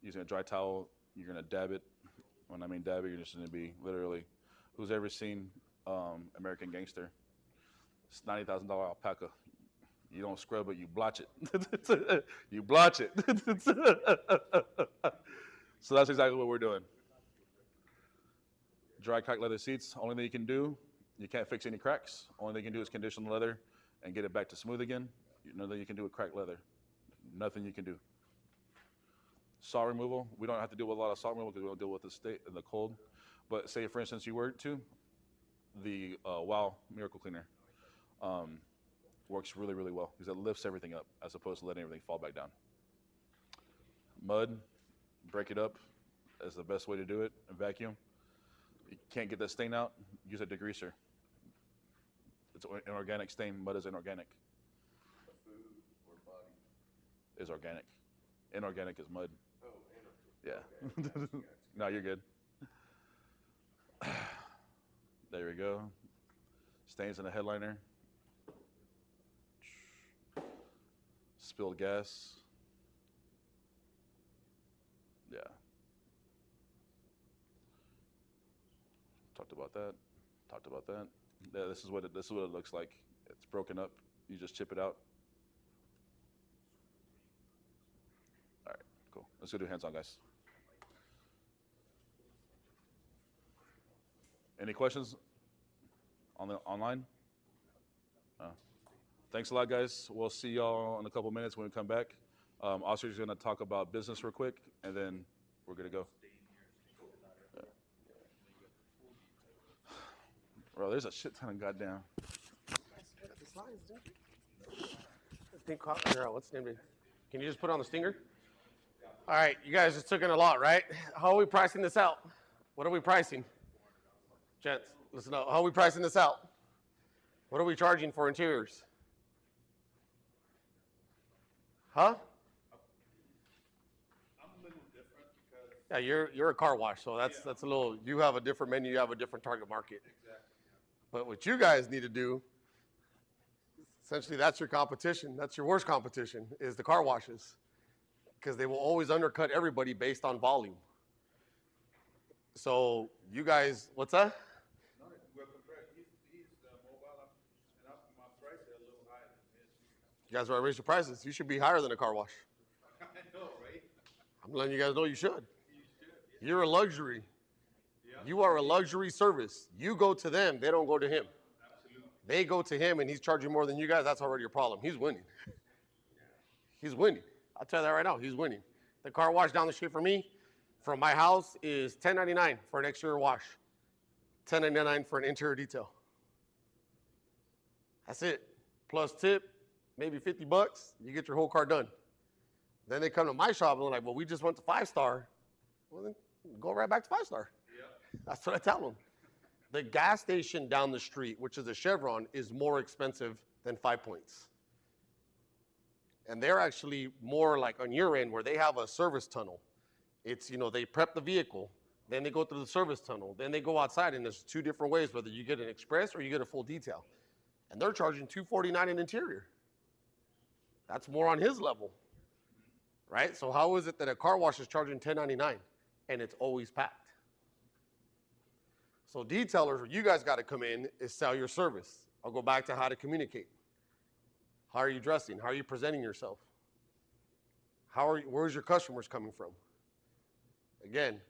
Using a dry towel, you're gonna dab it. When I mean dab it, you're just gonna be literally, who's ever seen American Gangster? It's $90,000 alpaca. You don't scrub it, you blotch it. You blotch it. So that's exactly what we're doing. Dry cracked leather seats, only thing you can do, you can't fix any cracks. Only thing you can do is condition the leather and get it back to smooth again. Nothing you can do with cracked leather. Nothing you can do. Saw removal, we don't have to deal with a lot of saw removal because we don't deal with the cold. But say, for instance, you were to, the Wow Miracle Cleaner works really, really well because it lifts everything up as opposed to letting everything fall back down. Mud, break it up is the best way to do it, and vacuum. You can't get that stain out, use a degreaser. It's an organic stain, mud is inorganic. Food or body? Is organic. Inorganic is mud. Oh, inorganic. Yeah. Gotcha. No, you're good. There we go. Stains in the headliner. Spilled gas. Yeah. Talked about that. Talked about that. Yeah, this is what it looks like. It's broken up. You just chip it out. All right, cool. Let's go do hands-on, guys. Any questions on the online? Thanks a lot, guys. We'll see y'all in a couple minutes when we come back. Oscar's going to talk about business real quick, and then we're going to go. Yeah. Bro, there's a shit ton of goddamn. What's the name? Can you just put on the stinger? All right, you guys just took in a lot, right? How are we pricing this out? What are we pricing? Gents, listen up. How are we pricing this out? What are we charging for interiors? Huh? I'm a little different because Yeah, you're a car wash, so that's a little. You have a different menu. You have a different target market. exactly. But what you guys need to do, essentially, that's your competition. That's your worst competition is the car washes, because they will always undercut everybody based on volume. So you guys, what's that? No, we're compared. He's mobile, and my price is a little higher than his. You guys want to raise your prices. You should be higher than a car wash. I know, right? I'm letting you guys know you should. You should. Yeah. You're a luxury. You are a luxury service. You go to them, they don't go to him. Absolutely. They go to him and he's charging more than you guys. That's already a problem. He's winning. He's winning. I'll tell you that right now. He's winning. The car wash down the street for me, from my house, is $10.99 for an exterior wash. $10.99 for an interior detail. That's it. Plus tip, maybe $50. You get your whole car done. Then they come to my shop and they're like, well, we just went to 5-star. Well, then go right back to 5-star. That's what I tell them. The gas station down the street, which is a Chevron, is more expensive than 5 Points. And they're actually more like on your end where they have a service tunnel. It's, they prep the vehicle, Then they go through the service tunnel. Then they go outside, and there's 2 different ways, whether you get an express or you get a full detail. And they're charging $249 in interior. That's more on his level, right? So how is it that a car wash is charging $10.99 and it's always packed? So detailers, where you guys got to come in is sell your service. I'll go back to how to communicate. How are you dressing? How are you presenting yourself? Where's your customers coming from? Again,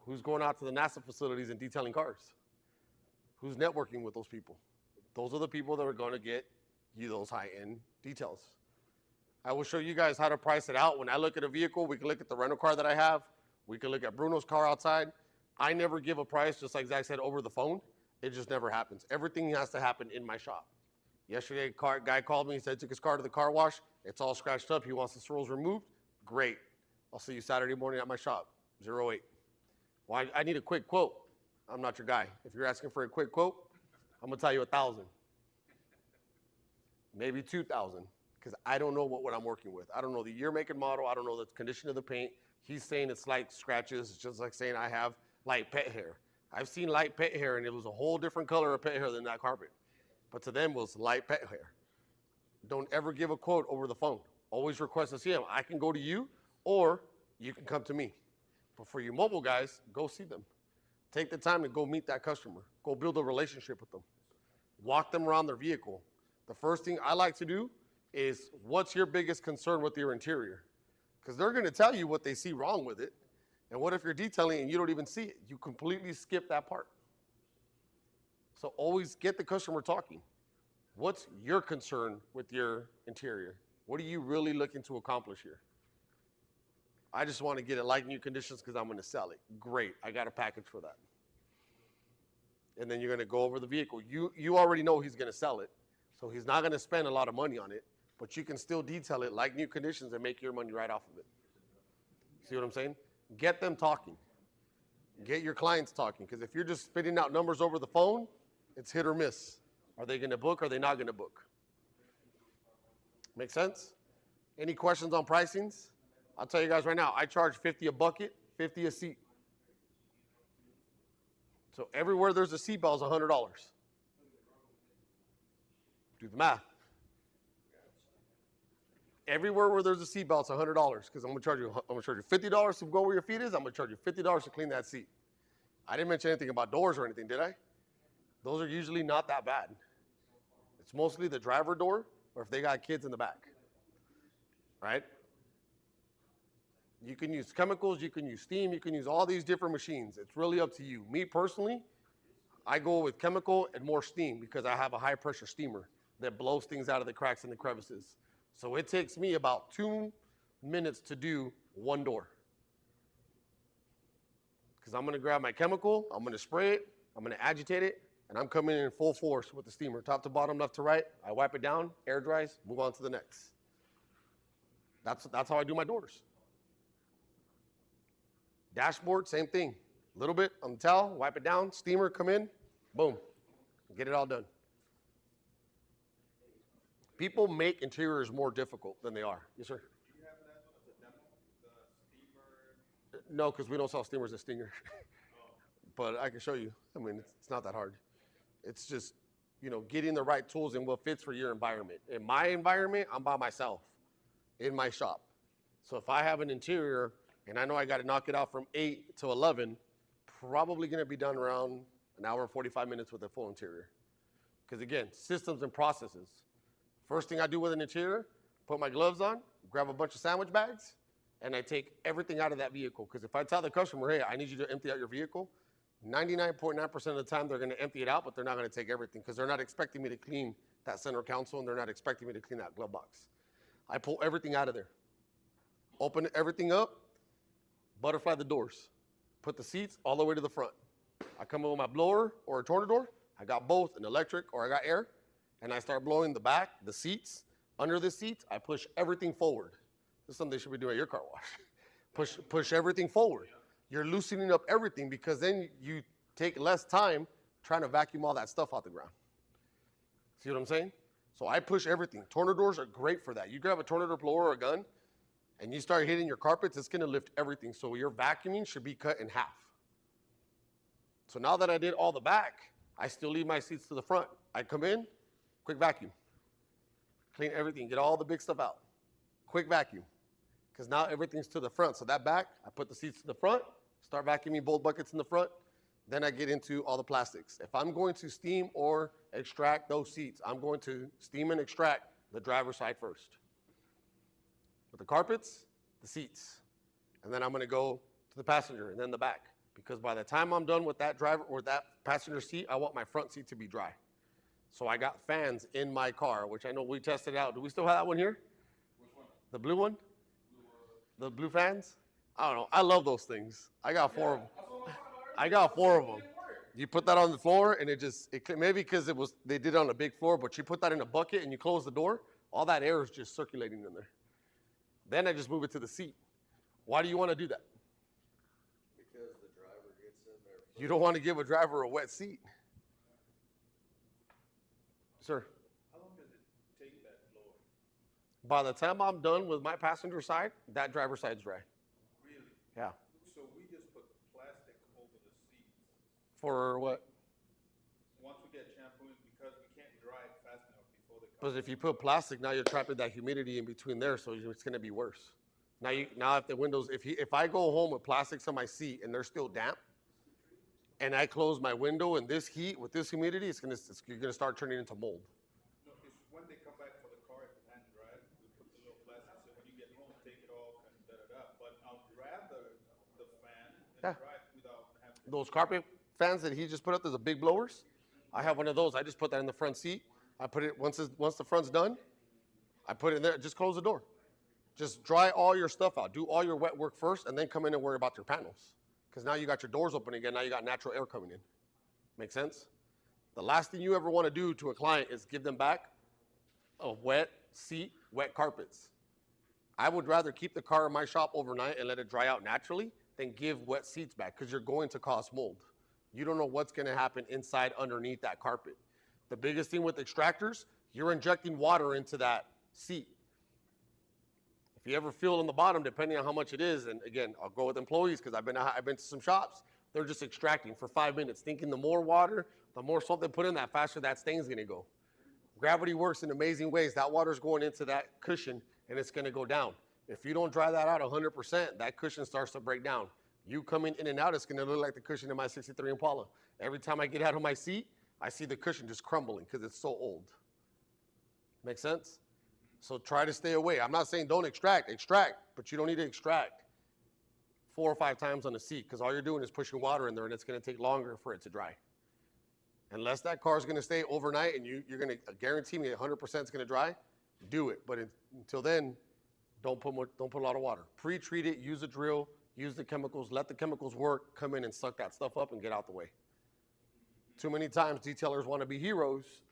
who's going out to the NASA facilities and detailing cars? Who's networking with those people? Those are the people that are going to get you those high-end details. I will show you guys how to price it out. When I look at a vehicle, we can look at the rental car that I have. We can look at Bruno's car outside. I never give a price, just like Zach said, over the phone. It just never happens. Everything has to happen in my shop. Yesterday, a guy called me. He said he took his car to the car wash. It's all scratched up. He wants the swirls removed. Great. I'll see you Saturday morning at my shop, 08. Well, I need a quick quote. I'm not your guy. If you're asking for a quick quote, I'm going to tell you 1,000. Maybe 2,000, because I don't know what I'm working with. I don't know the year, make, and model. I don't know the condition of the paint. He's saying it's light scratches. It's just like saying I have light pet hair. I've seen light pet hair, and it was a whole different color of pet hair than that carpet. But to them, it was light pet hair. Don't ever give a quote over the phone. Always request to see him. I can go to you, or you can come to me. But for you mobile guys, go see them. Take the time to go meet that customer. Go build a relationship with them. Walk them around their vehicle. The first thing I like to do is, what's your biggest concern with your interior? Because they're going to tell you what they see wrong with it. And what if you're detailing and you don't even see it? You completely skip that part. So always get the customer talking. What's your concern with your interior? What are you really looking to accomplish here? I just want to get it like new conditions because I'm going to sell it. Great, I got a package for that. And then you're going to go over the vehicle. You already know he's going to sell it, so he's not going to spend a lot of money on it, but you can still detail it like new conditions and make your money right off of it. See what I'm saying? Get them talking. Get your clients talking, because if you're just spitting out numbers over the phone, it's hit or miss. Are they going to book or are they not going to book? Make sense? Any questions on pricings? I'll tell you guys right now, I charge 50 a bucket, 50 a seat. So everywhere there's a seat belt is $100. Do the math. Everywhere where there's a seat belt, it's $100, because I'm gonna charge you $50 to go where your feet is. I'm gonna charge you $50 to clean that seat. I didn't mention anything about doors or anything, did I? Those are usually not that bad. It's mostly the driver door, or if they got kids in the back, right? You can use chemicals, you can use steam, you can use all these different machines. It's really up to you. Me personally, I go with chemical and more steam because I have a high pressure steamer that blows things out of the cracks and the crevices. So it takes me about 2 minutes to do one door. Because I'm gonna grab my chemical, I'm gonna spray it, I'm gonna agitate it, and I'm coming in full force with the steamer, top to bottom, left to right. I wipe it down, air dries, move on to the next. That's how I do my doors. Dashboard, same thing. A little bit on the towel, wipe it down, steamer, come in, boom, get it all done. People make interiors more difficult than they are. Yes, sir? Do you have that one as a demo? The steamer? No, because we don't sell steamers as Stinger. But I can show you. I mean, it's not that hard. It's just, getting the right tools and what fits for your environment. In my environment, I'm by myself in my shop. So if I have an interior and I know I got to knock it out from 8 to 11, probably going to be done around an hour and 45 minutes with a full interior. Because again, systems and processes. First thing I do with an interior, put my gloves on, grab a bunch of sandwich bags, and I take everything out of that vehicle. Because if I tell the customer, hey, I need you to empty out your vehicle, 99.9% of the time they're going to empty it out, but they're not going to take everything because they're not expecting me to clean that center console and they're not expecting me to clean that glove box. I pull everything out of there, open everything up, butterfly the doors, put the seats all the way to the front. I come in with my blower or a tornador. I got both, an electric or I got air, and I start blowing the back, the seats. Under the seats, I push everything forward. This is something they should be doing at your car wash. Push everything forward. You're loosening up everything because then you take less time trying to vacuum all that stuff out the ground. See what I'm saying? So I push everything. Tornadors are great for that. You grab a tornado blower or a gun and you start hitting your carpets, it's going to lift everything. So your vacuuming should be cut in half. So now that I did all the back, I still leave my seats to the front. I come in, quick vacuum. Clean everything, get all the big stuff out. Quick vacuum. Because now everything's to the front. So that back, I put the seats to the front, start vacuuming both buckets in the front. Then I get into all the plastics. If I'm going to steam or extract those seats, I'm going to steam and extract the driver's side first. With the carpets, the seats. And then I'm going to go to the passenger and then the back. Because by the time I'm done with that driver or that passenger seat, I want my front seat to be dry. So I got fans in my car, which I know we tested out. Do we still have that one here? Which one? The blue one? The blue fans? I don't know. I love those things. I got 4 of them. I got 4 of them. You put that on the floor and it maybe because they did it on a big floor, but you put that in a bucket and you close the door, all that air is just circulating in there. Then I just move it to the seat. Why do you want to do that? Because the driver gets in there first. You don't want to give a driver a wet seat. Sir, How long does it take that blower? by the time I'm done with my passenger side, that driver's side's dry. Really? Yeah. So we just put plastic over the seats. For what? Once we get shampooing, because we can't dry it fast enough before they come. Because if you put plastic, now you're trapping that humidity in between there, so it's going to be worse. Now if the windows, if I go home with plastics on my seat and they're still damp, and I close my window and this heat with this humidity, you're gonna start turning into mold. No, it's when they come back for the car, if it hand dried, we put the little plastic, so when you get home, take it off and da-da-da. But I'd rather the fan and dry it without having to. Those carpet fans that he just put up, there's a big blowers. I have one of those. I just put that in the front seat. I put it once the front's done, I put it in there. Just close the door. Just dry all your stuff out. Do all your wet work first, and then come in and worry about your panels. Because now you got your doors open again. Now you got natural air coming in. Make sense? The last thing you ever want to do to a client is give them back a wet seat, wet carpets. I would rather keep the car in my shop overnight and let it dry out naturally than give wet seats back, because you're going to cause mold. You don't know what's going to happen inside underneath that carpet. The biggest thing with extractors, you're injecting water into that seat. If you ever feel on the bottom, depending on how much it is, and again, I'll go with employees because I've been to some shops, they're just extracting for 5 minutes, thinking the more water, the more salt they put in, that faster that stain's gonna go. Gravity works in amazing ways. That water's going into that cushion and it's gonna go down. If you don't dry that out 100%, that cushion starts to break down. You coming in and out, it's gonna look like the cushion in my 63 Impala. Every time I get out of my seat, I see the cushion just crumbling because it's so old. Make sense? So try to stay away. I'm not saying don't extract, but you don't need to extract 4 or 5 times on the seat, because all you're doing is pushing water in there and it's gonna take longer for it to dry. Unless that car is gonna stay overnight and you're gonna guarantee me 100% it's gonna dry, do it. But until then, don't put a lot of water. Pre-treat it, use a drill, use the chemicals, let the chemicals work, come in and suck that stuff up and get out the way. Too many times detailers wanna be heroes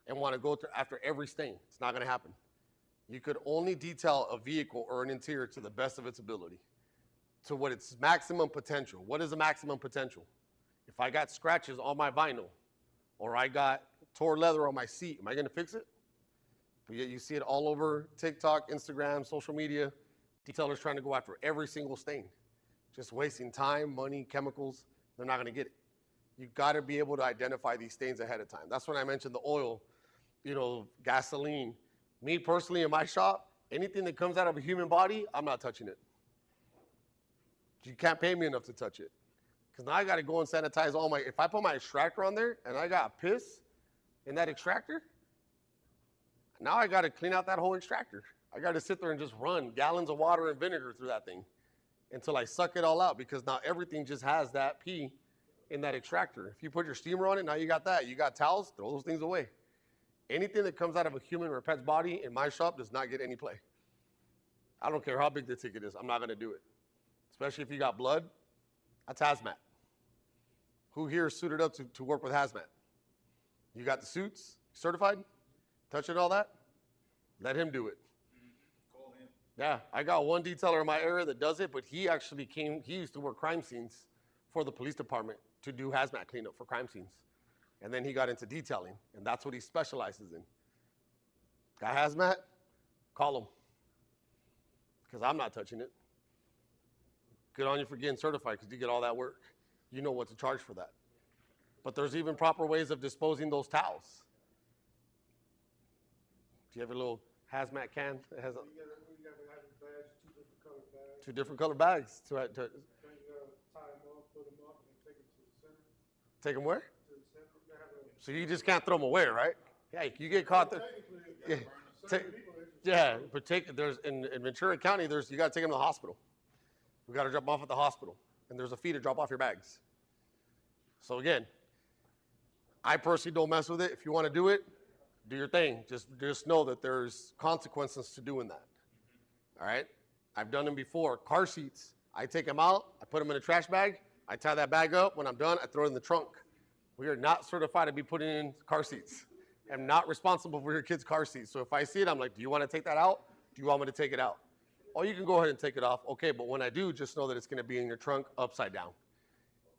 and wanna go after every stain. It's not gonna happen. You could only detail a vehicle or an interior to the best of its ability, to what its maximum potential. What is the maximum potential? If I got scratches on my vinyl, or I got tore leather on my seat, am I gonna fix it? But yet you see it all over TikTok, Instagram, social media, detailers trying to go after every single stain. Just wasting time, money, chemicals, they're not gonna get it. You gotta be able to identify these stains ahead of time. That's when I mentioned the oil, gasoline. Me personally, in my shop, anything that comes out of a human body, I'm not touching it. You can't pay me enough to touch it. Because now I got to go and sanitize if I put my extractor on there and I got piss in that extractor, now I got to clean out that whole extractor. I got to sit there and just run gallons of water and vinegar through that thing until I suck it all out, because now everything just has that pee in that extractor. If you put your steamer on it, now you got that. You got towels, throw those things away. Anything that comes out of a human or a pet's body in my shop does not get any play. I don't care how big the ticket is. I'm not going to do it. Especially if you got blood, that's hazmat. Who here is suited up to work with hazmat? You got the suits, certified, touching all that? Let him do it. Call him. Yeah, I got one detailer in my area that does it, but he used to work crime scenes for the police department to do hazmat cleanup for crime scenes. And then he got into detailing, and that's what he specializes in. Got hazmat? Call him. Because I'm not touching it. Good on you for getting certified, because you get all that work. You know what to charge for that. But there's even proper ways of disposing those towels. Do you have a little hazmat can that has We got to have the bags, two different colored bags. two different color bags? Then you got to tie them up, put them up, and then take them to the center. Take them where? To the center. They have a, So you just can't throw them away, right? Yeah, you get caught there. technically, Yeah, certain take- people, they just yeah, but there's in Ventura County, you got to take them to the hospital. We got to drop them off at the hospital, and there's a fee to drop off your bags. So again, I personally don't mess with it. If you want to do it, do your thing. Just know that there's consequences to doing that. All right? I've done them before. Car seats, I take them out, I put them in a trash bag, I tie that bag up. When I'm done, I throw it in the trunk. We are not certified to be putting in car seats. I'm not responsible for your kid's car seat. So if I see it, I'm like, do you want to take that out? Do you want me to take it out? Oh, you can go ahead and take it off. Okay, but when I do, just know that it's going to be in your trunk upside down.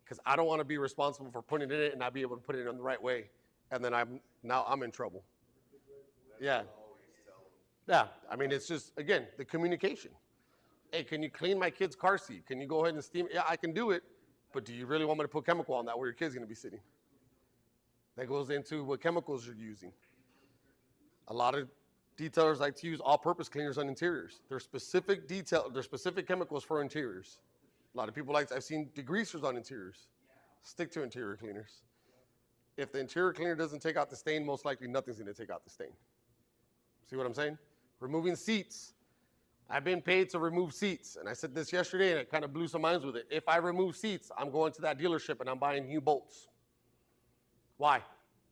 Because I don't want to be responsible for putting it in it and not be able to put it in the right way. And then I'm in trouble. Yeah. Yeah, I mean, it's just, again, the communication. Hey, can you clean my kid's car seat? Can you go ahead and steam it? Yeah, I can do it, but do you really want me to put chemical on that where your kid's going to be sitting? That goes into what chemicals you're using. A lot of detailers like to use all-purpose cleaners on interiors. There's specific chemicals for interiors. A lot of people I've seen degreasers on interiors. Stick to interior cleaners. If the interior cleaner doesn't take out the stain, most likely nothing's going to take out the stain. See what I'm saying? Removing seats. I've been paid to remove seats, and I said this yesterday, and it kind of blew some minds with it. If I remove seats, I'm going to that dealership and I'm buying new bolts. Why?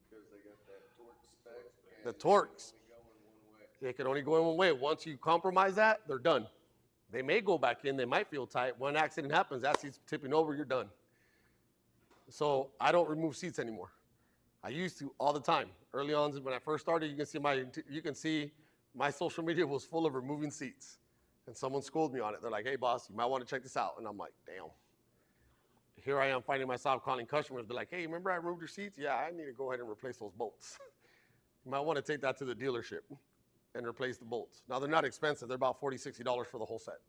Because they got that torque spec. The torques. Only going one way. They can only go in one way. Once you compromise that, they're done. They may go back in. They might feel tight. When an accident happens, that seat's tipping over, you're done. So I don't remove seats anymore. I used to all the time. Early on, when I first started, you can see my social media was full of removing seats. And someone schooled me on it. They're like, hey, boss, you might want to check this out. And I'm like, damn. Here I am finding myself calling customers, be like, hey, remember I removed your seats? Yeah, I need to go ahead and replace those bolts. You might want to take that to the dealership and replace the bolts. Now, they're not expensive. They're about $40, $60 for the whole set.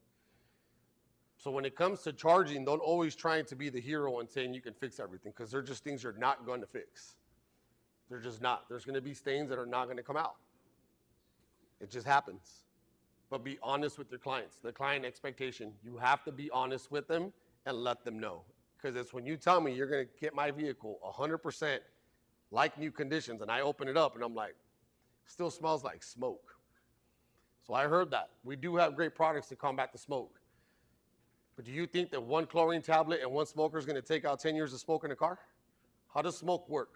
So when it comes to charging, don't always try to be the hero and saying you can fix everything, because they're just things you're not going to fix. They're just not. There's going to be stains that are not going to come out. It just happens. But be honest with your clients. The client expectation, you have to be honest with them and let them know. Because it's when you tell me you're going to get my vehicle 100% like new conditions, and I open it up and I'm like, still smells like smoke. So I heard that. We do have great products to combat the smoke. But do you think that one chlorine tablet and one smoker is going to take out 10 years of smoke in a car? How does smoke work?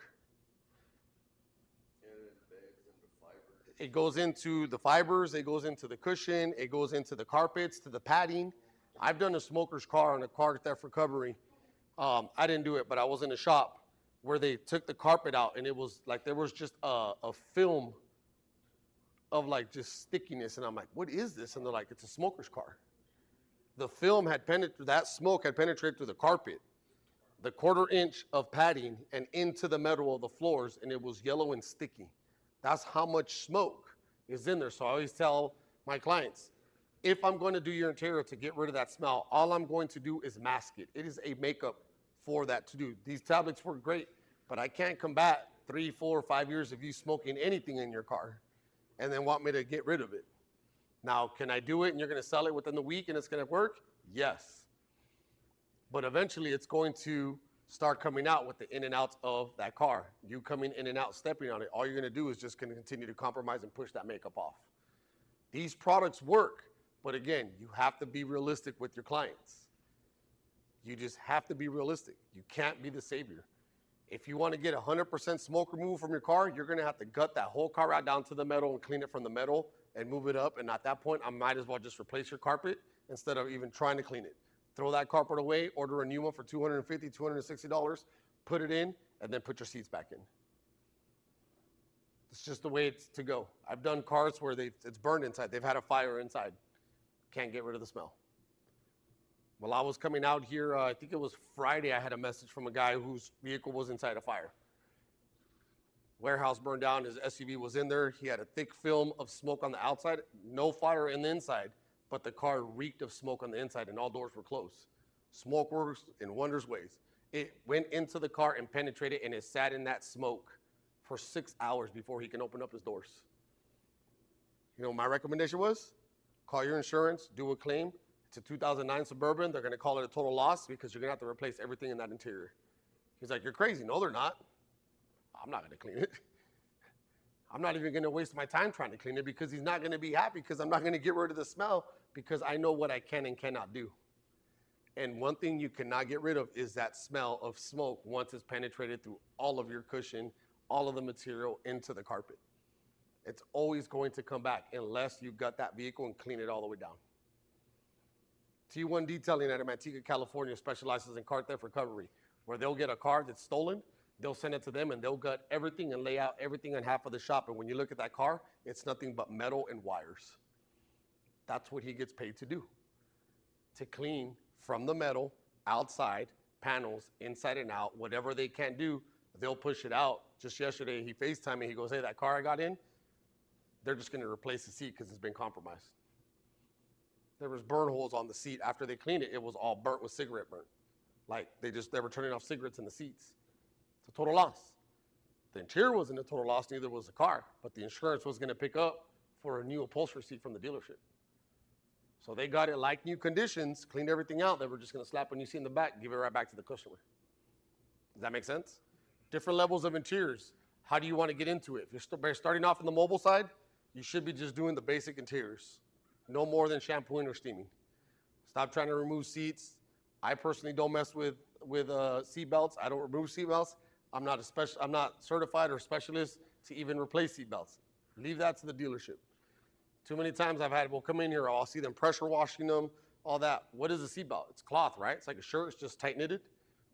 It goes into the fibers, it goes into the cushion, it goes into the carpets, to the padding. I've done a smoker's car on a car theft recovery. I didn't do it, but I was in a shop where they took the carpet out, and it was like there was just a film of like just stickiness, and I'm like, what is this? And they're like, it's a smoker's car. The film had penetrated, that smoke had penetrated through the carpet, the 1/4 inch of padding, and into the metal of the floors, and it was yellow and sticky. That's how much smoke is in there. So I always tell my clients, if I'm going to do your interior to get rid of that smell, all I'm going to do is mask it. It is a makeup for that to do. These tablets work great, but I can't combat 3, 4, 5 years of you smoking anything in your car and then want me to get rid of it. Now, can I do it and you're going to sell it within the week and it's going to work? Yes. But eventually it's going to start coming out with the in and outs of that car. You coming in and out, stepping on it, all you're going to do is just going to continue to compromise and push that makeup off. These products work, but again, you have to be realistic with your clients. You just have to be realistic. You can't be the savior. If you want to get 100% smoke removal from your car, you're going to have to gut that whole car out down to the metal and clean it from the metal and move it up. And at that point, I might as well just replace your carpet instead of even trying to clean it. Throw that carpet away, order a new one for $250, $260, put it in, and then put your seats back in. It's just the way it's to go. I've done cars where it's burned inside. They've had a fire inside. Can't get rid of the smell. While I was coming out here, I think it was Friday, I had a message from a guy whose vehicle was inside a fire. Warehouse burned down, his SUV was in there. He had a thick film of smoke on the outside, no fire in the inside. But the car reeked of smoke on the inside and all doors were closed. Smoke works in wondrous ways. It went into the car and penetrated, and it sat in that smoke for 6 hours before he can open up his doors. You know what my recommendation was? Call your insurance, do a claim. It's a 2009 Suburban. They're going to call it a total loss because you're going to have to replace everything in that interior. He's like, you're crazy. No, they're not. I'm not going to clean it. I'm not even going to waste my time trying to clean it because he's not going to be happy because I'm not going to get rid of the smell because I know what I can and cannot do. And one thing you cannot get rid of is that smell of smoke once it's penetrated through all of your cushion, all of the material into the carpet. It's always going to come back unless you gut that vehicle and clean it all the way down. T1 Detailing out of Manteca, California specializes in car theft recovery, where they'll get a car that's stolen, they'll send it to them, and they'll gut everything and lay out everything on half of the shop. And when you look at that car, it's nothing but metal and wires. That's what he gets paid to do, to clean from the metal, outside, panels, inside and out, whatever they can't do, they'll push it out. Just yesterday, he FaceTimed me. He goes, hey, that car I got in, they're just going to replace the seat because it's been compromised. There was burn holes on the seat. After they cleaned it, it was all burnt with cigarette burn. Like they were turning off cigarettes in the seats. It's a total loss. The interior wasn't a total loss, neither was the car, but the insurance was going to pick up for a new upholstery seat from the dealership. So they got it like new conditions, cleaned everything out. They were just going to slap a new seat in the back, give it right back to the customer. Does that make sense? Different levels of interiors. How do you want to get into it? If you're starting off on the mobile side, you should be just doing the basic interiors. No more than shampooing or steaming. Stop trying to remove seats. I personally don't mess with seat belts. I don't remove seat belts. I'm not certified or specialist to even replace seat belts. Leave that to the dealership. Too many times I've had, well, come in here, I'll see them pressure washing them, all that. What is a seat belt? It's cloth, right? It's like a shirt, it's just tight knitted.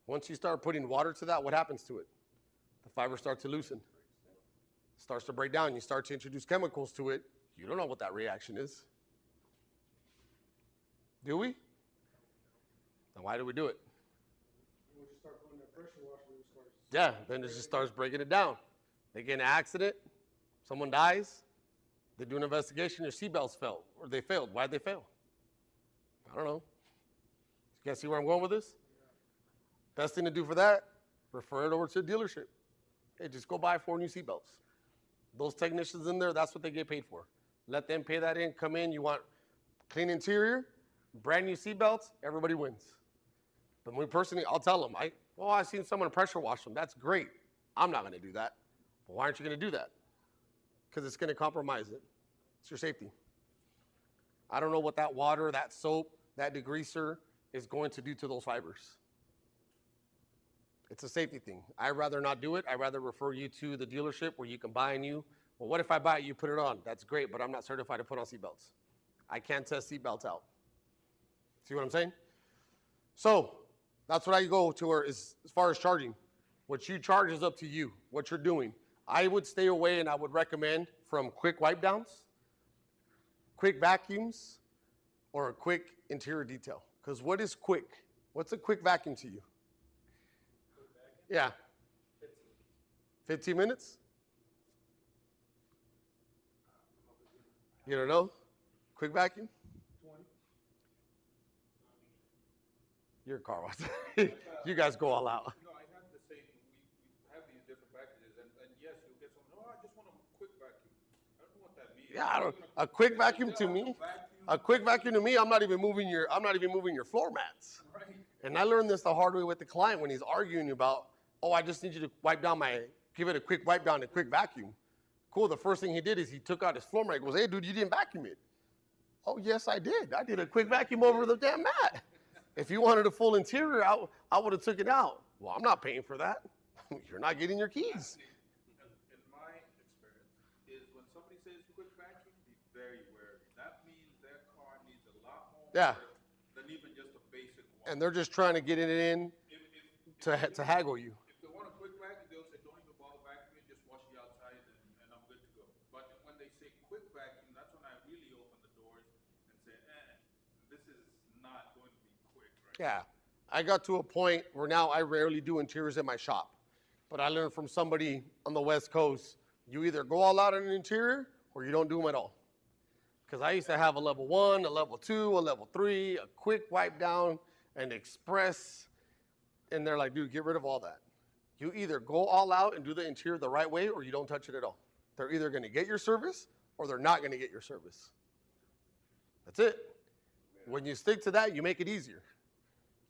Once you start putting water to that, what happens to it? The fibers start to loosen. It starts to break down. You start to introduce chemicals to it. You don't know what that reaction is. Do we? Then why do we do it? When you start putting that pressure washer, it starts. Yeah, then it just starts breaking it down. They get in an accident, someone dies, they do an investigation, their seatbelts failed, or they failed. Why'd they fail? I don't know. You guys see where I'm going with this? Best thing to do for that, refer it over to a dealership. Hey, just go buy 4 new seatbelts. Those technicians in there, that's what they get paid for. Let them pay that in, come in, you want clean interior, brand new seatbelts, everybody wins. But me personally, I'll tell them, I've seen someone pressure wash them. That's great. I'm not going to do that. Well, why aren't you going to do that? Because it's going to compromise it. It's your safety. I don't know what that water, that soap, that degreaser is going to do to those fibers. It's a safety thing. I'd rather not do it. I'd rather refer you to the dealership where you can buy a new. Well, what if I buy it, you put it on? That's great, but I'm not certified to put on seatbelts. I can't test seatbelts out. See what I'm saying? So that's what I go to her as far as charging. What you charge is up to you, what you're doing. I would stay away and I would recommend from quick wipe downs, quick vacuums, or a quick interior detail. Because what is quick? What's a quick vacuum to you? Yeah. 15 minutes? You don't know? Quick vacuum? 20. You're a car wash. You guys go all out. No, I have the same, we have these different packages, and yes, you'll get someone, oh, I just want a quick vacuum. I don't know what that means. Yeah, a quick vacuum to me. A quick vacuum to me, I'm not even moving your floor mats. Right. And I learned this the hard way with the client when he's arguing about, oh, I just need you to give it a quick wipe down, a quick vacuum. Cool, the first thing he did is he took out his floor mat. He goes, hey, dude, you didn't vacuum it. Oh, yes, I did. I did a quick vacuum over the damn mat. If you wanted a full interior out, I would have took it out. Well, I'm not paying for that. You're not getting your keys. In my experience, is when somebody says quick vacuum, be very wary. That means their car needs a lot more work than even just a basic one. And they're just trying to get it in to haggle you. If they want a quick vacuum, they'll say, don't even bother vacuuming, just wash the outside and I'm good to go. But when they say quick vacuum, that's when I really open the doors and say, this is not going to be quick, right? Yeah. I got to a point where now I rarely do interiors in my shop. But I learned from somebody on the West Coast, you either go all out on an interior or you don't do them at all. Because I used to have a level 1, a level 2, a level 3, a quick wipe down, an express. And they're like, dude, get rid of all that. You either go all out and do the interior the right way or you don't touch it at all. They're either going to get your service or they're not going to get your service. That's it. When you stick to that, you make it easier.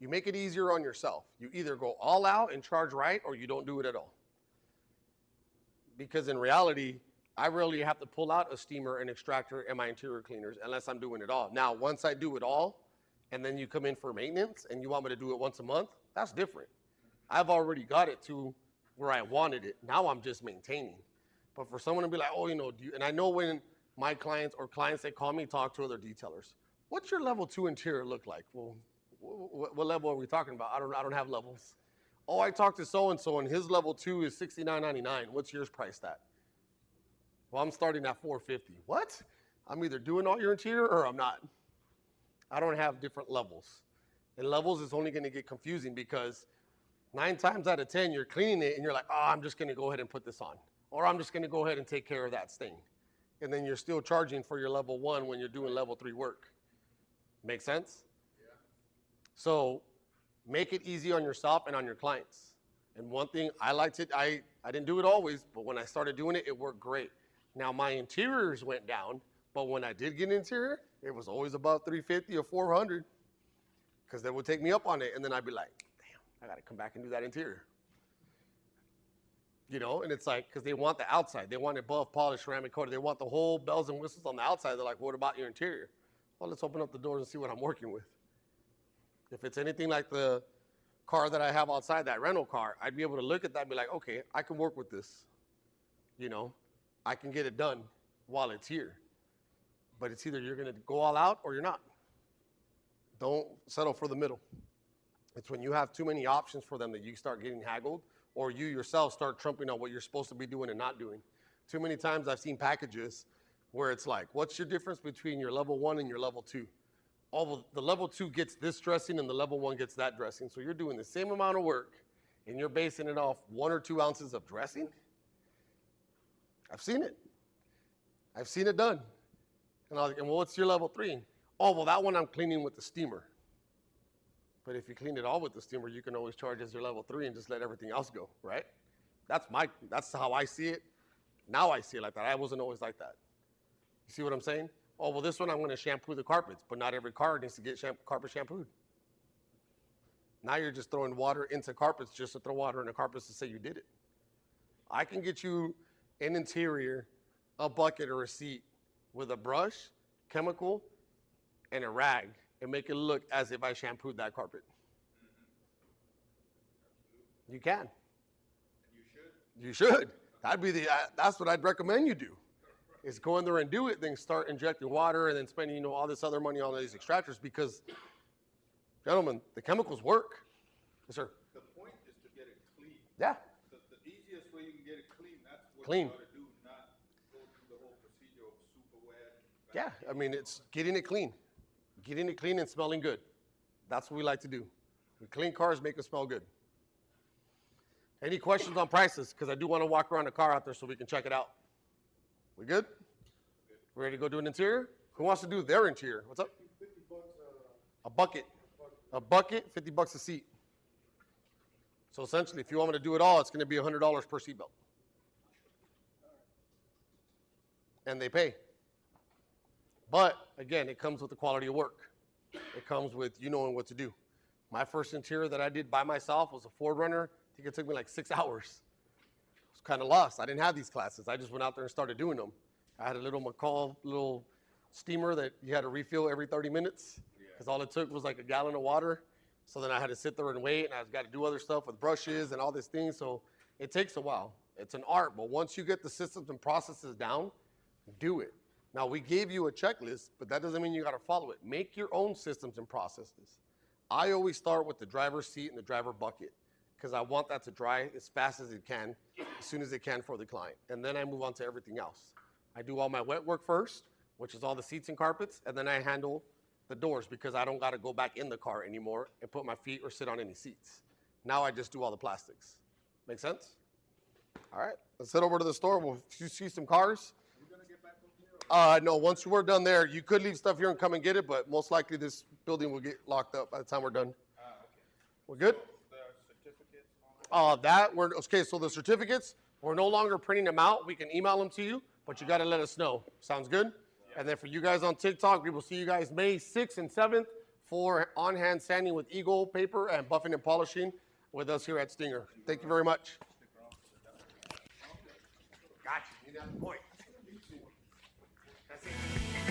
You make it easier on yourself. You either go all out and charge right or you don't do it at all. Because in reality, I rarely have to pull out a steamer, an extractor, and my interior cleaners unless I'm doing it all. Now, once I do it all, and then you come in for maintenance and you want me to do it once a month, that's different. I've already got it to where I wanted it. Now I'm just maintaining. But for someone to be like, oh, you know, and I know when my clients or clients that call me talk to other detailers, what's your level 2 interior look like? Well, what level are we talking about? I don't have levels. Oh, I talked to so-and-so and his level 2 is $69.99. What's yours priced at? Well, I'm starting at $450. What? I'm either doing all your interior or I'm not. I don't have different levels. And levels is only going to get confusing because 9 times out of 10, you're cleaning it and you're like, oh, I'm just going to go ahead and put this on. Or I'm just going to go ahead and take care of that stain. And then you're still charging for your level 1 when you're doing level 3 work. Make sense? Yeah. So make it easy on yourself and on your clients. And one thing I liked it, I didn't do it always, but when I started doing it, it worked great. Now my interiors went down, but when I did get an interior, it was always about $350 or $400 because they would take me up on it. And then I'd be like, damn, I got to come back and do that interior. You know, and it's like, because they want the outside. They want above polished ceramic coated. They want the whole bells and whistles on the outside. They're like, what about your interior? Well, let's open up the doors and see what I'm working with. If it's anything like the car that I have outside, that rental car, I'd be able to look at that and be like, okay, I can work with this. You know, I can get it done while it's here. But it's either you're going to go all out or you're not. Don't settle for the middle. It's when you have too many options for them that you start getting haggled, or you yourself start trumping on what you're supposed to be doing and not doing. Too many times I've seen packages where it's like, what's your difference between your level 1 and your level 2? Oh, the level 2 gets this dressing and the level 1 gets that dressing. So you're doing the same amount of work and you're basing it off 1 or 2 ounces of dressing? I've seen it. I've seen it done. And I was like, well, what's your level 3? Oh, well, that one I'm cleaning with the steamer. But if you clean it all with the steamer, you can always charge as your level 3 and just let everything else go, right? That's how I see it. Now I see it like that. I wasn't always like that. You see what I'm saying? Oh, well, this one I'm going to shampoo the carpets, but not every car needs to get carpet shampooed. Now you're just throwing water into carpets just to throw water into carpets to say you did it. I can get you an interior, a bucket or a seat with a brush, chemical, and a rag and make it look as if I shampooed that carpet. You can. And you should. You should. That's what I'd recommend you do. Is go in there and do it, then start injecting water and then spending, all this other money on these extractors because, gentlemen, the chemicals work. Yes, sir. The point is to get it clean. Yeah. The easiest way you can get it clean, that's what Clean. you ought to do, not go through the whole procedure of super wet. Yeah, I mean, it's getting it clean. Getting it clean and smelling good. That's what we like to do. We clean cars, make them smell good. Any questions on prices? Because I do want to walk around the car out there so we can check it out. We good? We ready to go do an interior? Who wants to do their interior? What's up? 50 bucks, A bucket. A bucket, $50 a seat. So essentially, if you want me to do it all, it's going to be $100 per seatbelt. And they pay. But again, it comes with the quality of work. It comes with you knowing what to do. My first interior that I did by myself was a Ford Runner. I think it took me like 6 hours. I was kind of lost. I didn't have these classes. I just went out there and started doing them. I had a little McCall, little steamer that you had to refill every 30 minutes because all it took was like a gallon of water. So then I had to sit there and wait, and I got to do other stuff with brushes and all these things. So it takes a while. It's an art, but once you get the systems and processes down, do it. Now, we gave you a checklist, but that doesn't mean you got to follow it. Make your own systems and processes. I always start with the driver's seat and the driver bucket because I want that to dry as fast as it can, as soon as it can for the client. And then I move on to everything else. I do all my wet work first, which is all the seats and carpets, and then I handle the doors because I don't got to go back in the car anymore and put my feet or sit on any seats. Now I just do all the plastics. Make sense? All right, let's head over to the store. We'll see some cars. No, once we're done there, you could leave stuff here and come and get it, but most likely this building will get locked up by the time we're done. Okay. We're good? The Okay, so the certificates, we're no longer printing them out. We can email them to you, but you got to let us know. Sounds good? And then for you guys on TikTok, we will see you guys May 6th and 7th for on-hand sanding with Eagle paper and buffing and polishing with us here at Stinger. Thank you very much. Gotcha. You got the point. That's it.